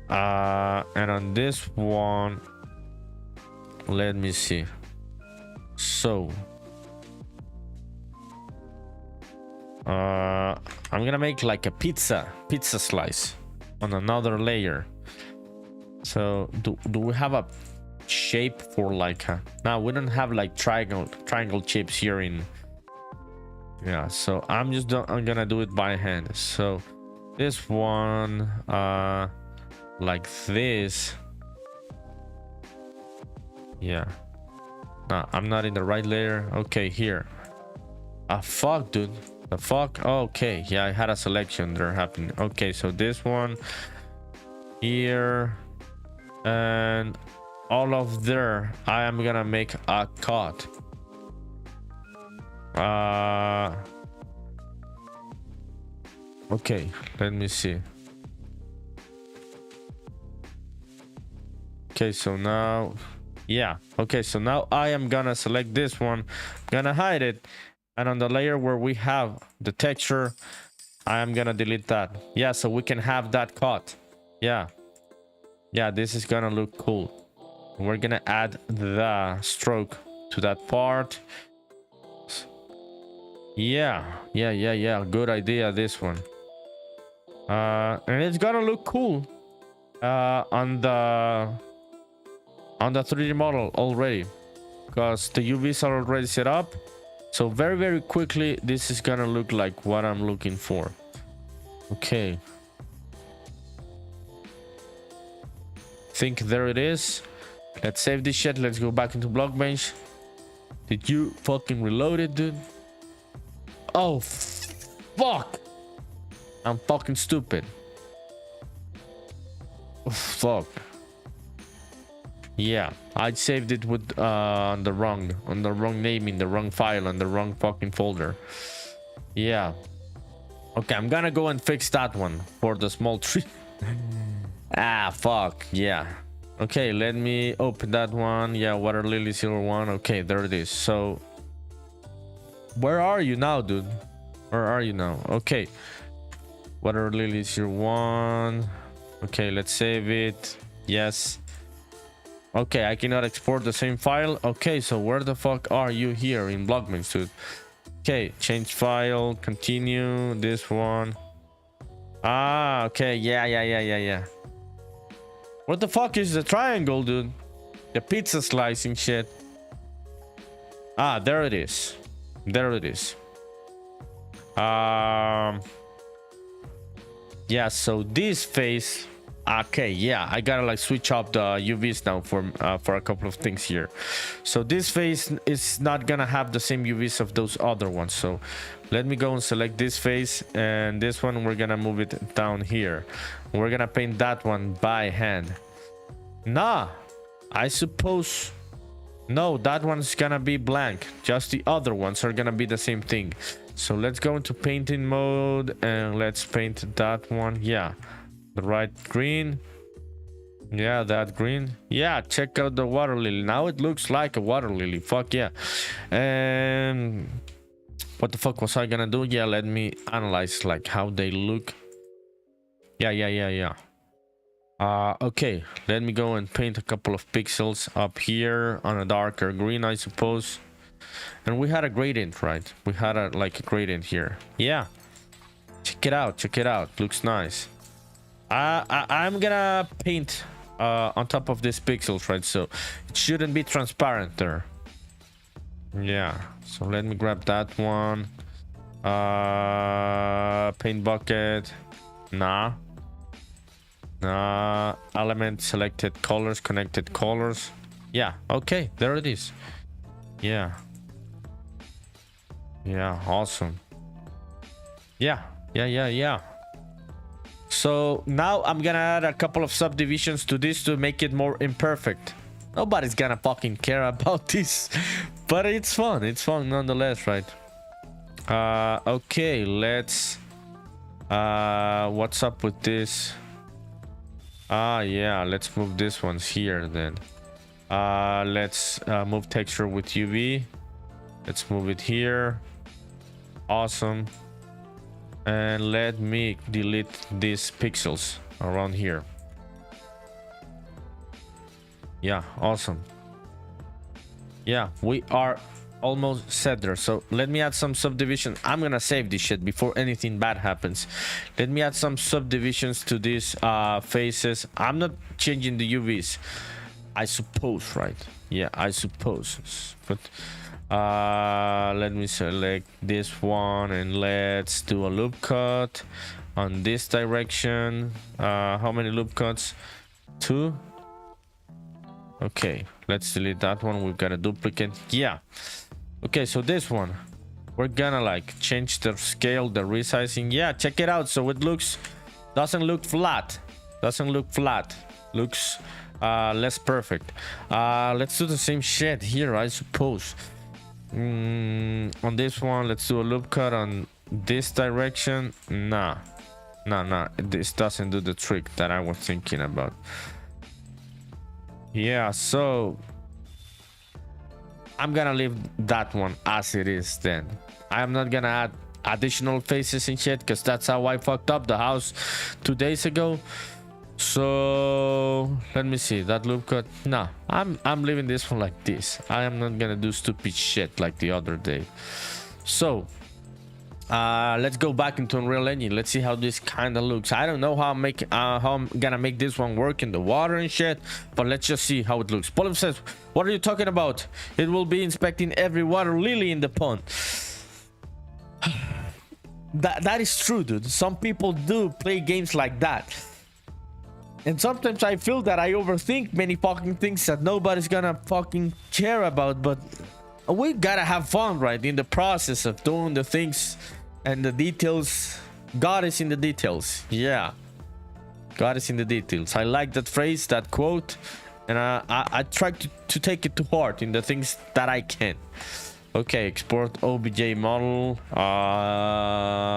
and on this one, let me see. So I'm gonna make like a pizza slice on another layer. So do we have a shape for like a, no, we don't have like triangle shapes here in, yeah, so I'm gonna do it by hand. So this one, like this. Yeah, no, I'm not in the right layer. Okay, here. Fuck, dude. The fuck? Okay, yeah, I had a selection there happening. Okay, so this one here and all of there, I am gonna make a cut. Okay, let me see. Okay, so now, yeah, okay, so now I am gonna select this one, gonna hide it, and on the layer where we have the texture, I am gonna delete that. Yeah, so we can have that cut. Yeah, this is gonna look cool. We're gonna add the stroke to that part. Yeah, good idea, this one. And it's gonna look cool on the 3D model already, because the UVs are already set up. So very quickly, this is gonna look like what I'm looking for. Okay, think there it is. Let's save this shit. Let's go back into Blockbench. Did you fucking reload it, dude? Oh fuck, I'm fucking stupid. Oh, fuck. Yeah, I saved it with on the wrong name in the wrong file on the wrong fucking folder. Yeah. Okay, I'm gonna go and fix that one for the small tree. Ah, fuck. Yeah. Okay, let me open that one. Yeah, water lily silver one. Okay, there it is. So where are you now, dude? Where are you now? Okay. Water lily is your one. Okay, let's save it. Yes. Okay, I cannot export the same file. Okay, so where the fuck are you here in Blockman, dude? Okay, change file, continue, this one. Ah, okay, yeah. What the fuck is the triangle, dude? The pizza slicing shit. Ah, there it is. There it is. Yeah, so this face. Okay, yeah, I gotta like switch up the UVs now for a couple of things here. So this face is not gonna have the same UVs of those other ones. So let me go and select this face, and this one we're gonna move it down here. We're gonna paint that one by hand. Nah, I suppose no, that one's gonna be blank. Just the other ones are gonna be the same thing. So let's go into painting mode and let's paint that one. Yeah, the right green. Yeah, that green. Yeah, check out the water lily. Now it looks like a water lily. Fuck yeah. And what the fuck was I gonna do? Yeah, let me analyze like how they look. Yeah. Okay, let me go and paint a couple of pixels up here on a darker green, I suppose. And we had a gradient, right? We had a like a gradient here. Yeah, check it out. Looks nice. I'm gonna paint on top of these pixels, right? So it shouldn't be transparent there. Yeah, so let me grab that one. Paint bucket. Nah, element, selected colors, connected colors. Yeah, okay, there it is. Yeah, awesome. Yeah. So now I'm gonna add a couple of subdivisions to this to make it more imperfect. Nobody's gonna fucking care about this, but it's fun nonetheless, right? Okay, let's what's up with this? Yeah, let's move this ones here then. Let's move texture with UV. Let's move it here. Awesome. And let me delete these pixels around here. Yeah, awesome. Yeah, we are almost set there. So let me add some subdivision. I'm gonna save this shit before anything bad happens. Let me add some subdivisions to these faces. I'm not changing the UVs, I suppose, right? Yeah, I suppose. But let me select this one and let's do a loop cut on this direction. How many loop cuts? 2. Okay, let's delete that one. We've got a duplicate. Yeah. Okay, so this one we're gonna like change the scale, the resizing. Yeah, check it out. So it doesn't look flat, looks less perfect. Let's do the same shit here, I suppose. On this one, let's do a loop cut on this direction. Nah, this doesn't do the trick that I was thinking about. Yeah, so I'm gonna leave that one as it is then. I'm not gonna add additional faces and shit because that's how I fucked up the house 2 days ago. So let me see that loop cut. Nah, I'm leaving this one like this. I am not gonna do stupid shit like the other day. So let's go back into Unreal Engine. Let's see how this kind of looks. I don't know how I'm gonna make this one work in the water and shit, but let's just see how it looks. Polim says, what are you talking about? It will be inspecting every water lily in the pond. That is true, dude. Some people do play games like that. And sometimes I feel that I overthink many fucking things that nobody's gonna fucking care about, but we gotta have fun, right? In the process of doing the things and the details. God is in the details. Yeah, God is in the details. I like that phrase, that quote, and I try to take it to heart in the things that I can. Okay, export OBJ model.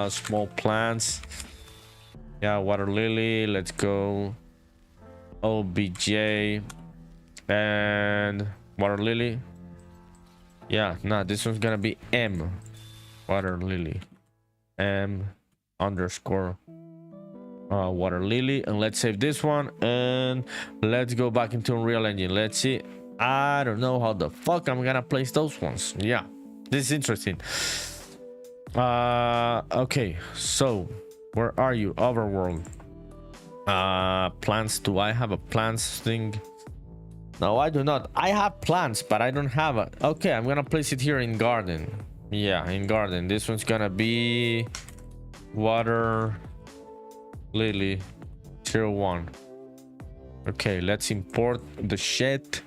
Small plants. Yeah, water lily. Let's go. OBJ and water lily. Yeah, nah, this one's gonna be M water lily. M underscore Water lily, and let's save this one, and let's go back into Unreal Engine. Let's see. I don't know how the fuck I'm gonna place those ones. Yeah, this is interesting. Okay, so where are you? Overworld. Plants. Do I have a plants thing? No, I do not. I have plants, but I don't have a... Okay, I'm gonna place it here in garden. Yeah, in garden. This one's gonna be water lily 01. Okay, let's import the shit.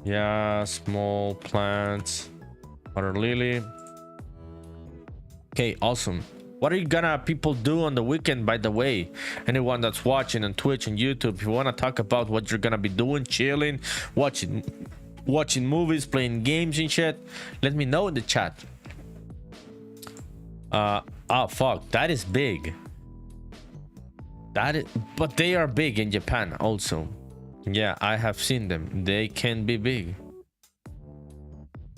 Yeah, small plants, water lily. Okay, awesome. What are you gonna people do on the weekend, by the way? Anyone that's watching on Twitch and YouTube, if you want to talk about what you're gonna be doing, chilling, watching movies, playing games and shit, let me know in the chat. Oh fuck, that is big. That is, but they are big in Japan also. Yeah, I have seen them. They can be big.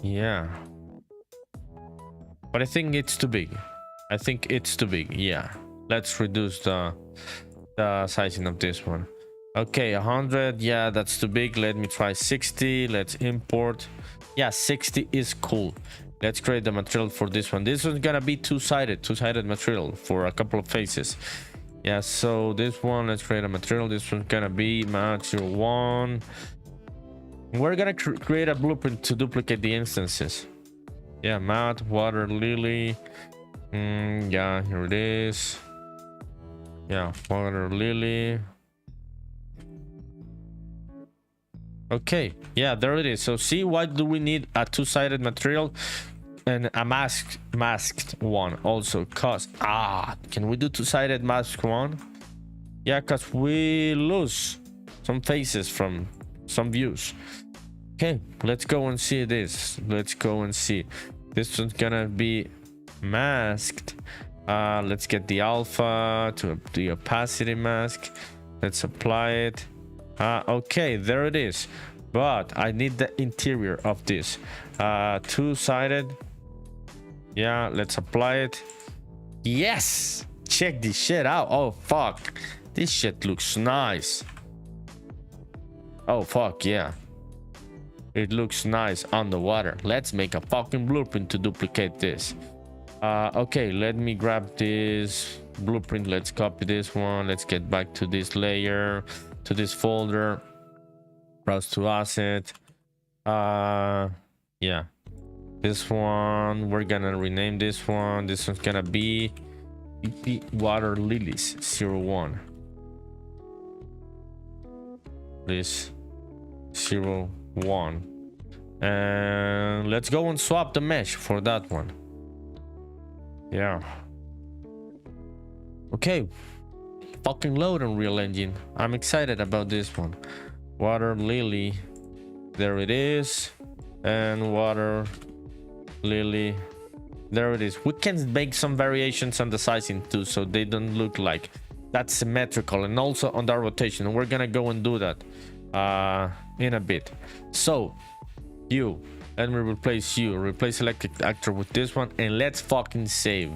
Yeah, but I think it's too big. I think it's too big. Yeah, let's reduce the sizing of this one. Okay, 100. Yeah, that's too big. Let me try 60. Let's import. Yeah, 60 is cool. Let's create the material for this one. This one's gonna be two-sided material for a couple of faces. Yeah, so this one, let's create a material. This one's gonna be mat 01. We're gonna create a blueprint to duplicate the instances. Yeah, mat, water lily. Yeah, here it is. Yeah, water lily. Okay, yeah, there it is. So see, why do we need a two-sided material and a masked one also? Cause can we do two-sided masked one? Yeah, cause we lose some faces from some views. Okay, let's go and see this. Let's go and see. This one's gonna be masked. Let's get the alpha to the opacity mask. Let's apply it. Okay, there it is. But I need the interior of this. Two-sided. Yeah, let's apply it. Yes, check this shit out. Oh fuck, this shit looks nice. Oh fuck yeah, it looks nice on the water. Let's make a fucking blueprint to duplicate this. Okay, let me grab this blueprint. Let's copy this one. Let's get back to this layer, to this folder, browse to asset. Yeah, this one, we're gonna rename this one. This one's gonna be water lilies 01. This 01. And let's go and swap the mesh for that one. Yeah. Okay, fucking load Unreal Engine. I'm excited about this one. Water lily, there it is. And water lily, there it is. We can make some variations on the sizing too, so they don't look like that's symmetrical, and also on the rotation. We're gonna go and do that in a bit. So you, let me replace you, replace electric actor with this one, and let's fucking save.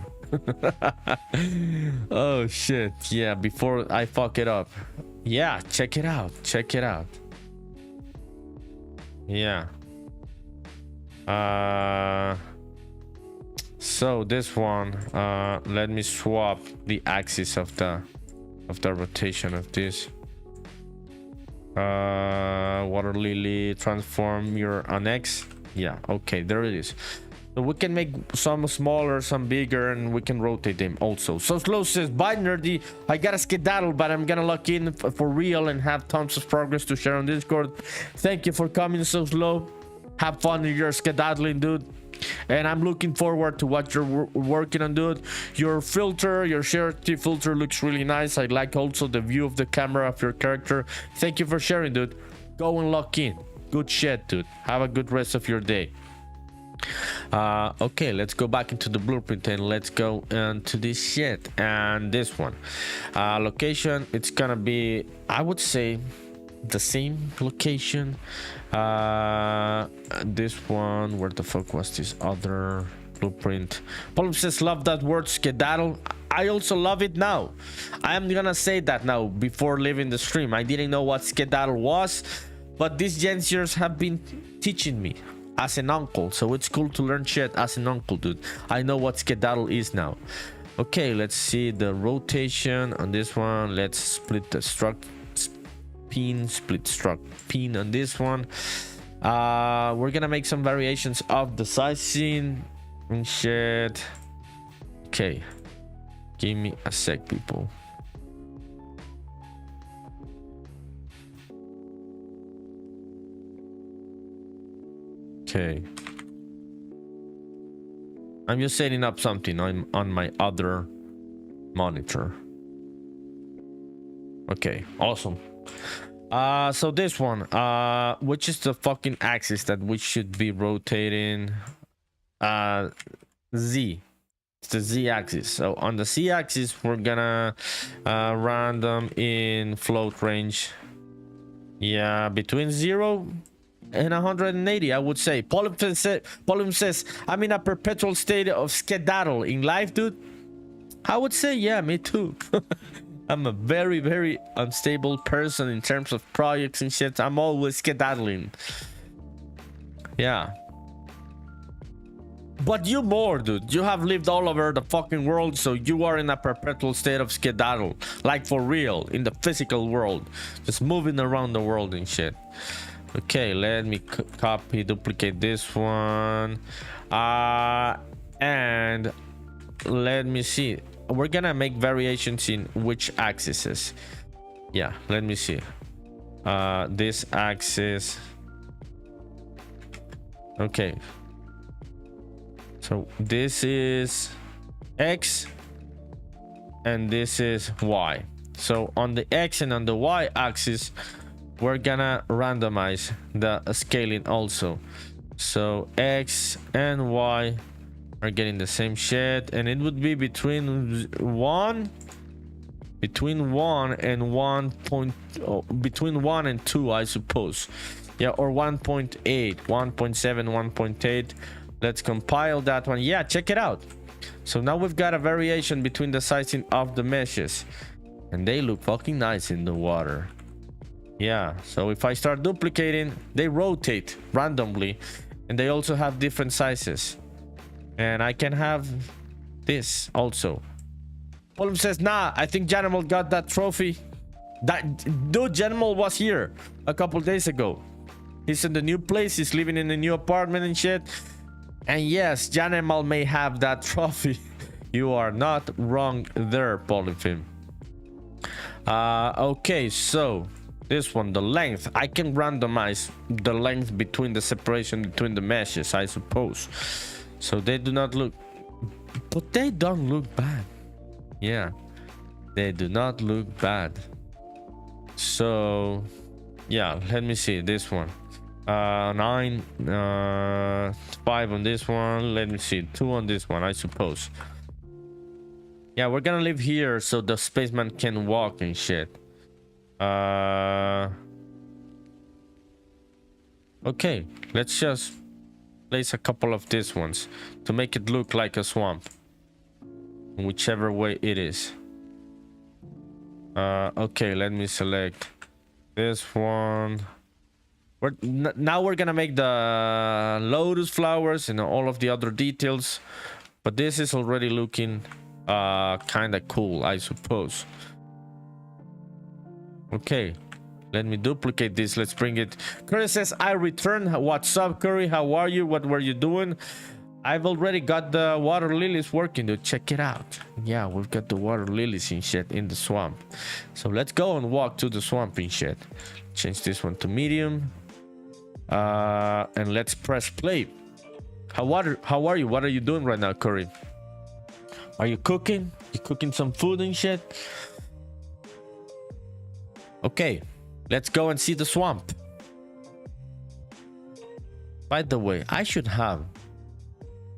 Oh shit, yeah, before I fuck it up. Yeah, check it out, check it out. Yeah. So this one, let me swap the axis of the rotation of this. Water lily, transform your on X. Yeah, okay, there it is. So we can make some smaller, some bigger, and we can rotate them also. So Slow says, bye nerdy, I gotta skedaddle, but I'm gonna log in for real and have tons of progress to share on Discord. Thank you for coming, So Slow. Have fun in your skedaddling, dude. And I'm looking forward to what you're working on, dude. Your filter, your charity filter looks really nice. I like also the view of the camera of your character. Thank you for sharing, dude. Go and lock in. Good shit, dude. Have a good rest of your day. Okay, let's go back into the blueprint and let's go into this shit. And this one, location, it's gonna be, I would say, the same location. This one, where the fuck was this other blueprint? Paul says, love that word, skedaddle. I also love it now. I'm gonna say that now before leaving the stream. I didn't know what skedaddle was, but these gensers have been teaching me as an uncle, so it's cool to learn shit as an uncle, dude. I know what skedaddle is now. Okay, let's see the rotation on this one. Let's split the struct pin, split struct pin on this one. We're gonna make some variations of the sizing and shit. Okay, give me a sec, people. Okay, I'm just setting up something on my other monitor. Okay, awesome. So this one, which is the fucking axis that we should be rotating? Z. It's the Z axis. So on the Z axis, we're gonna random in float range. Yeah, between 0 and 180, I would say. Polyp says, I'm in a perpetual state of skedaddle in life, dude. I would say, yeah, me too. I'm a very, very unstable person in terms of projects and shit. I'm always skedaddling. Yeah. But you more, dude. You have lived all over the fucking world, so you are in a perpetual state of skedaddle. Like for real, in the physical world. Just moving around the world and shit. Okay, let me copy, duplicate this one. And let me see. We're gonna make variations in which axes. Yeah, let me see. This axis. Okay. So this is X and this is Y. So on the X and on the Y axis, we're gonna randomize the scaling also. So X and Y are getting the same shit, and it would be between 1 and 1 point, between 1 and 2, I suppose. Yeah, or 1.8, 1.7, 1.8. Let's compile that one. Yeah, check it out. So now we've got a variation between the sizing of the meshes, and they look fucking nice in the water. Yeah, so if I start duplicating, they rotate randomly, and they also have different sizes. And I can have this also. Polyp says, nah, I think Janimal got that trophy. That dude, Janimal was here a couple days ago. He's in the new place, he's living in a new apartment and shit. And yes, Janimal may have that trophy. You are not wrong there, Polyphim. Okay, so this one, the length. I can randomize the length between the separation between the meshes, I suppose. So they do not look, but they don't look bad. Yeah, they do not look bad. So yeah, let me see this one. 9, 5 on this one. Let me see, 2 on this one, I suppose. Yeah, we're gonna live here so the spaceman can walk and shit. Okay, let's just place a couple of these ones to make it look like a swamp, whichever way it is. Okay, let me select this one. Now we're gonna make the lotus flowers and all of the other details, but this is already looking kind of cool, I suppose. Okay, let me duplicate this. Let's bring it. Curry says, I returned. What's up, Curry? How are you? What were you doing? I've already got the water lilies working, dude. Check it out. Yeah, we've got the water lilies and shit in the swamp. So let's go and walk to the swamp and shit. Change this one to medium. And let's press play. How are you? What are you doing right now, Curry? Are you cooking? You cooking some food and shit? Okay, let's go and see the swamp. By the way, I should have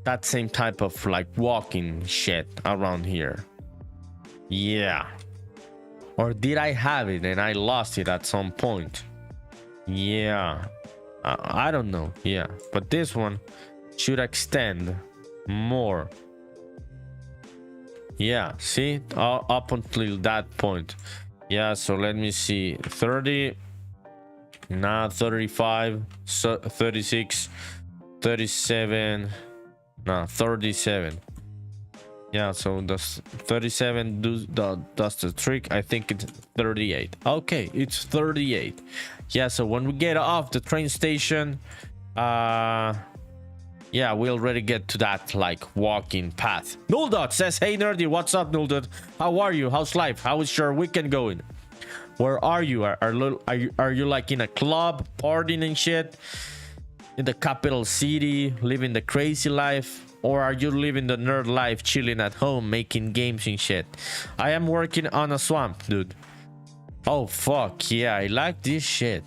that same type of like walking shit around here. Yeah. Or did I have it and I lost it at some point? Yeah. I don't know. Yeah. But this one should extend more Yeah, see, up until that point. Yeah, so let me see. 30, now 35, so 36, 37, no, 37. Yeah, so does 37 does the trick? I think it's 38. Okay, it's 38. Yeah, so when we get off the train station, yeah, we already get to that like walking path. Nuldot says, "Hey nerdy, what's up, Nuldot? How are you? How's life? How is your weekend going? Where are you? Are you like in a club partying and shit in the capital city, living the crazy life, or are you living the nerd life, chilling at home, making games and shit? I am working on a swamp, dude. Oh fuck yeah, I like this shit.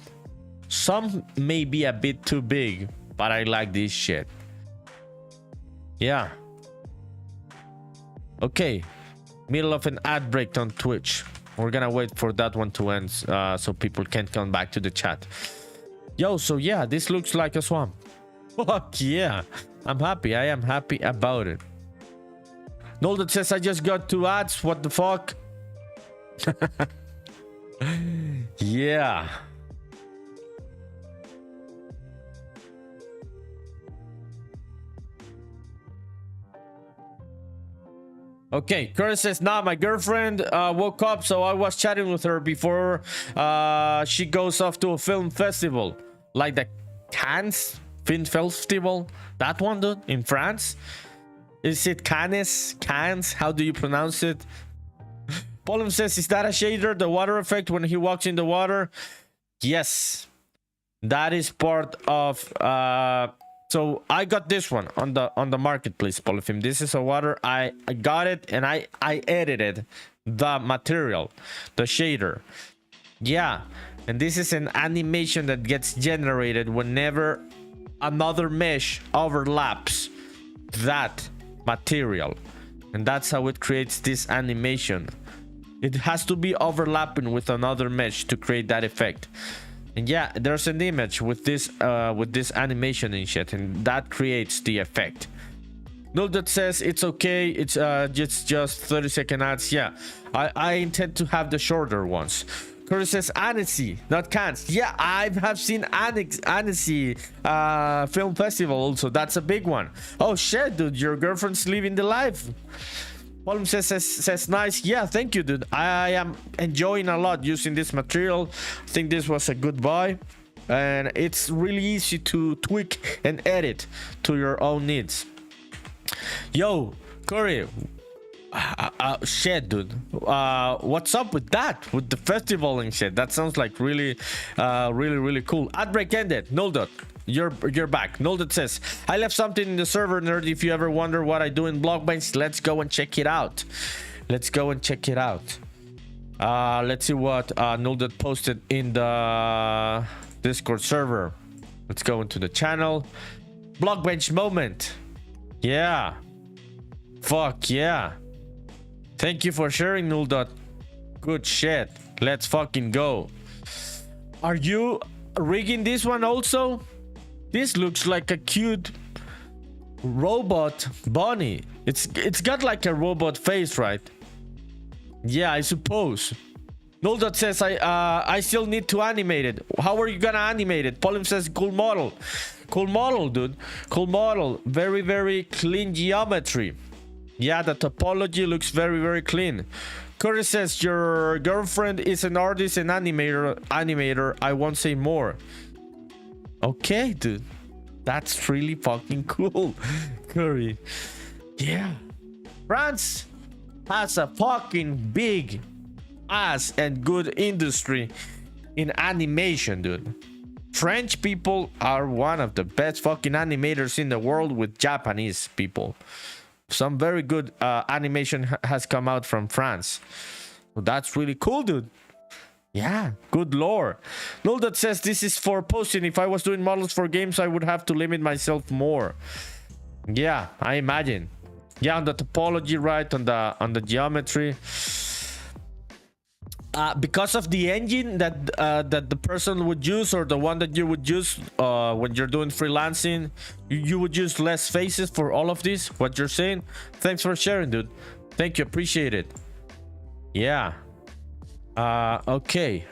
Some may be a bit too big, but I like this shit. Yeah. Okay. Middle of an ad break on Twitch. We're gonna wait for that one to end so people can come back to the chat. Yo, so yeah, this looks like a swamp. Fuck yeah. I'm happy. I am happy about it. Nolden says I just got 2 ads. What the fuck? Yeah. Okay, Curtis says, nah, my girlfriend woke up, so I was chatting with her before she goes off to a film festival. Like the Cannes Film Festival. That one, dude, in France. Is it Cannes? Cannes? How do you pronounce it? Pollum says, is that a shader? The water effect when he walks in the water? Yes. That is part of... So I got this one on the marketplace, Polyfilm. This is a water. I got it and I edited the material, the shader. Yeah, and this is an animation that gets generated whenever another mesh overlaps that material, and that's how it creates this animation. It has to be overlapping with another mesh to create that effect. And yeah, there's an image with this animation and shit, and that creates the effect. Null that says it's okay, it's just 30-second ads. Yeah, I intend to have the shorter ones. Curtis says Annecy, not Cannes. Yeah, I have seen Annecy film festival also. That's a big one. Oh shit, dude, your girlfriend's living the life. Pollum says nice. Yeah, thank you, dude. I am enjoying a lot using this material. I think this was a good buy, and it's really easy to tweak and edit to your own needs. Yo, Corey, shit, dude. What's up with that? With the festival and shit? That sounds like really cool. Ad break ended. Noldot. You're back. Nolded says, I left something in the server, nerd. If you ever wonder what I do in Blockbench, let's go and check it out. Let's go and check it out. Let's see what Nolded posted in the Discord server. Let's go into the channel. Blockbench moment. Yeah. Fuck yeah. Thank you for sharing, Nolded. Good shit. Let's fucking go. Are you rigging this one also? This looks like a cute robot bunny. It's got like a robot face, right? Yeah, I suppose. Noldot says I still need to animate it. How are you gonna animate it? Pollum says cool model. Cool model, dude. Cool model. Very clean geometry. Yeah, the topology looks very clean. Curtis says your girlfriend is an artist and animator. I won't say more. Okay, dude. That's really fucking cool. Curry. Yeah. France has a fucking big ass and good industry in animation, dude. French people are one of the best fucking animators in the world with Japanese people. Some very good animation has come out from France. Well, that's really cool, dude. Yeah, good lore. Null that says this is for posting. If I was doing models for games, I would have to limit myself more. Yeah, I imagine. Yeah, on the topology, right? On the geometry. Because of the engine that the person would use, or the one that you would use when you're doing freelancing, you would use less faces for all of this. What you're saying? Thanks for sharing, dude. Thank you, appreciate it. Yeah. Okay.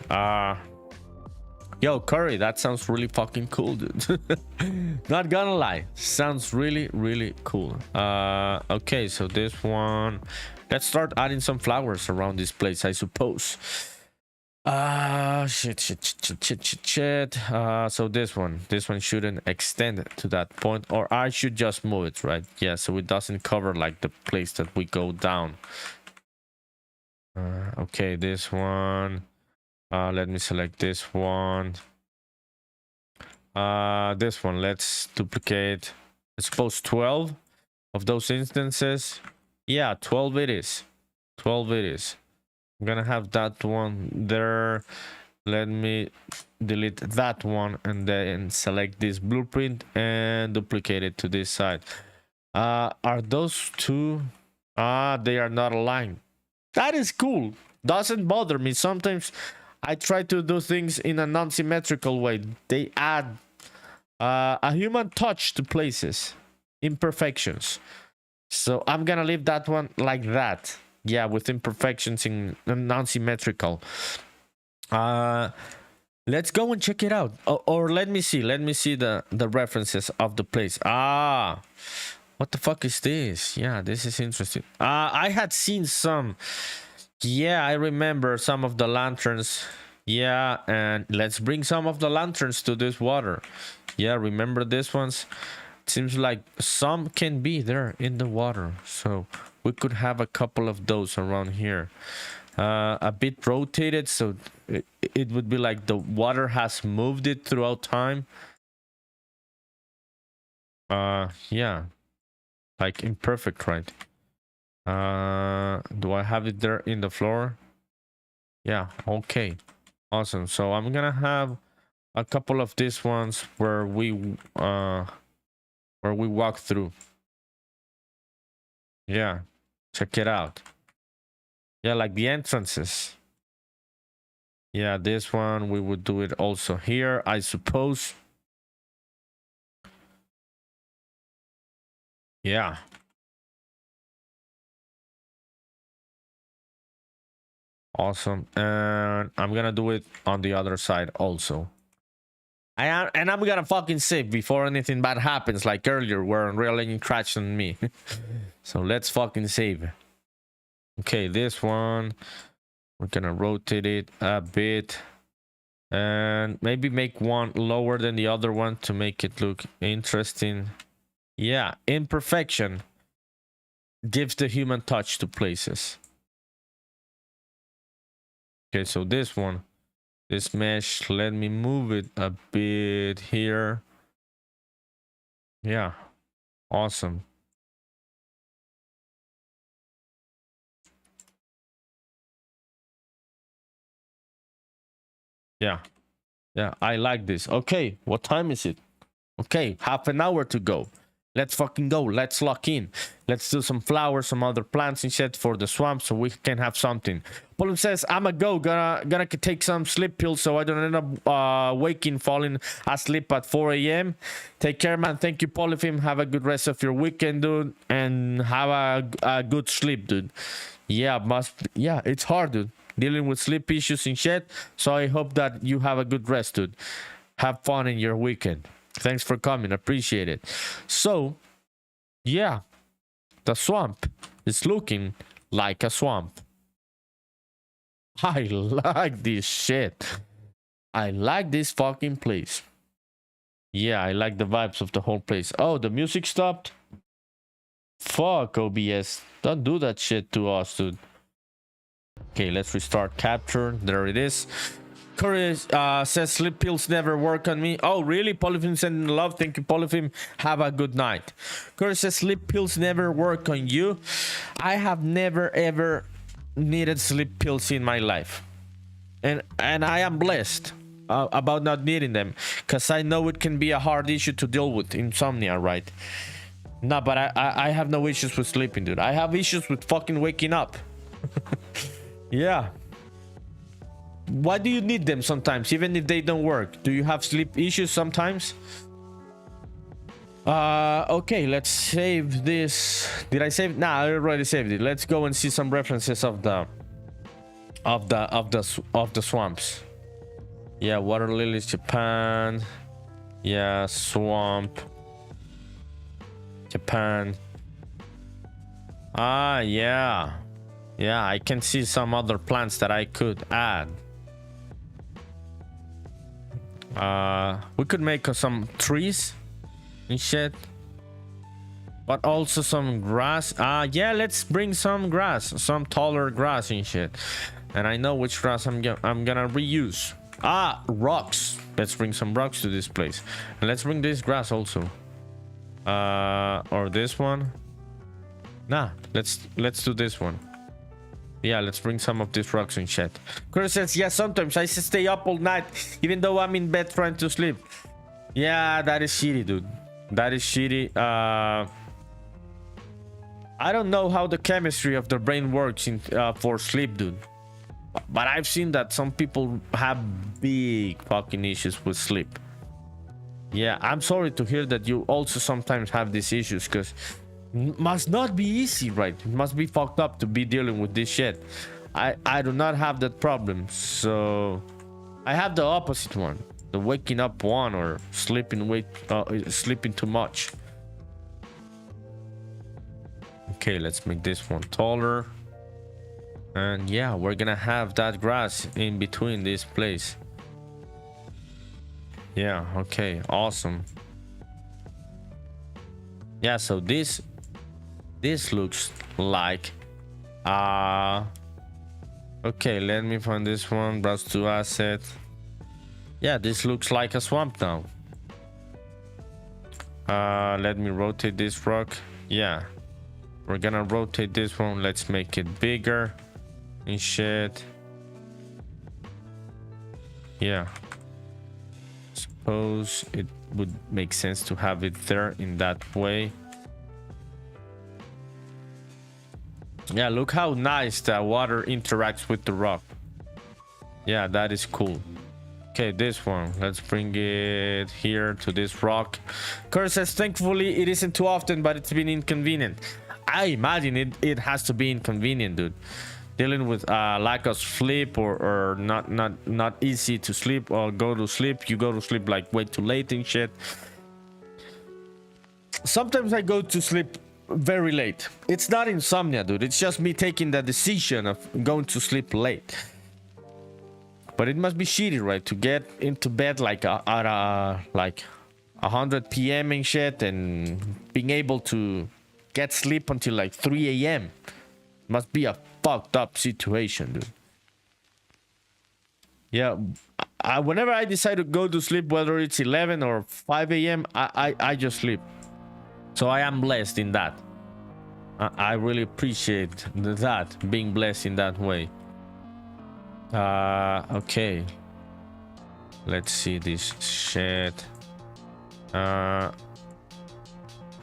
Yo, Curry, that sounds really fucking cool, dude. Not gonna lie, sounds really, really cool. Okay, so this one, let's start adding some flowers around this place, I suppose. Shit. So this one shouldn't extend to that point, or I should just move it, right? Yeah, so it doesn't cover like the place that we go down. Okay, this one. Let me select this one. This one, let's duplicate. I suppose 12 of those instances. Yeah, 12 it is. 12 it is. I'm gonna have that one there. Let me delete that one and then select this blueprint and duplicate it to this side. Are those two? They are not aligned. That is cool. Doesn't bother me. Sometimes I try to do things in a non-symmetrical way. They add a human touch to places, imperfections. So I'm gonna leave that one like that. Yeah, with imperfections in non-symmetrical. Let's go and check it out. Or let me see the references of the place. What the fuck is this? Yeah, this is interesting. I had seen some. Yeah, I remember some of the lanterns. Yeah, and let's bring some of the lanterns to this water. Yeah, remember these ones? It seems like some can be there in the water, so we could have a couple of those around here. A bit rotated, so it would be like the water has moved it throughout time. Yeah, like imperfect, right? Do I have it there in the floor? Yeah, okay, awesome. So I'm gonna have a couple of these ones where we walk through. Yeah, check it out. Yeah, like the entrances. Yeah, this one we would do it also here, I suppose. Yeah. Awesome. And I'm gonna do it on the other side also. And I'm gonna fucking save before anything bad happens, like earlier where Unreal Engine crashed on me. So let's fucking save. Okay, this one, we're gonna rotate it a bit and maybe make one lower than the other one to make it look interesting. Yeah, imperfection gives the human touch to places. Okay, so this one, this mesh, let me move it a bit here. Yeah, awesome. Yeah, I like this. Okay, what time is it? Okay, half an hour to go. Let's fucking go. Let's lock in. Let's do some flowers, some other plants and shit for the swamp so we can have something. Polyphim says, I'ma go. Gonna take some sleep pills so I don't end up waking, falling asleep at 4 a.m. Take care, man. Thank you, Polyphim. Have a good rest of your weekend, dude. And have a good sleep, dude. Yeah, it's hard, dude. Dealing with sleep issues and shit. So I hope that you have a good rest, dude. Have fun in your weekend. Thanks for coming. Appreciate it. So, yeah, the swamp is looking like a swamp. I like this shit. I like this fucking place. Yeah, I like the vibes of the whole place. Oh, the music stopped? Fuck, OBS. Don't do that shit to us, dude. Okay, let's restart capture. There it is. Curry says sleep pills never work on me. Oh, really? Polyphim sending love. Thank you, Polyphim. Have a good night. Curry says sleep pills never work on you. I have never ever needed sleep pills in my life, and I am blessed about not needing them, because I know it can be a hard issue to deal with, insomnia, right? No, but I have no issues with sleeping, dude. I have issues with fucking waking up. Yeah. Why do you need them sometimes, even if they don't work? Do you have sleep issues sometimes? Okay, let's save this. Did I save? Nah, I already saved it. Let's go and see some references of the swamps. Yeah, water lilies, Japan. Yeah, swamp, Japan. Ah, yeah. Yeah, I can see some other plants that I could add. We could make some trees and shit, but also some grass. Yeah, let's bring some grass, some taller grass and shit. And I know which grass I'm gonna reuse. Rocks. Let's bring some rocks to this place, and let's bring this grass also. Or this one. Nah, let's do this one. Yeah, let's bring some of these rocks and shit. Chris says, yeah, sometimes I stay up all night, even though I'm in bed trying to sleep. Yeah, that is shitty, dude. That is shitty. I don't know how the chemistry of the brain works for sleep, dude. But I've seen that some people have big fucking issues with sleep. Yeah, I'm sorry to hear that you also sometimes have these issues, because must not be easy, right? It must be fucked up to be dealing with this shit. I do not have that problem, so I have the opposite one, the waking up one, or sleeping sleeping too much. Okay, let's make this one taller, and yeah, we're gonna have that grass in between this place. Yeah, okay, awesome. Yeah, so this looks like okay, let me find this one. Browse to asset. Yeah, this looks like a swamp now. Let me rotate this rock. Yeah, we're gonna rotate this one. Let's make it bigger and shit. Yeah, suppose it would make sense to have it there in that way. Yeah, look how nice the water interacts with the rock. Yeah, that is cool. Okay, this one, let's bring it here to this rock. Kurt says, thankfully it isn't too often, but it's been inconvenient. I imagine it has to be inconvenient, dude. Dealing with lack of sleep, or not easy to sleep, or go to sleep. You go to sleep like way too late and shit. Sometimes I go to sleep very late. It's not insomnia, dude. It's just me taking the decision of going to sleep late. But it must be shitty, right, to get into bed like at 100 p.m. and shit, and being able to get sleep until like 3 a.m. Must be a fucked up situation, dude. Yeah, whenever I decide to go to sleep, whether it's 11 or 5 a.m., I just sleep. So I am blessed in that. I really appreciate that, being blessed in that way. Okay, let's see this shit.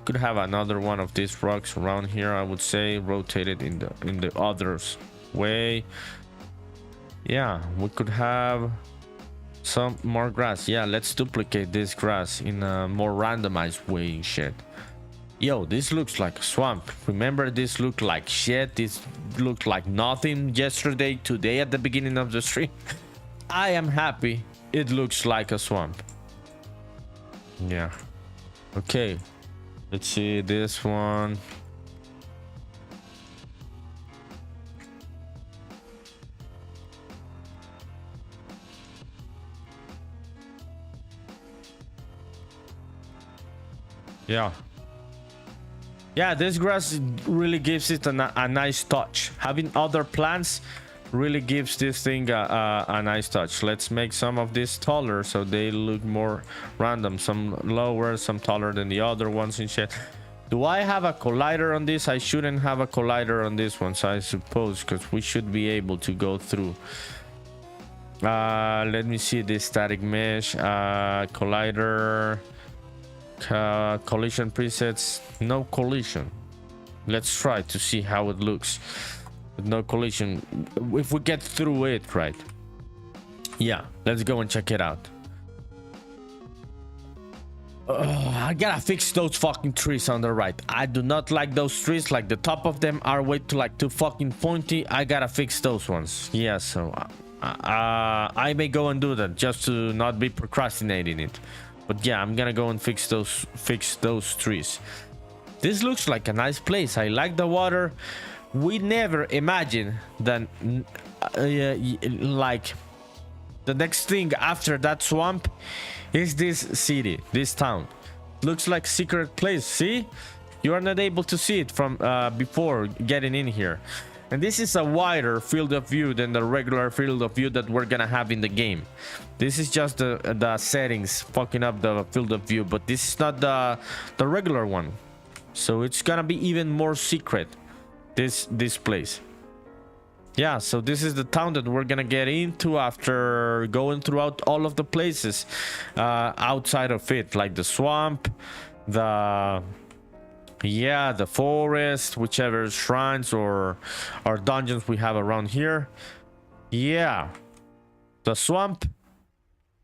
Could have another one of these rocks around here, I would say, rotated in the other's way. Yeah, we could have some more grass. Yeah, let's duplicate this grass in a more randomized way and shit. Yo, this looks like a swamp. Remember, this looked like shit. This looked like nothing yesterday, today at the beginning of the stream. I am happy it looks like a swamp. Yeah. Okay. Let's see this one. Yeah. Yeah, this grass really gives it a nice touch. Having other plants really gives this thing a nice touch. Let's make some of these taller so they look more random. Some lower, some taller than the other ones and shit. Do I have a collider on this? I shouldn't have a collider on this one, so I suppose, because we should be able to go through. Let me see this static mesh. Collider. Collision presets, no collision. Let's try to see how it looks with no collision, if we get through it, right? Yeah, let's go and check it out. I gotta fix those fucking trees on the right. I do not like those trees. Like the top of them are way too fucking pointy. I gotta fix those ones. Yeah, so I may go and do that just to not be procrastinating it. But yeah, I'm gonna go and fix those trees. This looks like a nice place. I like the water. We never imagined that like the next thing after that swamp is this city, this town. Looks like secret place. See, you are not able to see it from before getting in here. And this is a wider field of view than the regular field of view that we're gonna have in the game. This is just the settings fucking up the field of view, but this is not the regular one. So it's gonna be even more secret, this place. Yeah, so this is the town that we're gonna get into after going throughout all of the places outside of it, like the swamp, the forest, whichever shrines or dungeons we have around here. Yeah, the swamp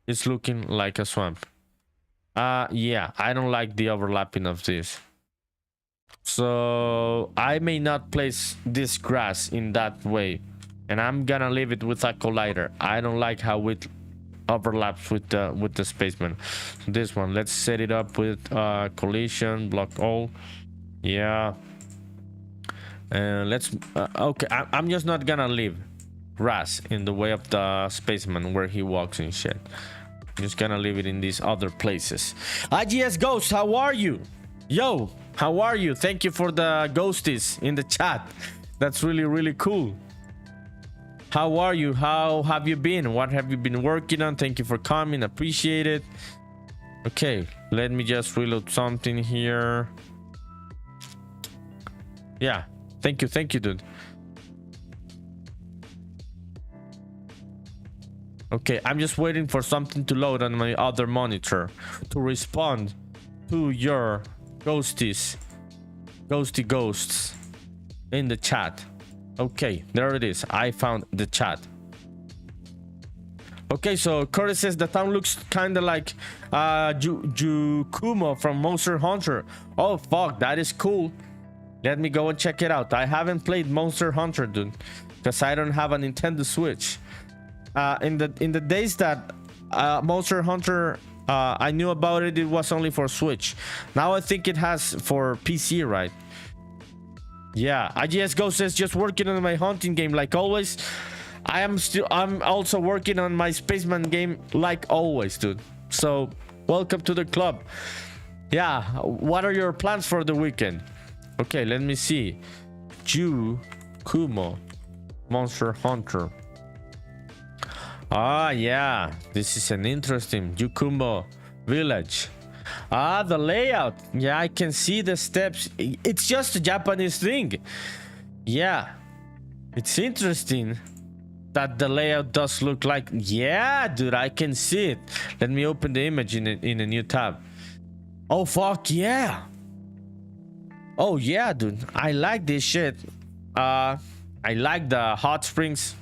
is looking like a swamp. Yeah, I don't like the overlapping of this. So I may not place this grass in that way, and I'm gonna leave it with a collider. I don't like how it overlaps with the spaceman. This one, let's set it up with collision block all. Yeah, and let's okay, I'm just not gonna leave grass in the way of the spaceman where he walks and shit. I'm just gonna leave it in these other places. IGS Ghost, how are you? Yo, how are you? Thank you for the ghosties in the chat. That's really cool. How are you? How have you been? What have you been working on? Thank you for coming. Appreciate it. Okay, let me just reload something here. Yeah, thank you, dude. Okay, I'm just waiting for something to load on my other monitor to respond to your ghosties ghosts in the chat. Okay, there it is. I found the chat. Okay, so Curtis says the town looks kind of like Jukumo from Monster Hunter. Oh fuck, that is cool. Let me go and check it out. I haven't played Monster Hunter, dude, because I don't have a Nintendo Switch. In the days that Monster Hunter I knew about it, it was only for Switch. Now I think it has for PC, right? Yeah, IGS Go says just working on my hunting game like always. I'm also working on my Spaceman game like always, dude. So welcome to the club. Yeah, what are your plans for the weekend? Okay, let me see. Kumo Monster Hunter. Ah, yeah, this is an interesting Jukumo village. Ah, the layout. Yeah, I can see the steps. It's just a Japanese thing. Yeah, it's interesting that the layout does look like. Yeah, dude, I can see it. Let me open the image in a new tab. Oh fuck yeah. Oh yeah, dude, I like this shit. I like the hot springs.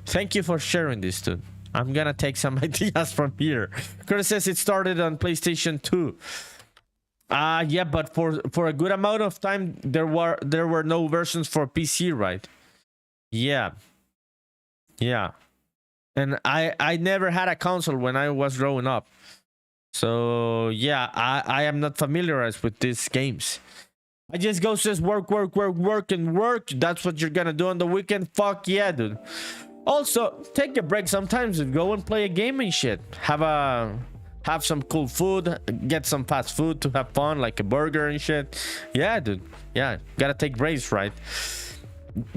Thank you for sharing this, dude. I'm gonna take some ideas from here. Curtis says it started on PlayStation 2. Yeah, but for a good amount of time there were no versions for PC, right? Yeah. Yeah. And I never had a console when I was growing up. So yeah, I am not familiarized with these games. I just go says work. That's what you're gonna do on the weekend. Fuck yeah, dude. Also, take a break sometimes and go and play a game and shit. Have some cool food, get some fast food to have fun, like a burger and shit. Yeah, dude. Yeah, gotta take breaks, right?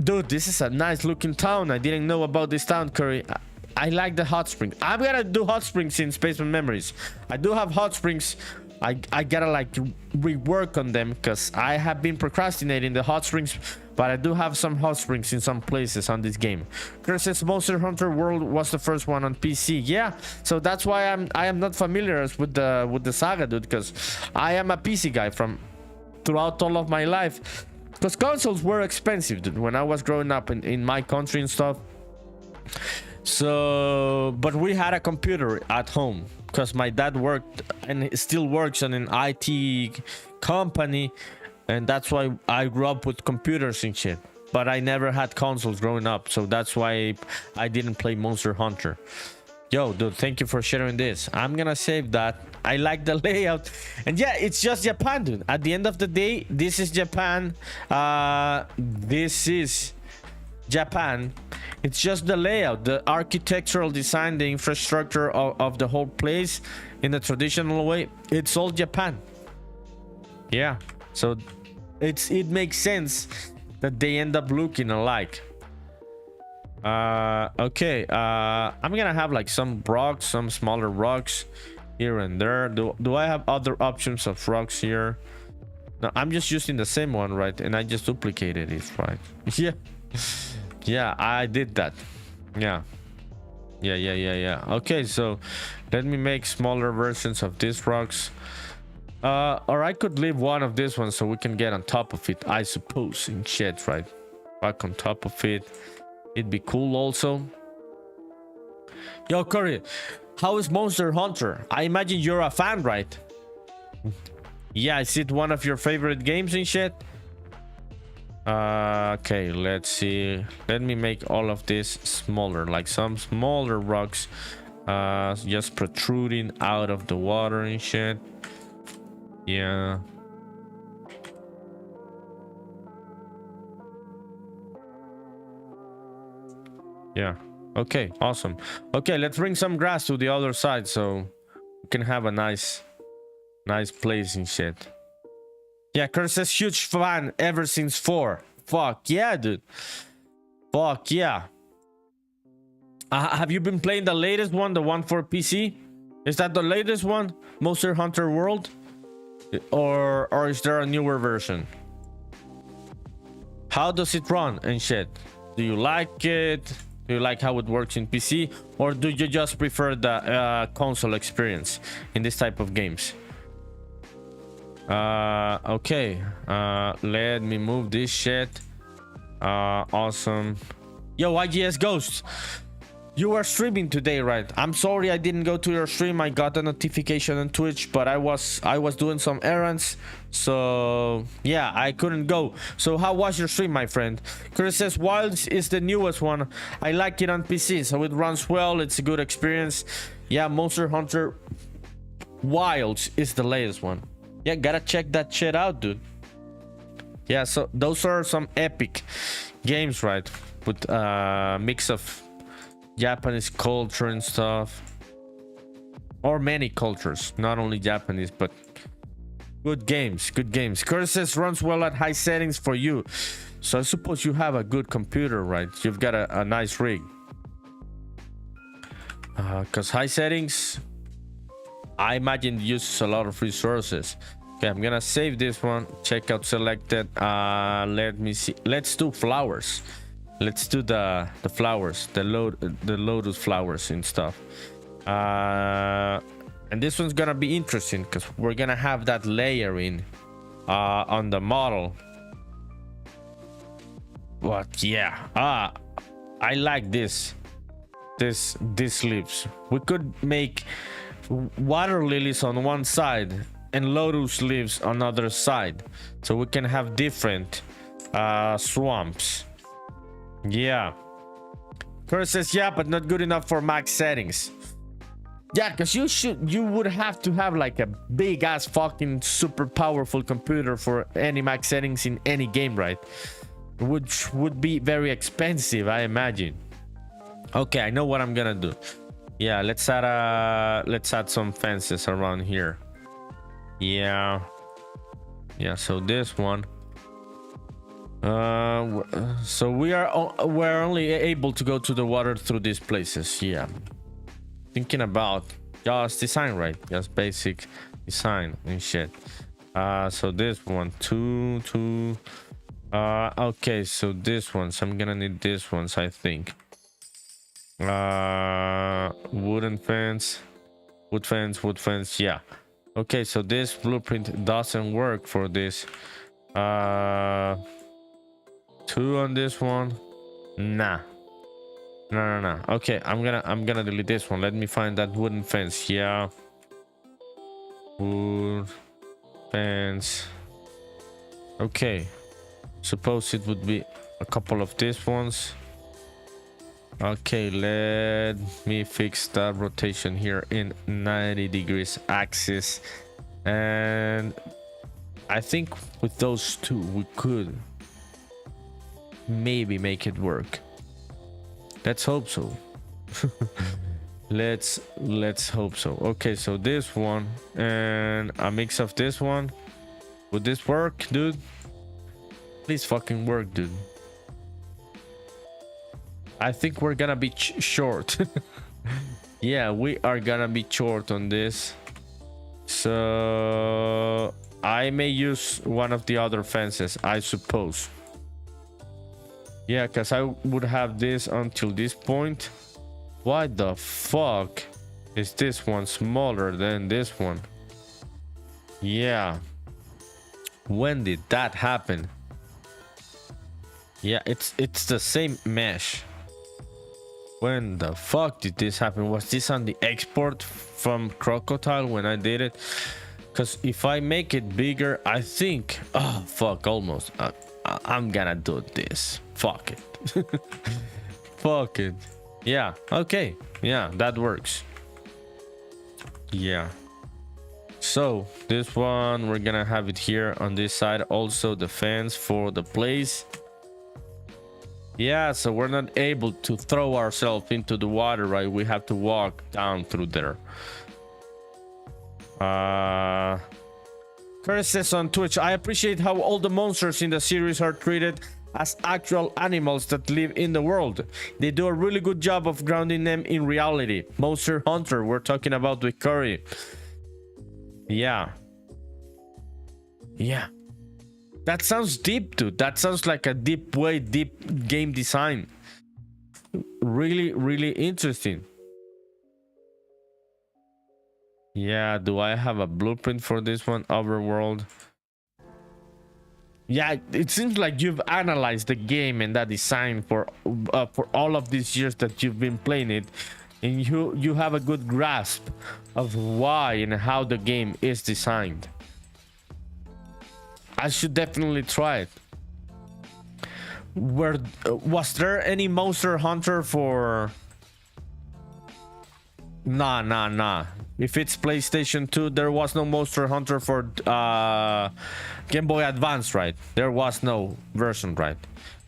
Dude, this is a nice looking town. I didn't know about this town, Curry. I like the hot springs. I'm gonna do hot springs in Spaceman Memories. I do have hot springs. I gotta like rework on them because I have been procrastinating the hot springs, but I do have some hot springs in some places on this game. Chris says Monster Hunter World was the first one on PC. Yeah, so that's why I am not familiar with the saga, dude, because I am a PC guy from throughout all of my life. Because consoles were expensive, dude, when I was growing up in my country and stuff. So, but we had a computer at home because my dad worked and he still works in an IT company, and that's why I grew up with computers and shit. But I never had consoles growing up, so that's why I didn't play Monster Hunter. Yo, dude, thank you for sharing this. I'm gonna save that. I like the layout, and yeah, it's just Japan, dude. At the end of the day, this is Japan. This is Japan. It's just the layout, the architectural design, the infrastructure of the whole place in the traditional way. It's all Japan. Yeah, so it makes sense that they end up looking alike. Okay, I'm gonna have like some rocks, some smaller rocks here and there. Do I have other options of rocks here? No, I'm just using the same one, right? And I just duplicated it, right? Yeah. Yeah, I did that. Yeah. Okay, so let me make smaller versions of these rocks. Or I could leave one of these ones so we can get on top of it, I suppose, in shit, right? Back on top of it. It'd be cool also. Yo, Curry, how is Monster Hunter? I imagine you're a fan, right? Yeah, is it one of your favorite games and shit? Okay, let's see. Let me make all of this smaller, like some smaller rocks, just protruding out of the water and shit. Yeah. Yeah. Okay, awesome. Okay, let's bring some grass to the other side so we can have a nice place and shit. Yeah, Kurt says huge fan ever since 4. Fuck yeah, dude. Fuck yeah. Have you been playing the latest one, the one for PC? Is that the latest one, Monster Hunter World? Or is there a newer version? How does it run and shit? Do you like it? Do you like how it works in PC? Or do you just prefer the console experience in this type of games? Okay. Let me move this shit. Awesome. Yo, IGS Ghost. You were streaming today, right? I'm sorry I didn't go to your stream. I got a notification on Twitch, but I was doing some errands, so yeah, I couldn't go. So how was your stream, my friend? Chris says Wilds is the newest one. I like it on PC, so it runs well. It's a good experience. Yeah, Monster Hunter Wilds is the latest one. Yeah, gotta check that shit out, dude. Yeah, so those are some epic games, right? With mix of Japanese culture and stuff, or many cultures, not only Japanese, but good games. Curtis says runs well at high settings for you, so I suppose you have a good computer, right? You've got a nice rig, because high settings, I imagine, uses a lot of resources. Okay, I'm gonna save this one. Check out selected. Let me see. Let's do flowers. Let's do the flowers, the lotus flowers and stuff. And this one's gonna be interesting because we're gonna have that layering on the model. But yeah, I like this leaves. We could make water lilies on one side and lotus leaves on other side, so we can have different swamps. Yeah. Kurt says yeah, but not good enough for max settings. Yeah, because you would have to have like a big ass fucking super powerful computer for any max settings in any game, right? Which would be very expensive, I imagine. Okay, I know what I'm gonna do. Yeah, let's add some fences around here. Yeah, so this one. So we're only able to go to the water through these places. Yeah, thinking about just design, right? Just basic design and shit. So this one, two. Okay, so this ones, I'm gonna need this ones, I think. Wooden fence, wood fence. Yeah. Okay, so this blueprint doesn't work for this. 2 on this one. Nah. No. Okay, I'm gonna delete this one. Let me find that wooden fence. Yeah. Wood fence. Okay. Suppose it would be a couple of these ones. Okay, let me fix that rotation here in 90 degrees axis. And I think with those two we could maybe make it work. Let's hope so. let's hope so. Okay, so this one and a mix of this one. Would this work, dude? Please fucking work, dude. I think we're gonna be short. Yeah, we are gonna be short on this. So I may use one of the other fences, I suppose. Yeah, because I would have this until this point. Why the fuck is this one smaller than this one? Yeah. When did that happen? Yeah, it's the same mesh. When the fuck did this happen? Was this on the export from Crocodile when I did it? Because if I make it bigger, I think... Oh, fuck, almost. I'm gonna do this. Fuck it. Fuck it. Yeah, okay. Yeah, that works. Yeah. So, this one, we're gonna have it here on this side. Also, the fence for the place. Yeah, so we're not able to throw ourselves into the water, right? We have to walk down through there. Curtis says on Twitch, I appreciate how all the monsters in the series are treated as actual animals that live in the world. They do a really good job of grounding them in reality. Monster Hunter, we're talking about with Curry. Yeah. Yeah. That sounds deep, dude. That sounds like a deep game design. Really, really interesting. Yeah, do I have a blueprint for this one? Overworld. Yeah, it seems like you've analyzed the game and that design for all of these years that you've been playing it, and you have a good grasp of why and how the game is designed. I should definitely try it. Was there any Monster Hunter for... Nah. If it's PlayStation 2, there was no Monster Hunter for Game Boy Advance, right? There was no version, right?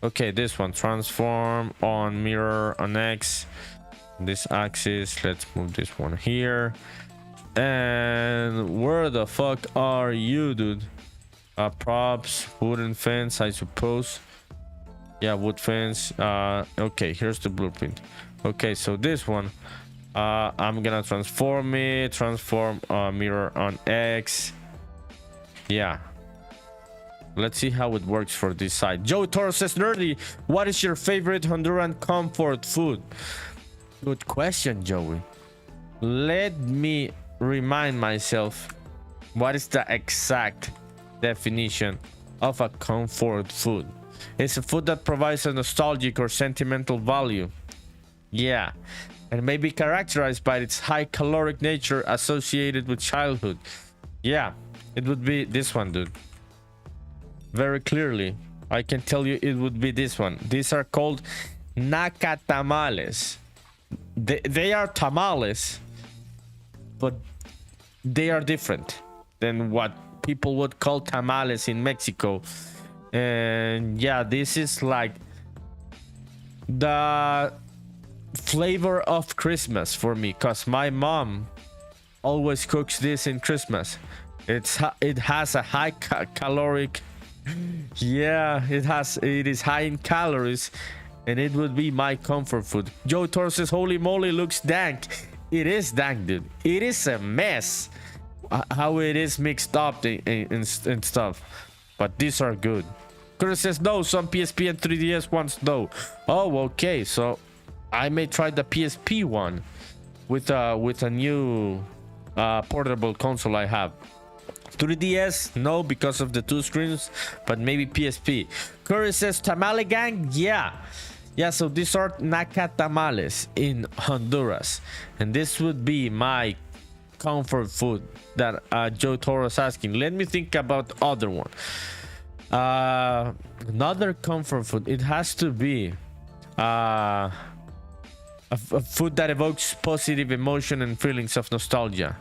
Okay, this one. Transform on mirror on X. This axis. Let's move this one here. And where the fuck are you, dude? Props, wooden fence, I suppose. Yeah, wood fence. Okay, here's the blueprint. Okay, so this one, I'm gonna transform it. Transform mirror on X. Yeah. Let's see how it works for this side. Joey Toro says, Nerdy, what is your favorite Honduran comfort food? Good question, Joey. Let me remind myself what is the exact definition of a comfort food. It's a food that provides a nostalgic or sentimental value. Yeah, and may be characterized by its high caloric nature associated with childhood. Yeah, it would be this one, dude. Very clearly, I can tell you it would be this one. These are called nacatamales. They are tamales, but they are different than what people would call tamales in Mexico. And yeah, this is like the flavor of Christmas for me, because my mom always cooks this in Christmas. It has a high caloric. Yeah, it is high in calories, and it would be my comfort food. Joe Toro says, holy moly, looks dank. It is dank, dude. It is a mess how it is mixed up and stuff, but these are good. Chris says no, some PSP and 3DS ones though. Oh, okay, so I may try the PSP one with a new portable console I have. 3DS, no, because of the two screens, but maybe PSP. Curry says Tamale Gang, yeah, Yeah, so these are nacatamales in Honduras, and this would be my comfort food that Joe Toro's asking. Let me think about other one. Another comfort food. It has to be a food that evokes positive emotion and feelings of nostalgia,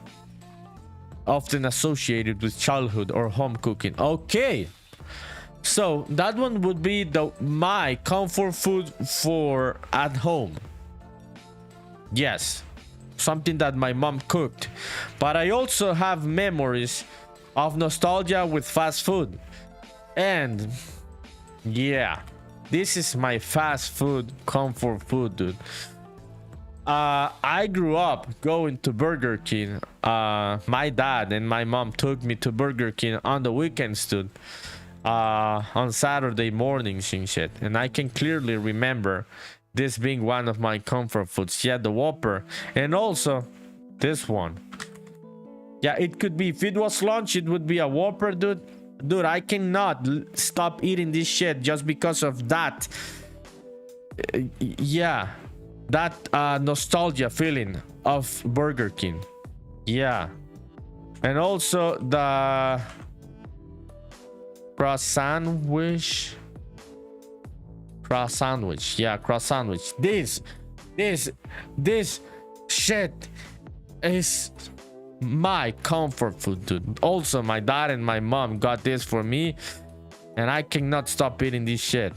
often associated with childhood or home cooking. Okay, so that one would be my comfort food for at home. Yes, something that my mom cooked. But I also have memories of nostalgia with fast food. And yeah, this is my fast food comfort food, dude. I grew up going to Burger King. My dad and my mom took me to Burger King on the weekends, dude. On Saturday mornings and shit. And I can clearly remember this being one of my comfort foods. Yeah, the Whopper. And also this one. Yeah, it could be, if it was lunch, it would be a Whopper, dude. Dude, I cannot stop eating this shit just because of that. Yeah, that nostalgia feeling of Burger King. Yeah. And also the croissant sandwich. Yeah, croissant sandwich. This shit is my comfort food, dude. Also, my dad and my mom got this for me, and I cannot stop eating this shit.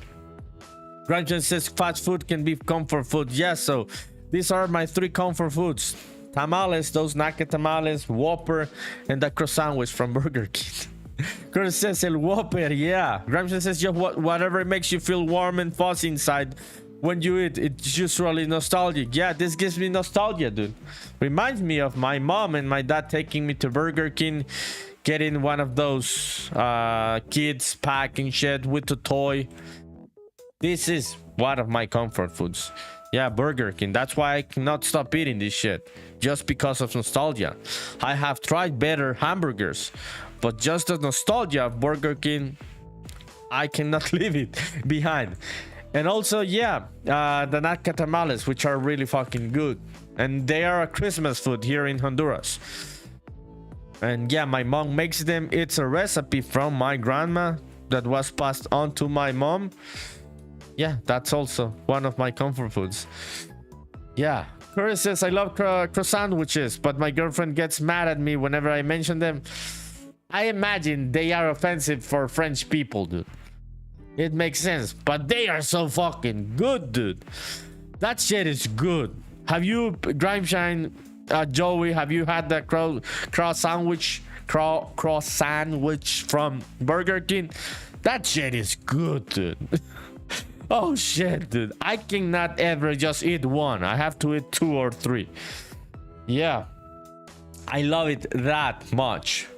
Granjon says fast food can be comfort food. Yeah, so these are my 3 comfort foods: tamales, those naca tamales, Whopper, and the croissant sandwich from Burger King. Curtis says el Whopper. Yeah, Granjon says, yeah, whatever makes you feel warm and fuzzy inside when you eat, it's usually nostalgic. Yeah, this gives me nostalgia, dude. Reminds me of my mom and my dad taking me to Burger King, getting one of those kids packing shit with a toy. This is one of my comfort foods. Yeah, Burger King. That's why I cannot stop eating this shit, just because of nostalgia. I have tried better hamburgers, but just the nostalgia of Burger King, I cannot leave it behind. And also, yeah, the naca tamales, which are really fucking good. And they are a Christmas food here in Honduras. And yeah, my mom makes them. It's a recipe from my grandma that was passed on to my mom. Yeah, that's also one of my comfort foods. Yeah. Curry says, I love croissant sandwiches, but my girlfriend gets mad at me whenever I mention them. I imagine they are offensive for French people, dude. It makes sense, but they are so fucking good, dude. That shit is good. Have you, Grimeshine, Joey, have you had the croissant sandwich from Burger King? That shit is good, dude. Oh shit, dude. I cannot ever just eat one. I have to eat 2 or 3. Yeah, I love it that much.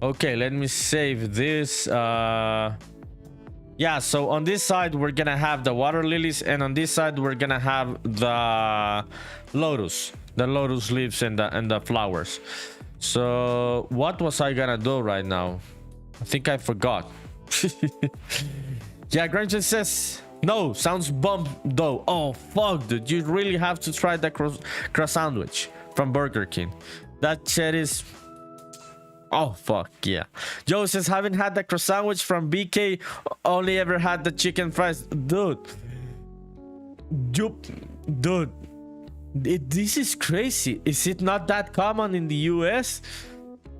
Okay, let me save this. Yeah, so on this side we're gonna have the water lilies, and on this side we're gonna have the lotus leaves and the flowers. So what was I gonna do right now? I think I forgot. Yeah, Granton says no, sounds bomb though. Oh fuck, dude, you really have to try the croissant sandwich from Burger King. That shit is, oh fuck yeah. Joe says, haven't had the croissant sandwich from BK, only ever had the chicken fries. Dude, this is crazy. Is it not that common in the US?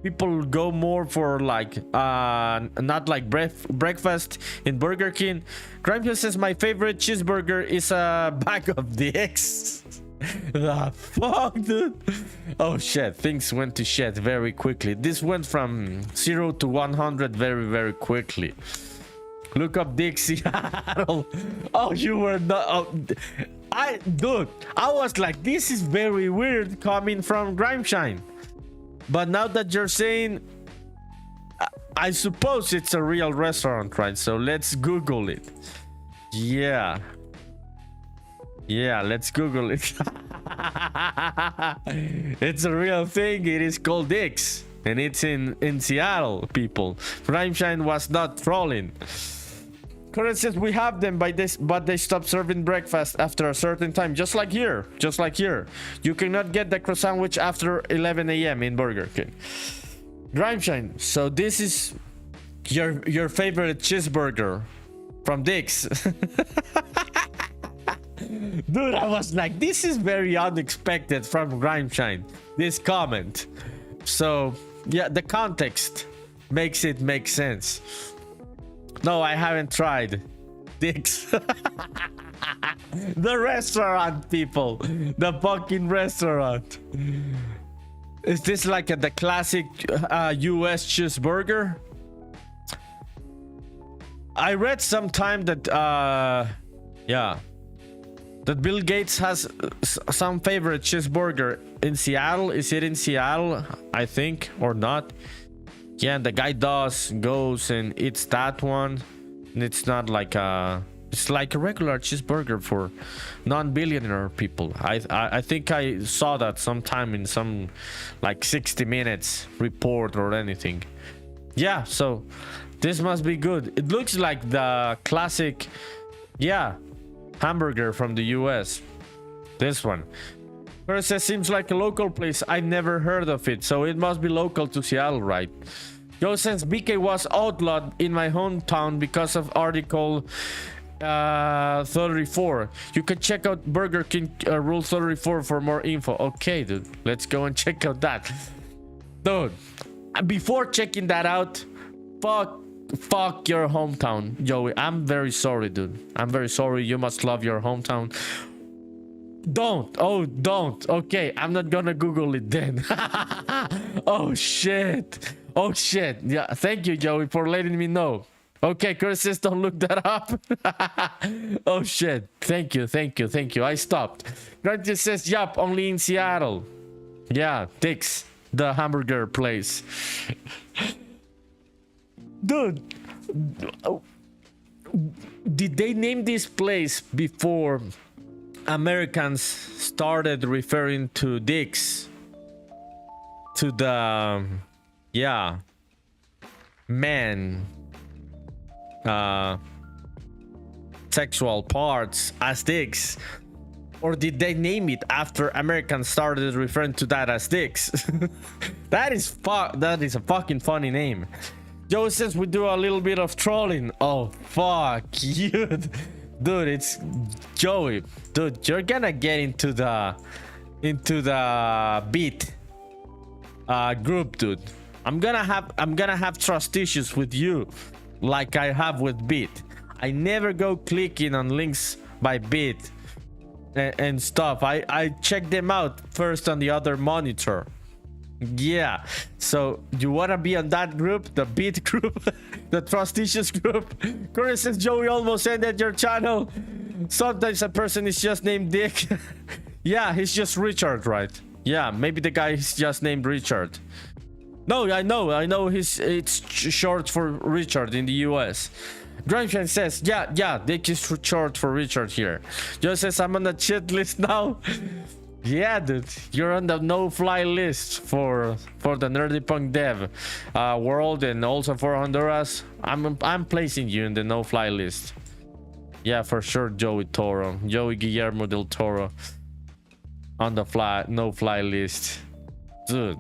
People go more for like not like breakfast in Burger King. Grimes says, my favorite cheeseburger is a bag of dicks. The fuck, dude? Oh shit, things went to shit very quickly. This went from 0 to 100 very quickly. Look up Dixie. Oh, you were not. Oh, dude, I was like, this is very weird coming from Grimeshine. But now that you're saying, I suppose it's a real restaurant, right? So let's Google it. Yeah, let's Google it. It's a real thing. It is called Dix, and it's in Seattle, people. Primeshine was not trolling. Current says we have them by this, but they stop serving breakfast after a certain time. Just like here. Just like here. You cannot get the croissant sandwich after 11 a.m. in Burger King. Grimeshine. So this is your favorite cheeseburger from Dick's. Dude, I was like, this is very unexpected from Grimeshine. This comment. So yeah, the context makes it make sense. No, I haven't tried Dick's. The restaurant, people. The fucking restaurant. Is this like the classic US cheeseburger? I read sometime that yeah, that Bill Gates has some favorite cheeseburger in Seattle. Is it in Seattle, I think, or not? Yeah, the guy goes and eats that one, and it's not like it's like a regular cheeseburger for non-billionaire people. I think I saw that sometime in some like 60 Minutes report or anything. Yeah, so this must be good. It looks like the classic, yeah, hamburger from the US. This one. First, it seems like a local place. I've never heard of it, so it must be local to Seattle, right? Yo, since BK was outlawed in my hometown because of Article 34. You can check out Burger King Rule 34 for more info. Okay, dude, let's go and check out that. Dude, before checking that out, fuck your hometown, Joey. I'm very sorry, dude. I'm very sorry. You must love your hometown. Don't. Okay, I'm not gonna Google it then. Oh shit. Yeah, thank you, Joey, for letting me know. Okay, Chris says don't look that up. Oh shit. Thank you. I stopped. Grant says, yup, only in Seattle. Yeah, Dick's, the hamburger place. Dude, did they name this place before Americans started referring to Dick's, to the yeah, men sexual parts as Dicks? Or did they name it after Americans started referring to that as Dicks? that is a fucking funny name. Joe says we do a little bit of trolling. Oh fuck you. Dude, it's Joey. Dude, you're gonna get into the beat group, dude. I'm gonna have trust issues with you like I have with Beat. I never go clicking on links by Beat and stuff. I check them out first on the other monitor. Yeah, so you wanna be on that group, the Beat group, the trust issues group? Curry says Joey almost ended your channel. Sometimes a person is just named Dick. Yeah, he's just Richard, right? Yeah, maybe the guy is just named Richard. No, I know it's short for Richard in the US. Grimeshine says, yeah, Dick is short for Richard here. Joe says I'm on the shit list now. Yeah, dude, you're on the no-fly list for the NerdyPunkDev world, and also for Honduras. I'm placing you in the no-fly list. Yeah, for sure, Joey Guillermo del Toro on the no-fly list, dude.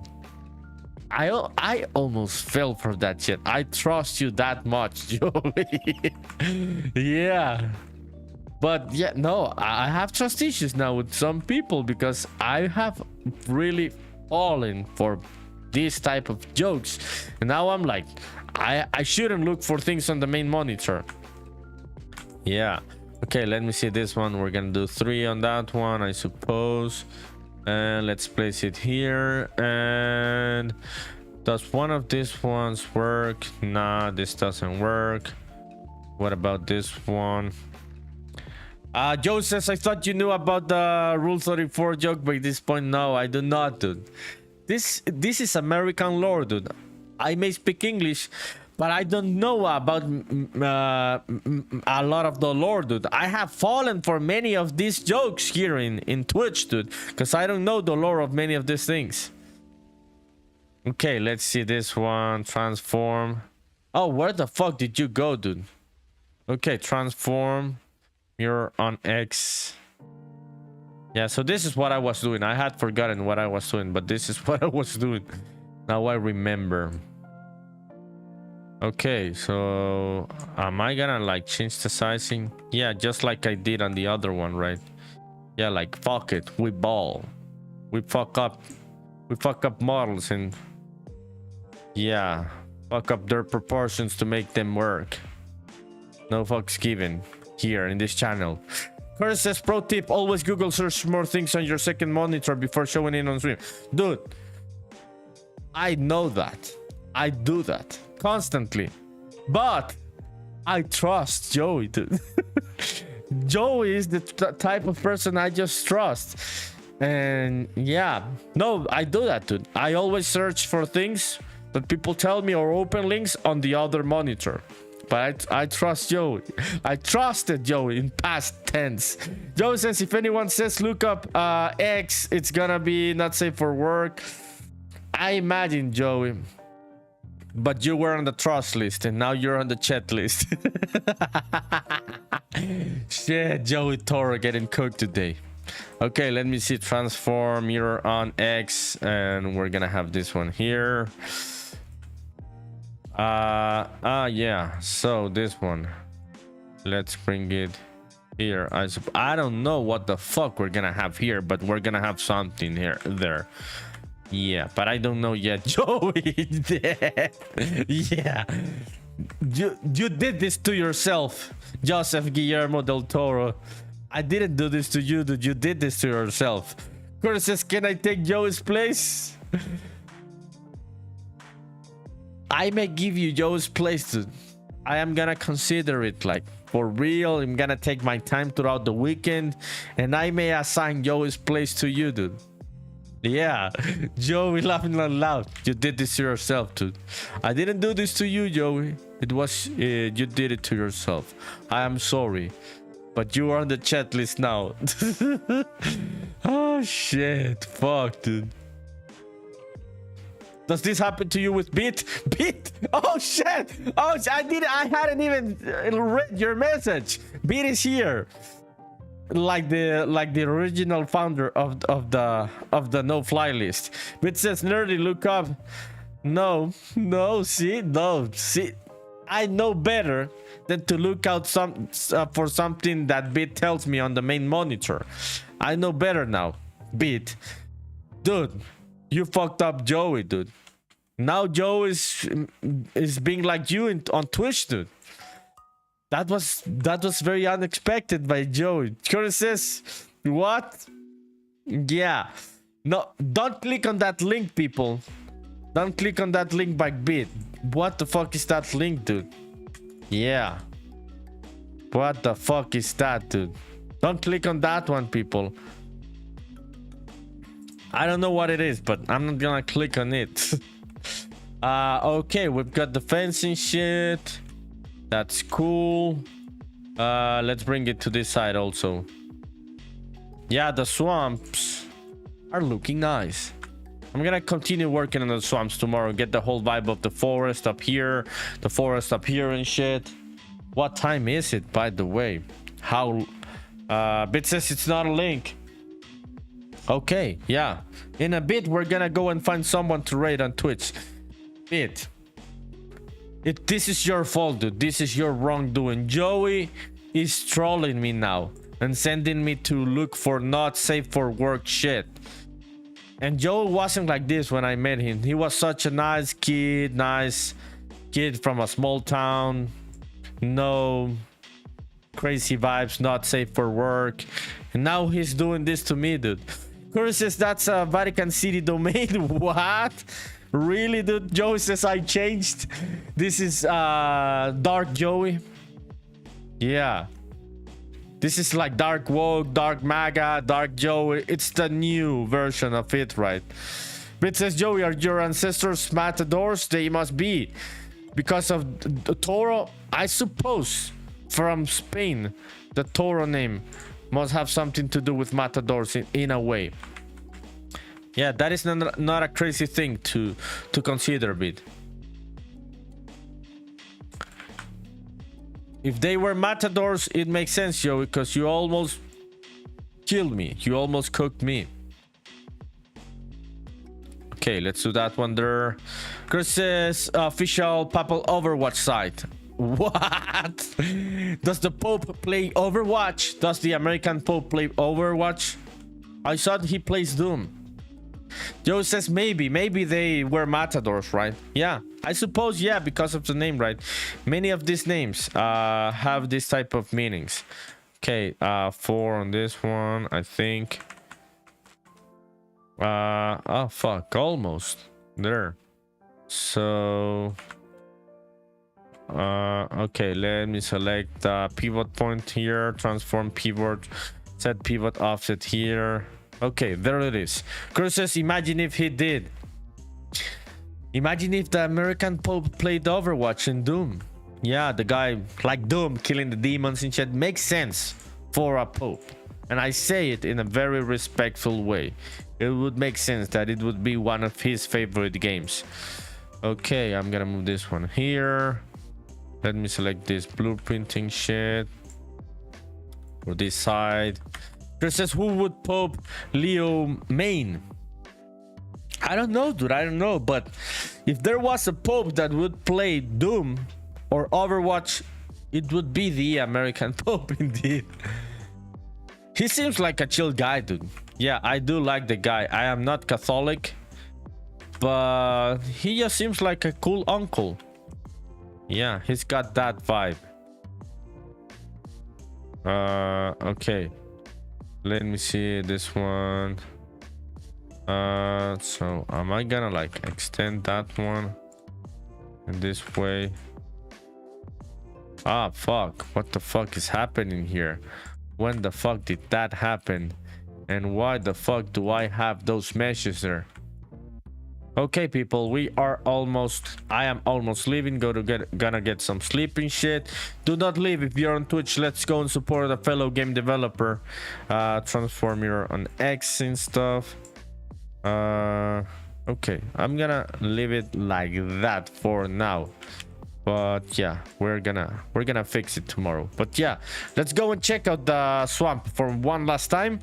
I almost fell for that shit. I trust you that much, Joey. Yeah. But yeah, no, I have trust issues now with some people because I have really fallen for this type of jokes. And now I'm like, I shouldn't look for things on the main monitor. Yeah. Okay, let me see this one. We're gonna do 3 on that one, I suppose. And let's place it here. And does one of these ones work? Nah, this doesn't work. What about this one? Joe says, I thought you knew about the Rule 34 joke, but at this point, no, I do not, dude. This is American lore, dude. I may speak English, but I don't know about a lot of the lore, dude. I have fallen for many of these jokes here in Twitch, dude, because I don't know the lore of many of these things. Okay, let's see this one. Transform. Oh, where the fuck did you go, dude? Okay, transform mirror on X. Yeah, so this is what I was doing. I had forgotten what I was doing, but this is what I was doing. Now I remember. Okay, so am I gonna like change the sizing? Yeah, just like I did on the other one, right? Yeah, like fuck it, we ball. We fuck up models and yeah, fuck up their proportions to make them work. No fucks given here in this channel. Curtis says, pro tip, always Google search more things on your second monitor before showing it on stream. Dude, I know that. I do that constantly. But I trust Joey, dude. Joey is the type of person I just trust. And yeah, no, I do that, dude. I always search for things that people tell me or open links on the other monitor. But I trust Joey. I trusted Joey in past tense. Joey says, if anyone says look up X, it's gonna be not safe for work. I imagine, Joey. But you were on the trust list and now you're on the chat list. Shit, Joey Toro getting cooked today. Okay, let me see. Transform mirror on X, and we're gonna have this one here. Yeah, so this one, let's bring it here. I don't know what the fuck we're gonna have here, but we're gonna have something here there. Yeah, but I don't know yet. Joey, yeah, you did this to yourself, Joseph Guillermo del Toro. I didn't do this to you, dude. You did this to yourself. Curtis says, can I take Joey's place? I may give you Joe's place, dude. I am gonna consider it, like, for real. I'm gonna take my time throughout the weekend, and I may assign Joe's place to you, dude. Yeah, Joey laughing out loud. You did this to yourself, dude. I didn't do this to you, Joey. It was, you did it to yourself. I am sorry. But you are on the chat list now. Oh, shit. Fuck, dude. Does this happen to you with Beat? Beat? Oh shit! Oh, I hadn't even read your message. Beat is here, like the original founder of the no fly list. Beat says, nerdy, look up. No, see. I know better than to look out for something that Beat tells me on the main monitor. I know better now, Beat. Dude. You fucked up Joey, dude. Now Joe is being like you on Twitch, dude. That was very unexpected by Joey. Curtis says, what? Yeah. No, don't click on that link, people. Don't click on that link by Bit. What the fuck is that link, dude? Yeah. What the fuck is that, dude? Don't click on that one, people. I don't know what it is, but I'm not gonna click on it. Okay, we've got the fencing shit. That's cool. Let's bring it to this side also. Yeah, the swamps are looking nice. I'm gonna continue working on the swamps tomorrow. Get the whole vibe of the forest up here. The forest up here and shit. What time is it, by the way? How... Bit says it's not a link. Okay, yeah. In a bit, we're gonna go and find someone to raid on Twitch. Bit. This is your fault, dude. This is your wrongdoing. Joey is trolling me now and sending me to look for not safe for work shit. And Joey wasn't like this when I met him. He was such a nice kid from a small town. No crazy vibes, not safe for work. And now he's doing this to me, dude. Curtis says that's a Vatican City domain. What? Really, dude? Joey says I changed. This is Dark Joey. Yeah. This is like Dark Woke, Dark MAGA, Dark Joey. It's the new version of it, right? Bit says, Joey, are your ancestors matadors? They must be. Because of the Toro, I suppose, from Spain, the Toro name must have something to do with matadors in a way. Yeah, that is not a crazy thing to consider, Bit. If they were matadors, it makes sense, yo, because you almost killed me. You almost cooked me. Okay, let's do that one there. Chris says official Papal Overwatch site. What? Does the Pope play Overwatch? Does the American Pope play Overwatch? I thought he plays Doom. Joe says maybe they were matadors, right? Yeah, I suppose, yeah, because of the name, right? Many of these names have this type of meanings. Okay, 4 on this one, I think. Oh fuck, almost there. So okay, let me select the pivot point here, transform pivot, set pivot offset here. Okay, there it is. Cruz says, imagine if he did. Imagine if the American Pope played Overwatch and Doom. Yeah, the guy like Doom killing the demons and shit makes sense for a Pope. And I say it in a very respectful way. It would make sense that it would be one of his favorite games. Okay, I'm gonna move this one here. Let me select this blueprinting shit for this side. Chris says, who would Pope Leo main? I don't know, dude. I don't know. But if there was a Pope that would play Doom or Overwatch, it would be the American Pope indeed. He seems like a chill guy, dude. Yeah, I do like the guy. I am not Catholic, but he just seems like a cool uncle. Yeah, he's got that vibe. Okay. Let me see this one. So am I gonna like extend that one in this way? Ah, fuck. What the fuck is happening here? When the fuck did that happen? And why the fuck do I have those meshes there? Okay, people, I am almost leaving. Gonna get some sleep and shit. Do not leave if you're on Twitch. Let's go and support a fellow game developer. Transform here on X and stuff. Okay, I'm gonna leave it like that for now. But yeah, we're gonna fix it tomorrow. But yeah, let's go and check out the swamp for one last time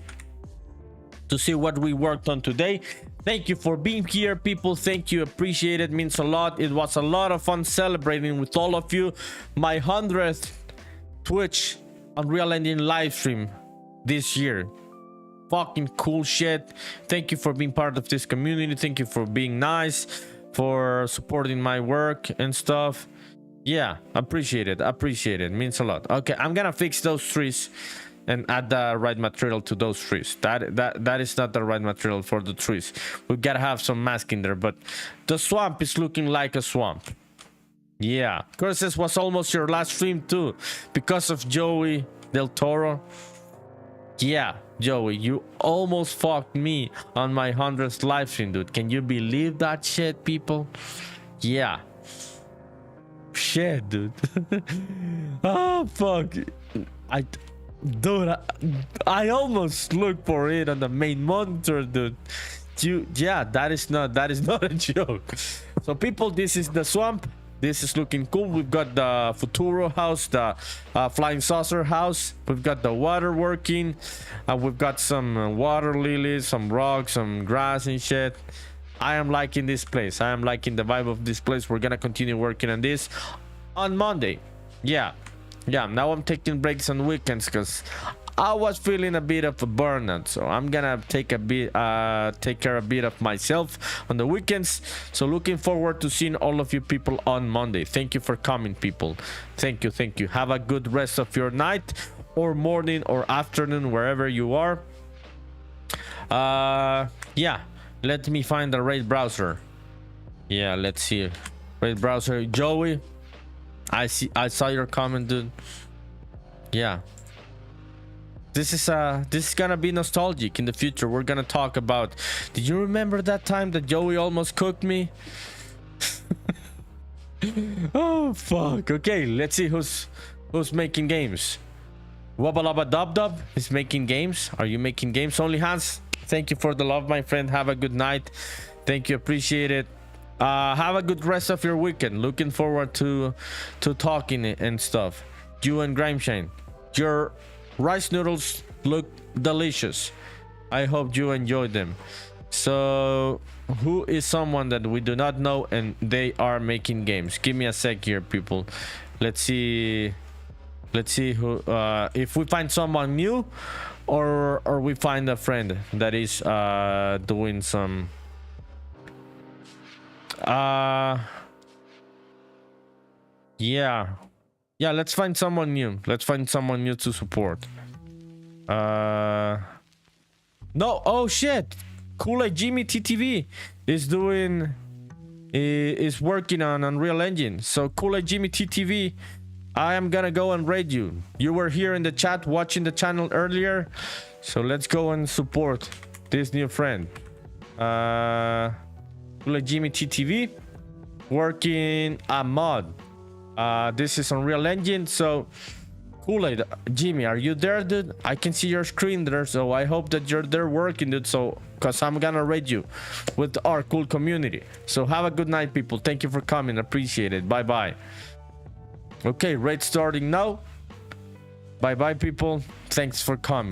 to see what we worked on today. Thank you for being here, people. Thank you, appreciate it, means a lot. It was a lot of fun celebrating with all of you my 100th Twitch Unreal Engine live stream this year. Fucking cool shit. Thank you for being part of this community. Thank you for being nice, for supporting my work and stuff. Yeah, appreciate it, means a lot. Okay, I'm gonna fix those trees and add the right material to those trees. That is not the right material for the trees. We gotta have some masking there, but the swamp is looking like a swamp. Yeah, Curses was almost your last stream too, because of Joey Del Toro. Yeah, Joey, you almost fucked me on my 100th live stream, dude. Can you believe that shit, people? Yeah. Shit, dude. Oh, fuck. Dude, I almost looked for it on the main monitor, dude. Yeah, that is not a joke. So, people, this is the swamp. This is looking cool. We've got the Futuro house, the flying saucer house. We've got the water working. We've got some water lilies, some rocks, some grass and shit. I am liking this place. I am liking the vibe of this place. We're gonna continue working on this on Monday. Yeah, now I'm taking breaks on weekends because I was feeling a bit of a burnout, so I'm gonna take care a bit of myself on the weekends. So looking forward to seeing all of you people on Monday. Thank you for coming, people. Thank you. Have a good rest of your night or morning or afternoon, wherever you are. Yeah, let me find the raid browser. Yeah, let's see. Raid browser. Joey, I saw your comment, dude. Yeah, this is gonna be nostalgic in the future. We're gonna talk about, did you remember that time that Joey almost cooked me? Oh fuck. Okay, let's see who's making games. Wubba Dub Dub is making games. Are you making games? Only Hans, thank you for the love, my friend. Have a good night. Thank you, appreciate it. Have a good rest of your weekend. Looking forward to talking and stuff. you and Grimeshane. Your rice noodles look delicious. I hope you enjoyed them. So who is someone that we do not know and they are making games? Give me a sec here, people. Let's see who if we find someone new or we find a friend that is doing some yeah, let's find someone new. Let's find someone new to support. No, oh shit, Kool-Aid Jimmy TTV is working on Unreal Engine. So Kool-Aid Jimmy TTV, I am gonna go and raid you. You were here in the chat watching the channel earlier, so let's go and support this new friend. Kool-Aid Jimmy TTV working a mod. This is Unreal Engine. So Kool-Aid Jimmy, are you there, dude? I can see your screen there, so I hope that you're there working, dude. So because I'm gonna raid you with our cool community. So have a good night, people. Thank you for coming. Appreciate it. Bye bye. Okay, raid starting now. Bye bye, people. Thanks for coming.